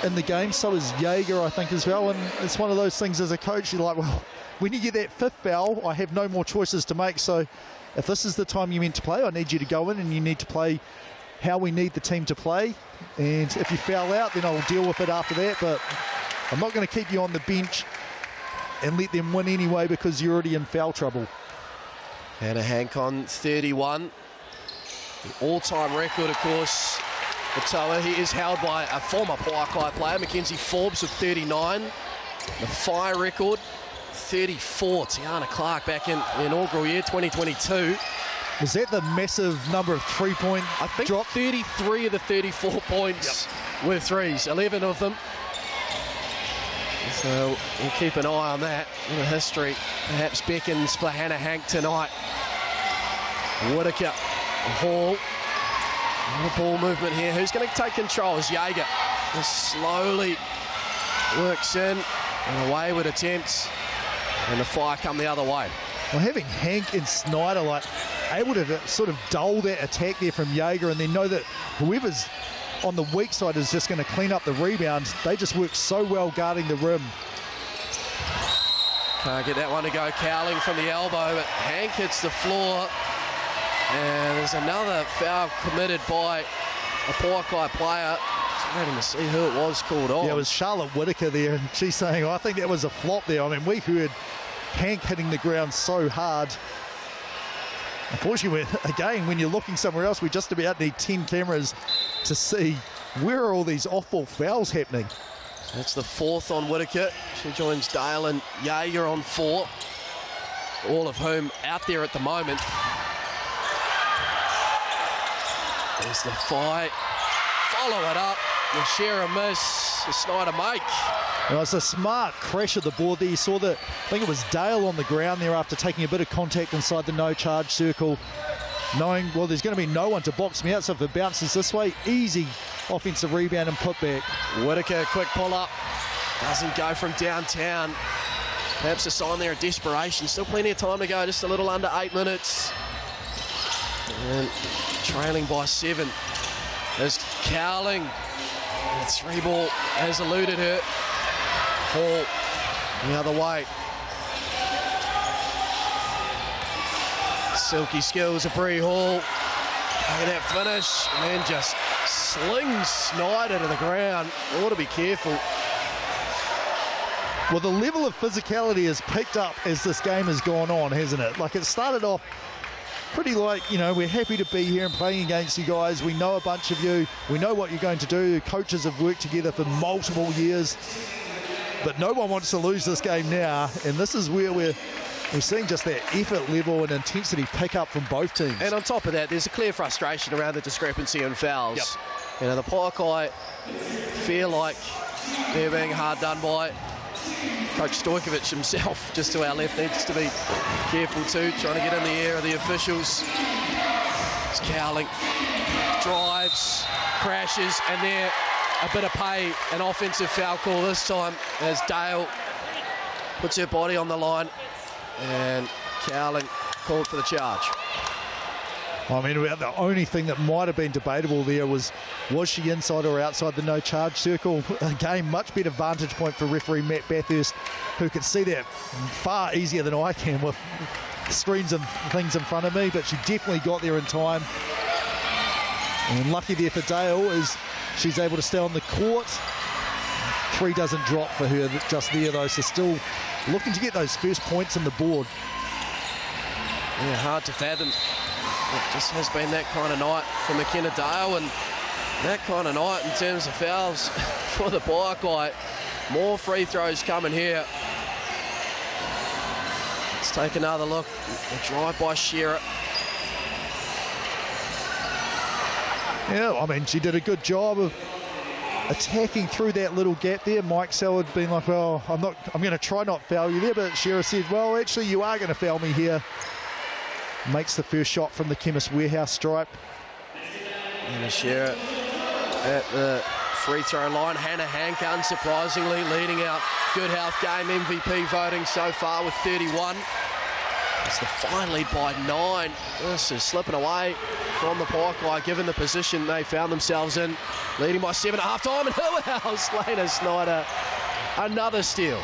Speaker 2: the game. So is Jaeger, I think, as well. And it's one of those things as a coach, you're like, well, when you get that 5th foul, I have no more choices to make. So if this is the time you're meant to play, I need you to go in and you need to play how we need the team to play. And if you foul out, then I'll deal with it after that. But I'm not going to keep you on the bench and let them win anyway because you're already in foul trouble.
Speaker 1: Hannah Hank on 31. The all-time record, of course, for Tauihi is held by a former Pouākai player, Mackenzie Forbes, with 39. The Whai record, 34. Tiana Clark back in the inaugural year, 2022.
Speaker 2: Was that the massive number of three-point
Speaker 1: I think
Speaker 2: drop?
Speaker 1: 33 of the 34 points were threes, 11 of them. So we'll keep an eye on that. The history perhaps beckons for Hannah Hank tonight. Whittaker, Hall. The ball movement here. Who's going to take control? Is Jaeger. Just slowly works in and away with attempts. And the Whai come the other way.
Speaker 2: Well, having Hank and Snyder like able to sort of dull that attack there from Jaeger, and then know that whoever's on the weak side is just going to clean up the rebounds. They just work so well guarding the rim.
Speaker 1: Can't get that one to go. Cowling from the elbow, but Hank hits the floor. And there's another foul committed by a Pouākai player. Just waiting to see who it was called on.
Speaker 2: Yeah, it was Charlotte Whittaker there, and she's saying, I think that was a flop there. I mean, we heard Hank hitting the ground so hard. Unfortunately, again, when you're looking somewhere else, we just about need 10 cameras to see where are all these off-ball fouls happening.
Speaker 1: That's the 4th on Whittaker. She joins Dale and Jaeger on 4. All of whom out there at the moment. There's the Whai. Follow it up. The share a miss. The Snyder make.
Speaker 2: It was a smart crash of the board there. You saw that, I think it was Dale on the ground there after taking a bit of contact inside the no-charge circle, knowing, well, there's going to be no one to box me out, so if it bounces this way, easy offensive rebound and putback.
Speaker 1: Whittaker, quick pull-up. Doesn't go from downtown. Perhaps a sign there of desperation. Still plenty of time to go, just a little under 8 minutes. And trailing by 7. There's Cowling. The 3-ball has eluded her. Hall the other way. Silky skills of Bree Hall. Look at that finish. And then just slings Snyder to the ground. Ought to be careful.
Speaker 2: Well, the level of physicality has picked up as this game has gone on, hasn't it? Like, it started off pretty like, you know, we're happy to be here and playing against you guys. We know a bunch of you. We know what you're going to do. Coaches have worked together for multiple years. But no one wants to lose this game now. And this is where we're seeing just that effort level and intensity pick up from both teams.
Speaker 1: And on top of that, there's a clear frustration around the discrepancy in fouls.
Speaker 2: Yep.
Speaker 1: You know, the Pouākai feel like they're being hard done by. Coach Stojkovic himself, just to our left, needs to be careful too, trying to get in the ear of the officials. It's Cowling, drives, crashes, and there a bit of pay, an offensive foul call this time as Dale puts her body on the line, and Cowling called for the charge.
Speaker 2: I mean, the only thing that might have been debatable there was she inside or outside the no-charge circle? Again, much better vantage point for referee Matt Bathurst, who can see that far easier than I can with screens and things in front of me, but she definitely got there in time. And lucky there for Dale is she's able to stay on the court. 3 doesn't drop for her just there, though, so still looking to get those first points on the board.
Speaker 1: Yeah, hard to fathom. It just has been that kind of night for McKenna Dale, and that kind of night in terms of fouls for the Pouākai. More free throws coming here. Let's take another look. A drive by Shearer.
Speaker 2: Yeah, I mean, she did a good job of attacking through that little gap there. Mike Sell had been like, well, I'm going to try not foul you there, but Shearer said, well, actually, you are going to foul me here. Makes the first shot from the Chemist Warehouse stripe.
Speaker 1: And Shearer at the free throw line. Hannah Hank, unsurprisingly, leading our Good Health Game MVP voting so far with 31. It's the fine lead by 9. This is slipping away from the Pouākai, given the position they found themselves in. Leading by 7 at half-time, and her house, Lena Snyder, another steal.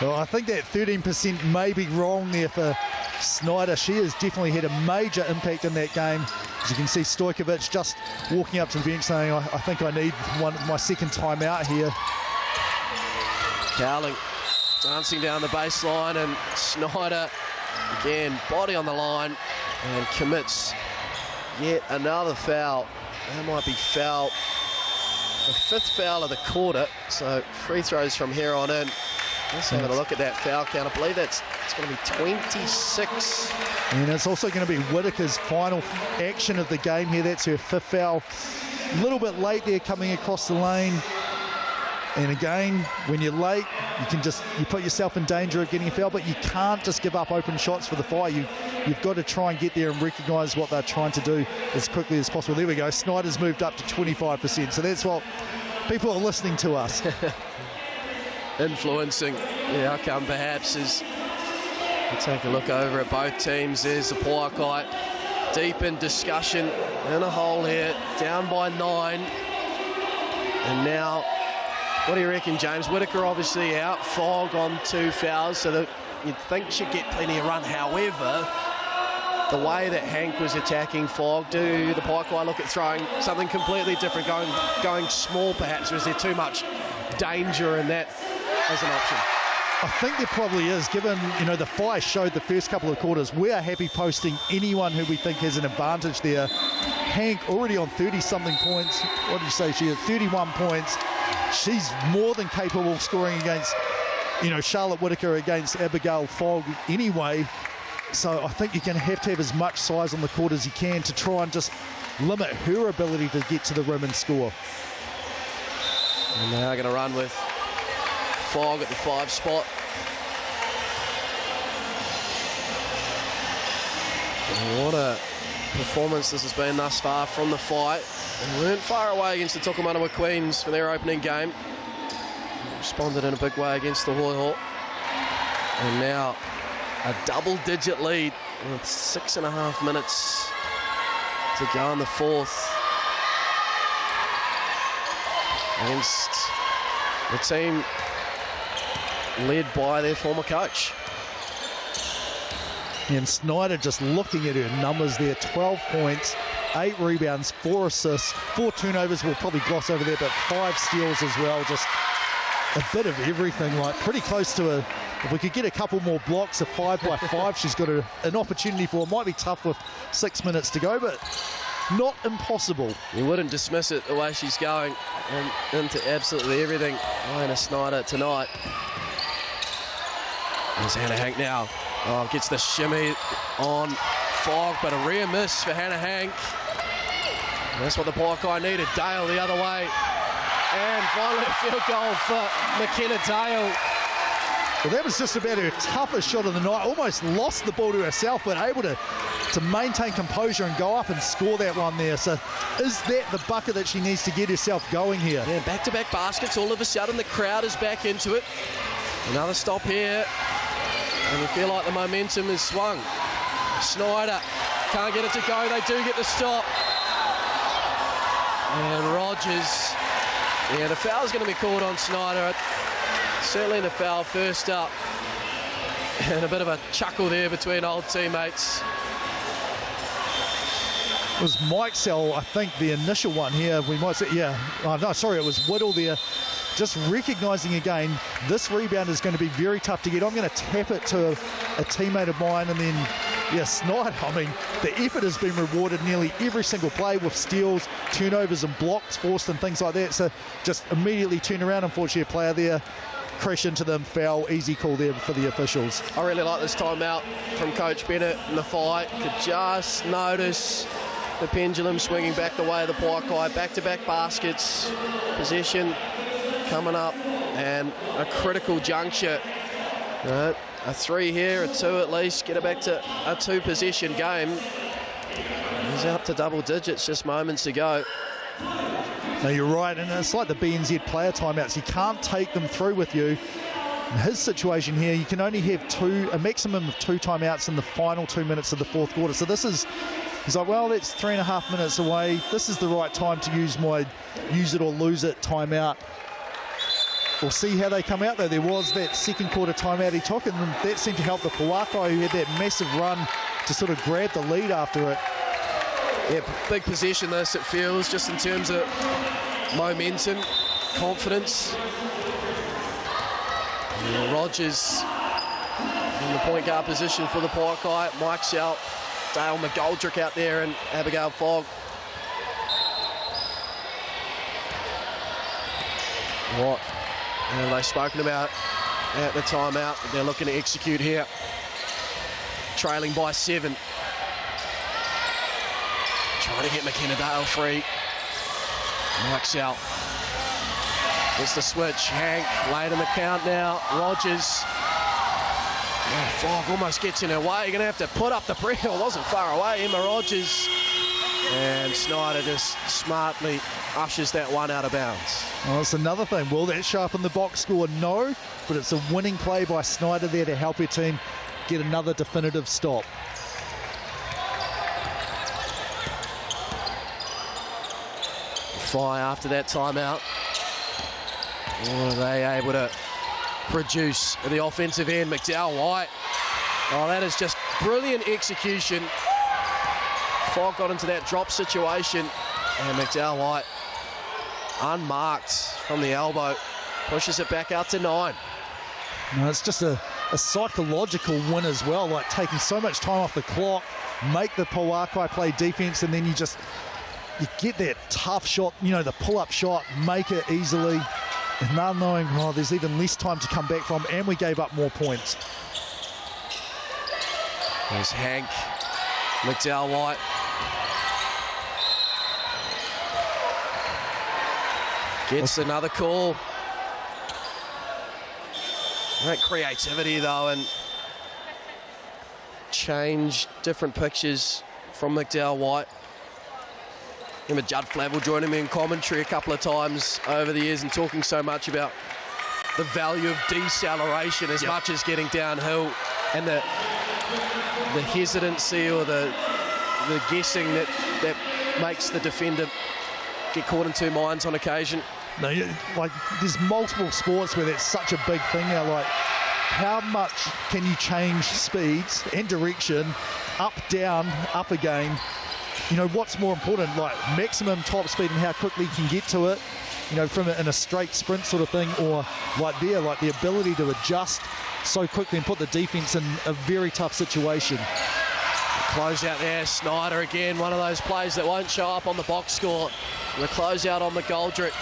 Speaker 2: Well, I think that 13% may be wrong there for Snyder. She has definitely had a major impact in that game. As you can see, Stojkovic just walking up to the bench saying, I think I need my second time out here.
Speaker 1: Cowling dancing down the baseline, and Snyder, again, body on the line, and commits yet another foul. That might be foul, the 5th foul of the quarter, so free throws from here on in. Let's have a look at that foul count. I believe it's going to be 26.
Speaker 2: And it's also going to be Whitaker's final action of the game here. That's her 5th foul. A little bit late there coming across the lane. And again, when you're late, you put yourself in danger of getting a foul, but you can't just give up open shots for the Fire. You've got to try and get there and recognise what they're trying to do as quickly as possible. There we go. Snyder's moved up to 25%. So that's what people are listening to us.
Speaker 1: Influencing the outcome, perhaps, as we take a look over at both teams. There's the Pouākai deep in discussion in a hole here, down by 9. And now, what do you reckon, James? Whitaker obviously out, Fogg on 2 fouls, so that you'd think she'd get plenty of run. However, the way that Hank was attacking Fogg, do the Pouākai look at throwing something completely different, going small perhaps, or is there too much danger in that as an option?
Speaker 2: I think there probably is, given, the Fire showed the first couple of quarters. We are happy posting anyone who we think has an advantage there. Hank already on 30-something points. What did you say? She had 31 points. She's more than capable of scoring against, Charlotte Whitaker against Abigail Fogg anyway. So I think you're going to have as much size on the court as you can to try and just limit her ability to get to the rim and score.
Speaker 1: And now going to run with Fogg at the 5 spot. And what a performance this has been thus far from the Fight. They weren't far away against the Tokomanawa Queens for their opening game. Responded in a big way against the Hoi Hawk. And now a double-digit lead with 6.5 minutes to go in the 4th against the team led by their former coach.
Speaker 2: And Snyder just looking at her numbers there, 12 points, 8 rebounds, 4 assists, 4 turnovers, we'll probably gloss over there, but 5 steals as well. Just a bit of everything, like pretty close to if we could get a couple more blocks, a 5x5, she's got an opportunity for. It might be tough with 6 minutes to go, but not impossible.
Speaker 1: You wouldn't dismiss it the way she's going into absolutely everything. Lena Snyder tonight. There's Hannah Hank now. Oh, gets the shimmy on Fogg, but a rear miss for Hannah Hank. And that's what the Pouākai needed. Dale the other way. And finally a field goal for McKenna Dale.
Speaker 2: Well, that was just about her toughest shot of the night. Almost lost the ball to herself, but able to maintain composure and go up and score that one there. So is that the bucket that she needs to get herself going here?
Speaker 1: Yeah, back-to-back baskets. All of a sudden the crowd is back into it. Another stop here, and you feel like the momentum is swung. Snyder can't get it to go. They do get the stop. And Rogers, yeah, the foul's going to be called on Snyder. Certainly the foul first up. And a bit of a chuckle there between old teammates.
Speaker 2: It was Mike Sell, I think, the initial one here. We might say, yeah. Oh, no, sorry, it was Whittle there. Just recognising again, this rebound is going to be very tough to get. I'm going to tap it to a teammate of mine, and then, yeah, Snyder. I mean, the effort has been rewarded nearly every single play with steals, turnovers and blocks forced and things like that. So just immediately turn around. Unfortunately, a player there, crash into them, foul, easy call there for the officials.
Speaker 1: I really like this timeout from Coach Bennett in the fight. Could just notice the pendulum swinging back the way of the Pouākai. Back-to-back baskets, possession coming up, and a critical juncture. Right. A 3 here, a 2 at least, get it back to a 2-possession game. He's out to double digits just moments ago.
Speaker 2: No, you're right, and it's like the BNZ player timeouts. You can't take them through with you. In his situation here, you can only have a maximum of 2 timeouts in the final 2 minutes of the fourth quarter. So this is, he's like, well, that's 3.5 minutes away. This is the right time to use my use it or lose it timeout. We'll see how they come out, though. There was that second quarter timeout he took, and that seemed to help the Pouākai, who had that massive run to sort of grab the lead after it.
Speaker 1: Yeah, big possession this, it feels, just in terms of momentum, confidence. And Rogers in the point guard position for the Pouākai. Mike's out, Dale McGoldrick out there, and Abigail Fogg. What have they spoken about at the timeout that they're looking to execute here? Trailing by 7. Trying to get McKenna Dale free. Mike's out. Gets the switch. Hank late in the count now. Rogers. Oh, Fogg almost gets in her way. You're going to have to put up the pressure. It wasn't far away. Emma Rogers. And Snyder just smartly ushers that one out of bounds.
Speaker 2: Well, that's another thing. Will that sharpen the box score? No, but it's a winning play by Snyder there to help her team get another definitive stop.
Speaker 1: Fly after that timeout. What are they able to produce at the offensive end? McDowell White. Oh, that is just brilliant execution. Fogg got into that drop situation, and McDowell White, unmarked from the elbow, pushes it back out to 9.
Speaker 2: No, it's just a psychological win as well, like taking so much time off the clock, make the Pouākai play defense, and then you get that tough shot, you know, the pull-up shot, make it easily, and now knowing, oh, there's even less time to come back from, and we gave up more points.
Speaker 1: There's Hank, McDowell White. Gets another call. Great creativity though, and change different pictures from McDowell White. Remember Judd Flavel joining me in commentary a couple of times over the years and talking so much about the value of deceleration as much as getting downhill, and the hesitancy or the guessing that makes the defender get caught in 2 minds on occasion.
Speaker 2: No, like there's multiple sports where that's such a big thing now. Like, how much can you change speeds and direction, up, down, up again? You know, what's more important, like maximum top speed and how quickly you can get to it, you know, from in a straight sprint sort of thing, or like the ability to adjust so quickly and put the defense in a very tough situation.
Speaker 1: Close out there, Snyder again, one of those plays that won't show up on the box score. The close out on McGoldrick.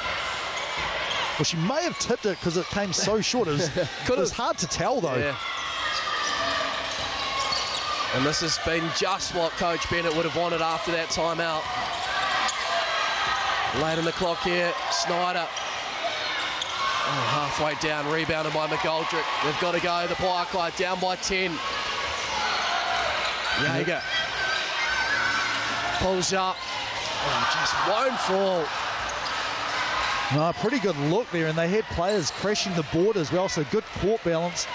Speaker 2: Well, she may have tipped it because it came so short. It was hard to tell, though.
Speaker 1: Yeah. And this has been just what Coach Bennett would have wanted after that timeout. Late in the clock here, Snyder. Oh, halfway down, rebounded by McGoldrick. They've got to go, the Pouākai down by 10. Jaeger pulls up. Oh, just won't fall.
Speaker 2: No, pretty good look there, and they had players crashing the board as well, so good court balance.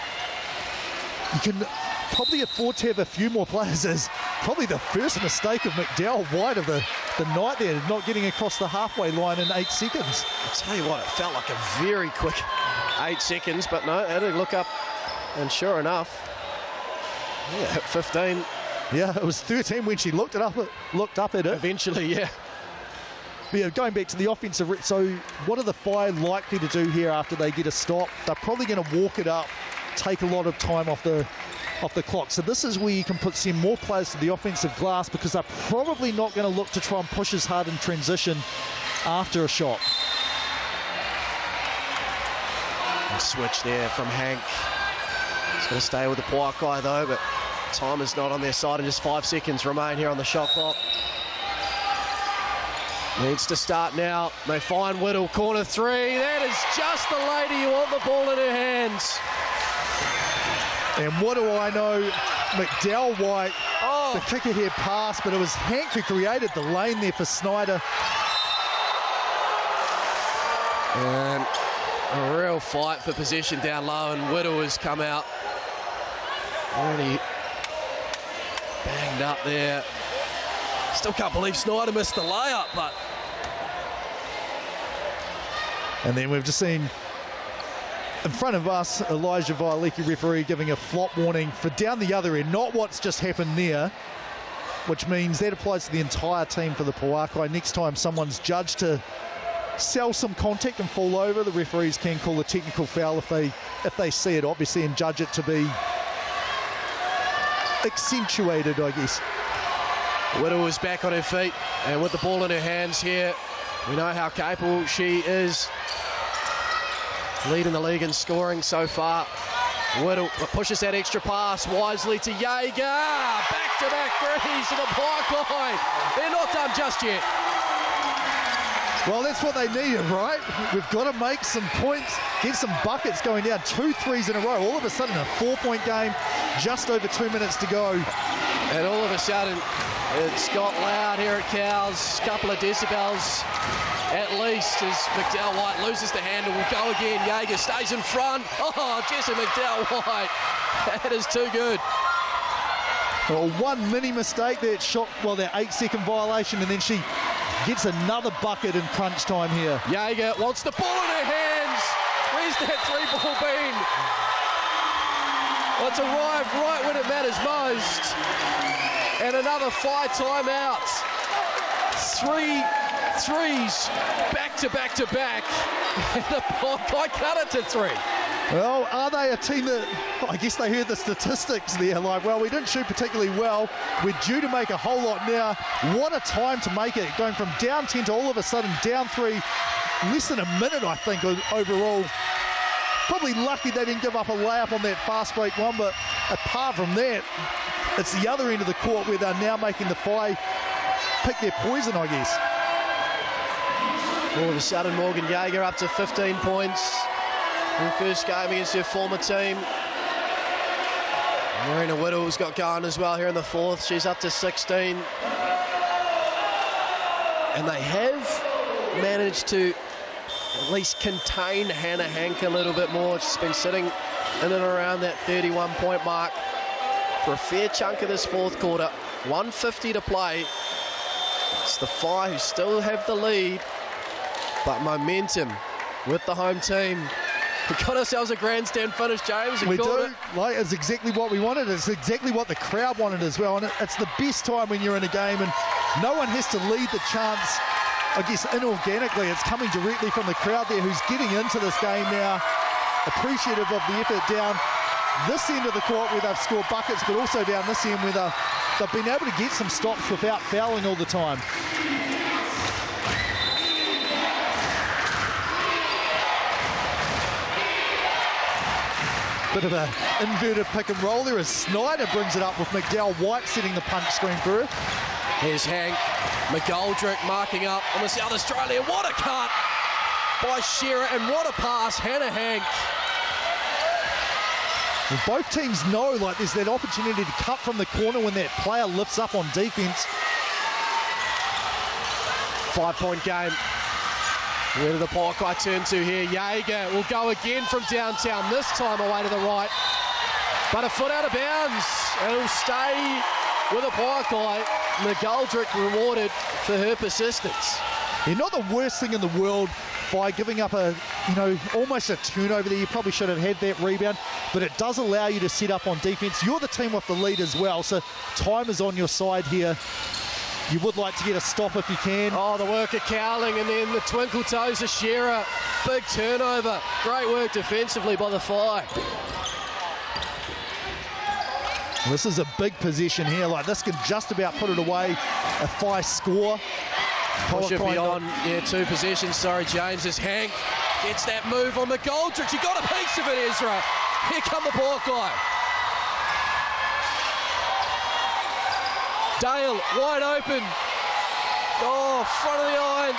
Speaker 2: You can probably afford to have a few more players, as probably the first mistake of McDowell White of the night there, not getting across the halfway line in 8 seconds.
Speaker 1: I'll tell you what, it felt like a very quick 8 seconds, but no, had to look up, and sure enough, yeah, hit 15.
Speaker 2: Yeah, it was 13 when she looked up at it.
Speaker 1: Eventually, yeah.
Speaker 2: But yeah, going back to the offensive, so what are the Whai likely to do here after they get a stop? They're probably going to walk it up, take a lot of time off the clock. So this is where you can send more players to the offensive glass, because they're probably not going to look to try and push as hard in transition after a shot.
Speaker 1: A switch there from Hank. He's going to stay with the Pouākai though, but time is not on their side, and just 5 seconds remain here on the shot clock. Needs to start now. They find Whittle, corner 3. That is just the lady you want the ball in her hands.
Speaker 2: And what do I know? McDowell White, the kick ahead pass, but it was Hank who created the lane there for Snyder.
Speaker 1: And a real fight for possession down low, and Whittle has come out already banged up there. Still can't believe Snyder missed the layup, but...
Speaker 2: And then we've just seen in front of us, Elijah Violeki, referee, giving a flop warning for down the other end, not what's just happened there, which means that applies to the entire team for the Pouākai. Next time someone's judged to sell some contact and fall over, the referees can call a technical foul if they see it, obviously, and judge it to be accentuated, I guess.
Speaker 1: Whittle is back on her feet, and with the ball in her hands here, we know how capable she is. Leading the league in scoring so far. Whittle pushes that extra pass wisely to Jaeger. Back-to-back threes to the Pouākai. They're not done just yet.
Speaker 2: Well, that's what they needed, right? We've got to make some points, get some buckets going down. 2 threes in a row. All of a sudden, a 4-point game, just over 2 minutes to go.
Speaker 1: And all of a sudden, it's got loud here at Cowles. A couple of decibels at least as McDowell White loses the handle. Will go again. Jaeger stays in front. Oh, Jessie McDowell White. That is too good.
Speaker 2: Well, one mini mistake there. Shot, well, that 8-second violation, and then she gets another bucket in crunch time here.
Speaker 1: Jaeger wants the ball in her hands. Where's that 3-ball been? Well, it's arrived right when it matters most. And another 5 timeouts. 3 threes back to back to back. And the Pouākai cut it to 3.
Speaker 2: Well, are they a team that, I guess they heard the statistics there, like, well, we didn't shoot particularly well. We're due to make a whole lot now. What a time to make it, going from down 10 to all of a sudden down 3. Less than a minute, I think, overall. Probably lucky they didn't give up a layup on that fast break one, but apart from that, it's the other end of the court where they're now making the Whai pick their poison, I guess.
Speaker 1: All of a sudden, Morgan Jaeger up to 15 points in the first game against her former team. Marina Whittle's got going as well here in the 4th. She's up to 16. And they have managed to at least contain Hannah Hank a little bit more. She's been sitting in and around that 31-point mark for a fair chunk of this 4th quarter. 1:50 to play. It's the Whai who still have the lead, but momentum with the home team. We got ourselves a grandstand finish, James.
Speaker 2: We do. Like, it's exactly what we wanted. It's exactly what the crowd wanted as well. And it's the best time when you're in a game and no one has to lead the chance, I guess, inorganically. It's coming directly from the crowd there who's getting into this game now, appreciative of the effort down this end of the court where they've scored buckets, but also down this end where they've been able to get some stops without fouling all the time. Bit of an inverted pick and roll there as Snyder brings it up with McDowell White setting the punch screen for her.
Speaker 1: Here's Hank. McGoldrick marking up on the South Australian. What a cut by Shearer, and what a pass, Hannah Hank.
Speaker 2: Well, both teams know, like, there's that opportunity to cut from the corner when that player lifts up on defense.
Speaker 1: 5-point game. Where did the Pouākai turn to here? Jaeger will go again from downtown, this time away to the right. But a foot out of bounds. It'll stay with the Pouākai. McGoldrick rewarded for her persistence.
Speaker 2: You're not the worst thing in the world by giving up almost a turnover there. You probably should have had that rebound, but it does allow you to set up on defense. You're the team with the lead as well, so time is on your side here. You would like to get a stop if you can.
Speaker 1: Oh, the work of Cowling, and then the twinkle toes of Shearer. Big turnover. Great work defensively by the Whai.
Speaker 2: This is a big possession here. Like, this can just about put it away. A Whai score.
Speaker 1: Should be on, 2 possessions. Sorry, James. As Hank gets that move on McGoldrick. You got a piece of it, Ezra. Here come the Pouākai. Dale, wide open. Oh, front of the iron.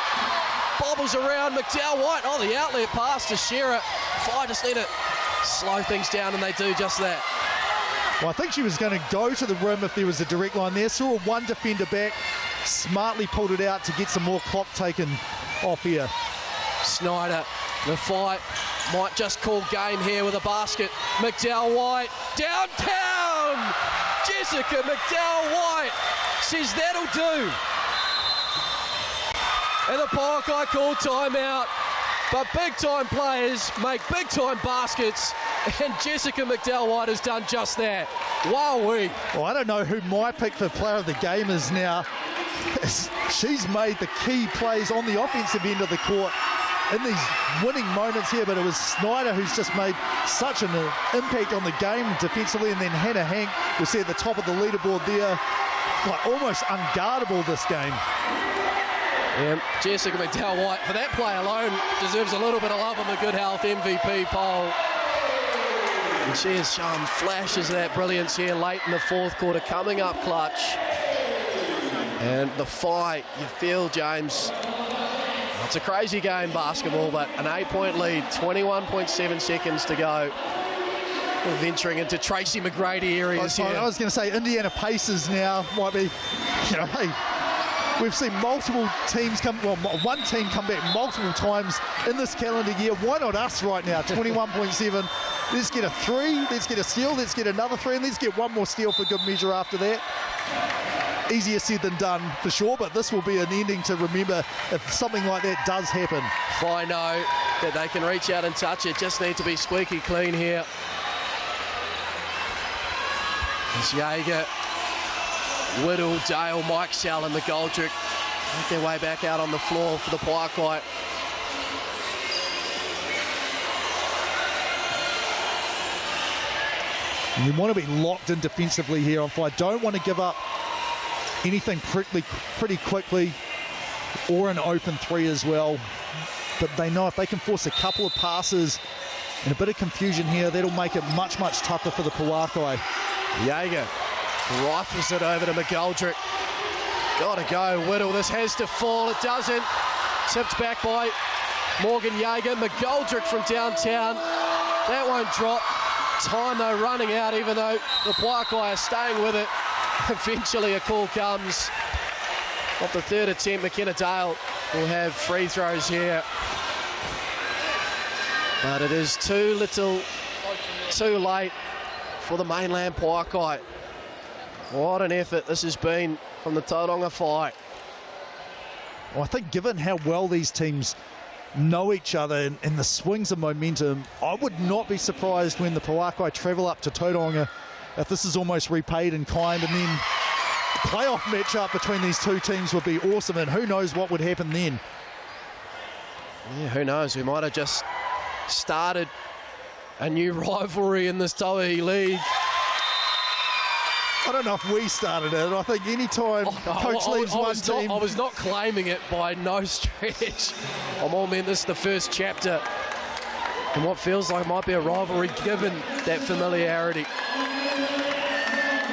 Speaker 1: Bobbles around. McDowell White. Oh, the outlet pass to Shearer. Whai just need to slow things down, and they do just that.
Speaker 2: Well, I think she was going to go to the rim if there was a direct line there. Saw one defender back. Smartly pulled it out to get some more clock taken off here.
Speaker 1: Snyder, the fight, might just call game here with a basket. McDowell White, downtown! Jessica McDowell White says that'll do. And the Pouākai call timeout. But big-time players make big-time baskets, and Jessica McDowell White has done just that. Wowee.
Speaker 2: Well, I don't know who my pick for player of the game is now. She's made the key plays on the offensive end of the court in these winning moments here, but it was Snyder who's just made such an impact on the game defensively, and then Hannah Hank, you'll see at the top of the leaderboard there, like almost unguardable this game.
Speaker 1: Yeah, Jessica McDowell White, for that play alone, deserves a little bit of love on the Good Health MVP poll. And she has shown flashes of that brilliance here late in the fourth quarter, coming up clutch. And the fight, you feel, James, it's a crazy game, basketball, but an 8-point lead, 21.7 seconds to go. We're venturing into Tracy McGrady areas here.
Speaker 2: I was going to say Indiana Pacers now might be, hey, we've seen multiple teams one team come back multiple times in this calendar year. Why not us right now? 21.7. Let's get a 3, let's get a steal, let's get another 3, and let's get one more steal for good measure after that. Easier said than done for sure, but this will be an ending to remember if something like that does happen.
Speaker 1: I know that they can reach out and touch it, just need to be squeaky clean here. It's Jaeger, Whittle, Dale, Mike Sell and McGoldrick make their way back out on the floor for the Pouākai.
Speaker 2: You want to be locked in defensively here on Whai. Don't want to give up anything pretty quickly, or an open 3 as well. But they know if they can force a couple of passes and a bit of confusion here, that'll make it much, much tougher for the Pouākai.
Speaker 1: Jaeger rifles it over to McGoldrick. Gotta go, Whittle. This has to fall. It doesn't. Tipped back by Morgan Jaeger. McGoldrick from downtown. That won't drop. Time though running out, even though the Pouākai are staying with it. Eventually a call comes off the third attempt. McKenna Dale will have free throws here. But it is too little, too late for the mainland Pouākai. What an effort this has been from the Tauranga Whai.
Speaker 2: Well, I think given how well these teams know each other and the swings of momentum, I would not be surprised when the Pouākai travel up to Tauranga if this is almost repaid in kind, and then the playoff matchup between these two teams would be awesome, and who knows what would happen then.
Speaker 1: Yeah, who knows? We might have just started a new rivalry in this Tauihi League.
Speaker 2: I don't know if we started it. I think any time coach leaves one team...
Speaker 1: I was not claiming it by no stretch. I'm all meant this is the first chapter in what feels like might be a rivalry given that familiarity.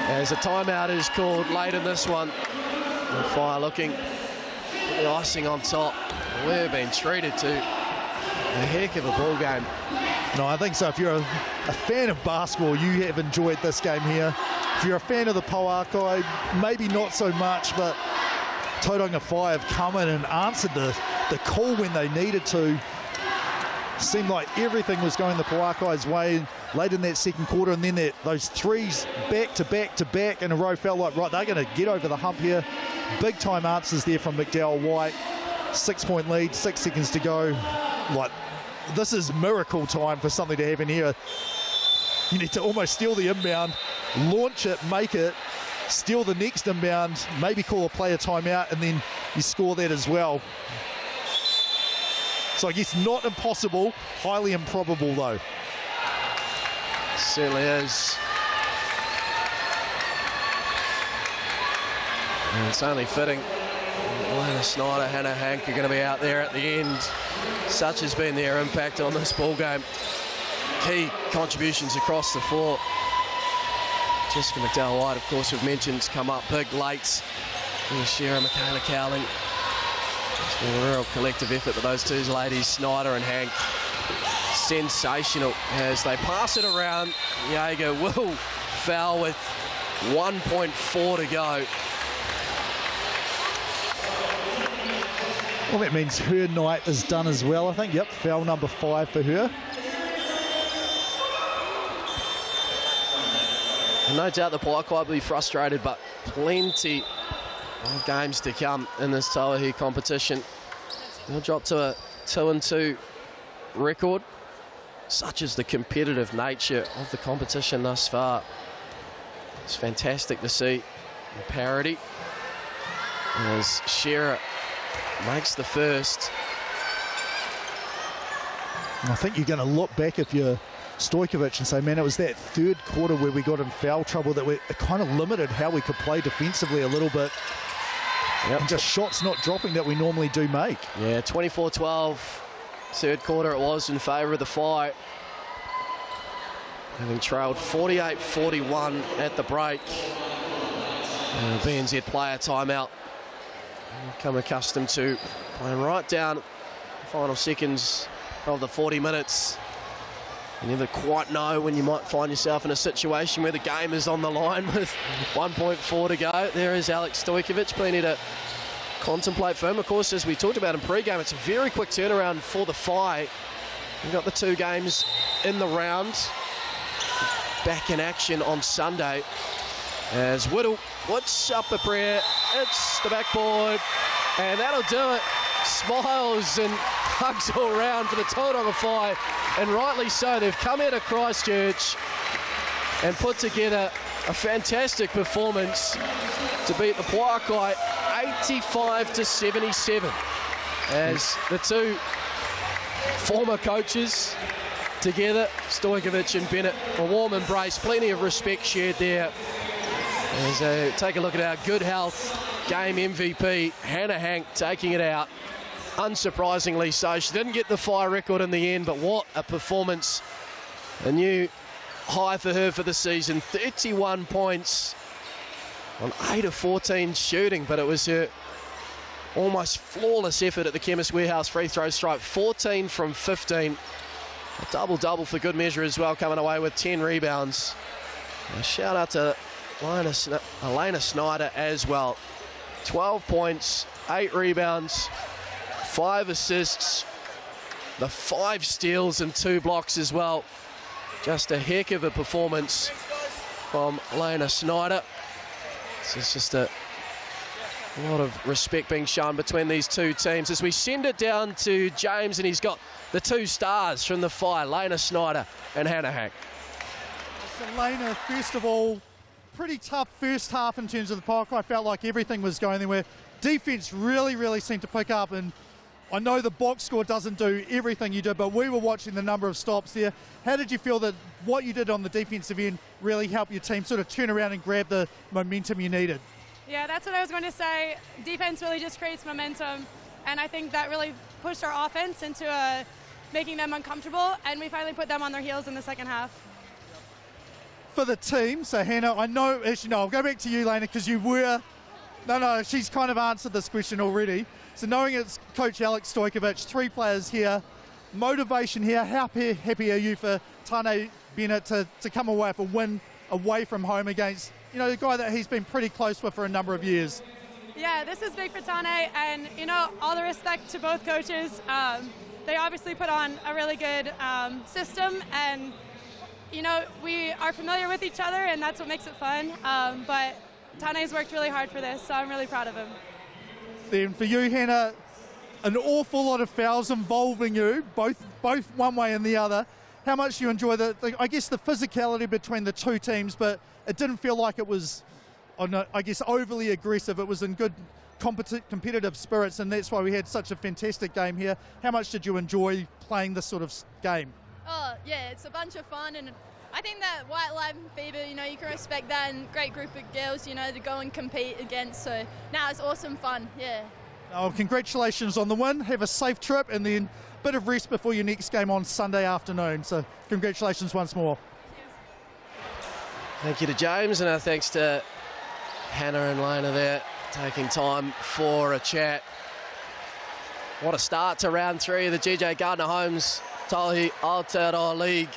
Speaker 1: As a timeout is called late in this one. The Fire looking for the icing on top. We've been treated to a heck of a ball game.
Speaker 2: No, I think so. If you're a fan of basketball, you have enjoyed this game here. If you're a fan of the Pouākai, maybe not so much, but Tauranga Whai have come in and answered the call when they needed to. Seemed like everything was going the Pouakai's way late in that second quarter, and then those threes back to back in a row felt like, right, they're going to get over the hump here. Big time answers there from McDowell White. 6-point lead, 6 seconds to go. Like, this is miracle time for something to happen here. You need to almost steal the inbound, launch it, make it, steal the next inbound, maybe call a player timeout, and then you score that as well. So I guess not impossible, highly improbable though.
Speaker 1: Certainly is. And it's only fitting. Lena Snyder, Hannah Hank are going to be out there at the end. Such has been their impact on this ball game. Key contributions across the floor. Jessica McDowell White, of course, we've mentioned, come up big late. And Shira Michaela Cowling. It's been a real collective effort for those two ladies, Snyder and Hank. Sensational as they pass it around. Jaeger will foul with 1.4 to go.
Speaker 2: Well, that means her night is done as well, I think. Yep, foul number 5 for her.
Speaker 1: And no doubt the Pouakai will be frustrated, but plenty of games to come in this Tauihi competition. They'll drop to a 2-2 record. Such is the competitive nature of the competition thus far. It's fantastic to see the parity as Shira makes the first.
Speaker 2: I think you're going to look back if you're Stojkovic and say, man, it was that third quarter where we got in foul trouble that it kind of limited how we could play defensively a little bit. Yep. And just shots not dropping that we normally do make.
Speaker 1: Yeah, 24-12, third quarter it was in favour of the Whai. Having trailed 48-41 at the break. And BNZ player timeout. Become accustomed to playing right down the final seconds of the 40 minutes. You never quite know when you might find yourself in a situation where the game is on the line with 1.4 to go. There is Alex Stojkovic, plenty to contemplate for him. Of course, as we talked about in pre-game, it's a very quick turnaround for the Whai. We've got the 2 games in the round. Back in action on Sunday. As Whittle puts up a prayer, it's the backboard, and that'll do it. Smiles and hugs all around for the Tauranga Whai, and rightly so. They've come out of Christchurch and put together a fantastic performance to beat the Pouakai 85-77. As the 2 former coaches together, Stojkovic and Bennett, a warm embrace, plenty of respect shared there. As take a look at our good health game MVP, Hannah Hank, taking it out. Unsurprisingly so. She didn't get the Whai record in the end, but what a performance. A new high for her for the season. 31 points on 8 of 14 shooting, but it was her almost flawless effort at the Chemist Warehouse free throw stripe. 14 from 15. A double-double for good measure as well, coming away with 10 rebounds. A shout out to Elena Snyder as well. 12 points, 8 rebounds, 5 assists, the 5 steals and 2 blocks as well. Just a heck of a performance from Elena Snyder. This is just a lot of respect being shown between these 2 teams as we send it down to James, and he's got the 2 stars from the Whai, Elena Snyder and Hannah Hank.
Speaker 7: So Elena, first of all, pretty tough first half in terms of the Pouakai. I felt like everything was going their way. Defense really seemed to pick up, and I know the box score doesn't do everything you did, but we were watching the number of stops there. How did you feel that what you did on the defensive end really helped your team sort of turn around and grab the momentum you needed?
Speaker 3: Yeah, that's what I was going to say. Defense really just creates momentum, and I think that really pushed our offense into making them uncomfortable, and we finally put them on their heels in the second half.
Speaker 7: For the team, so Hannah, I know, actually no, I'll go back to you, Lena, because you were, no, she's kind of answered this question already. So knowing it's Coach Alex Stojkovic, 3 players here, motivation here, how happy are you for Tane Bennett to come away with a win away from home against, you know, the guy that he's been pretty close with for a number of years?
Speaker 3: Yeah, this is big for Tane, and all the respect to both coaches. They obviously put on a really good system, and we are familiar with each other, and that's what makes it fun. But Tane's worked really hard for this, so I'm really proud of him.
Speaker 7: Then for you, Hannah, an awful lot of fouls involving you, both one way and the other. How much do you enjoy the physicality between the two teams, but it didn't feel like it was, overly aggressive. It was in good competitive spirits, and that's why we had such a fantastic game here. How much did you enjoy playing this sort of game?
Speaker 6: Oh, yeah, it's a bunch of fun, and I think that White Live FIBA, you can respect that, and great group of girls, to go and compete against. So, now it's awesome fun, yeah.
Speaker 7: Oh, congratulations on the win. Have a safe trip, and then a bit of rest before your next game on Sunday afternoon. So, congratulations once more.
Speaker 1: Thank you to James, and our thanks to Hannah and Lena there, taking time for a chat. What a start to round 3 of the GJ Gardner-Holmes Tauihi Aotearoa League,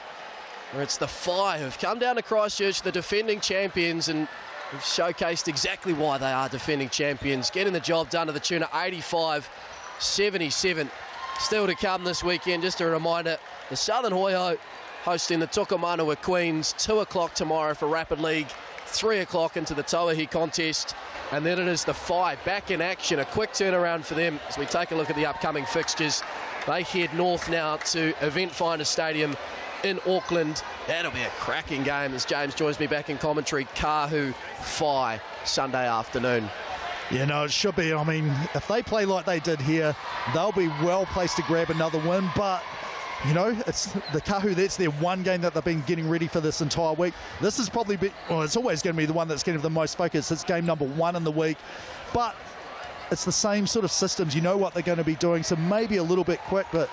Speaker 1: where it's the Whai who've come down to Christchurch, the defending champions, and we've showcased exactly why they are defending champions, getting the job done to the tune of 85-77. Still to come this weekend. Just a reminder, the Southern Hoiho hosting the Tukumanawa Queens, 2 o'clock tomorrow for Rapid League, 3 o'clock into the Tauihi contest. And then it is the Whai back in action. A quick turnaround for them as we take a look at the upcoming fixtures. They head north now to Event Finder Stadium in Auckland. That'll be a cracking game as James joins me back in commentary. Kahu Whai Sunday afternoon.
Speaker 2: It should be. I mean, if they play like they did here, they'll be well placed to grab another win. But, it's the Kahu, that's their one game that they've been getting ready for this entire week. This is probably, it's always going to be the one that's getting the most focus. It's game number 1 in the week. But it's the same sort of systems. You know what they're going to be doing. So maybe a little bit quick, but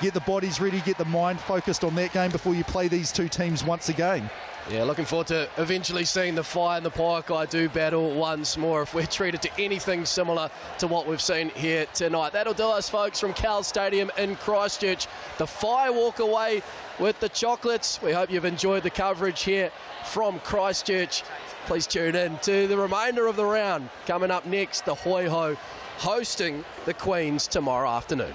Speaker 2: get the bodies ready, get the mind focused on that game before you play these two teams once again.
Speaker 1: Yeah, looking forward to eventually seeing the Whai and the Pouākai do battle once more if we're treated to anything similar to what we've seen here tonight. That'll do us, folks, from Cowles Stadium in Christchurch. The Whai walk away with the chocolates. We hope you've enjoyed the coverage here from Christchurch. Please tune in to the remainder of the round. Coming up next, the Hoiho hosting the Queens tomorrow afternoon.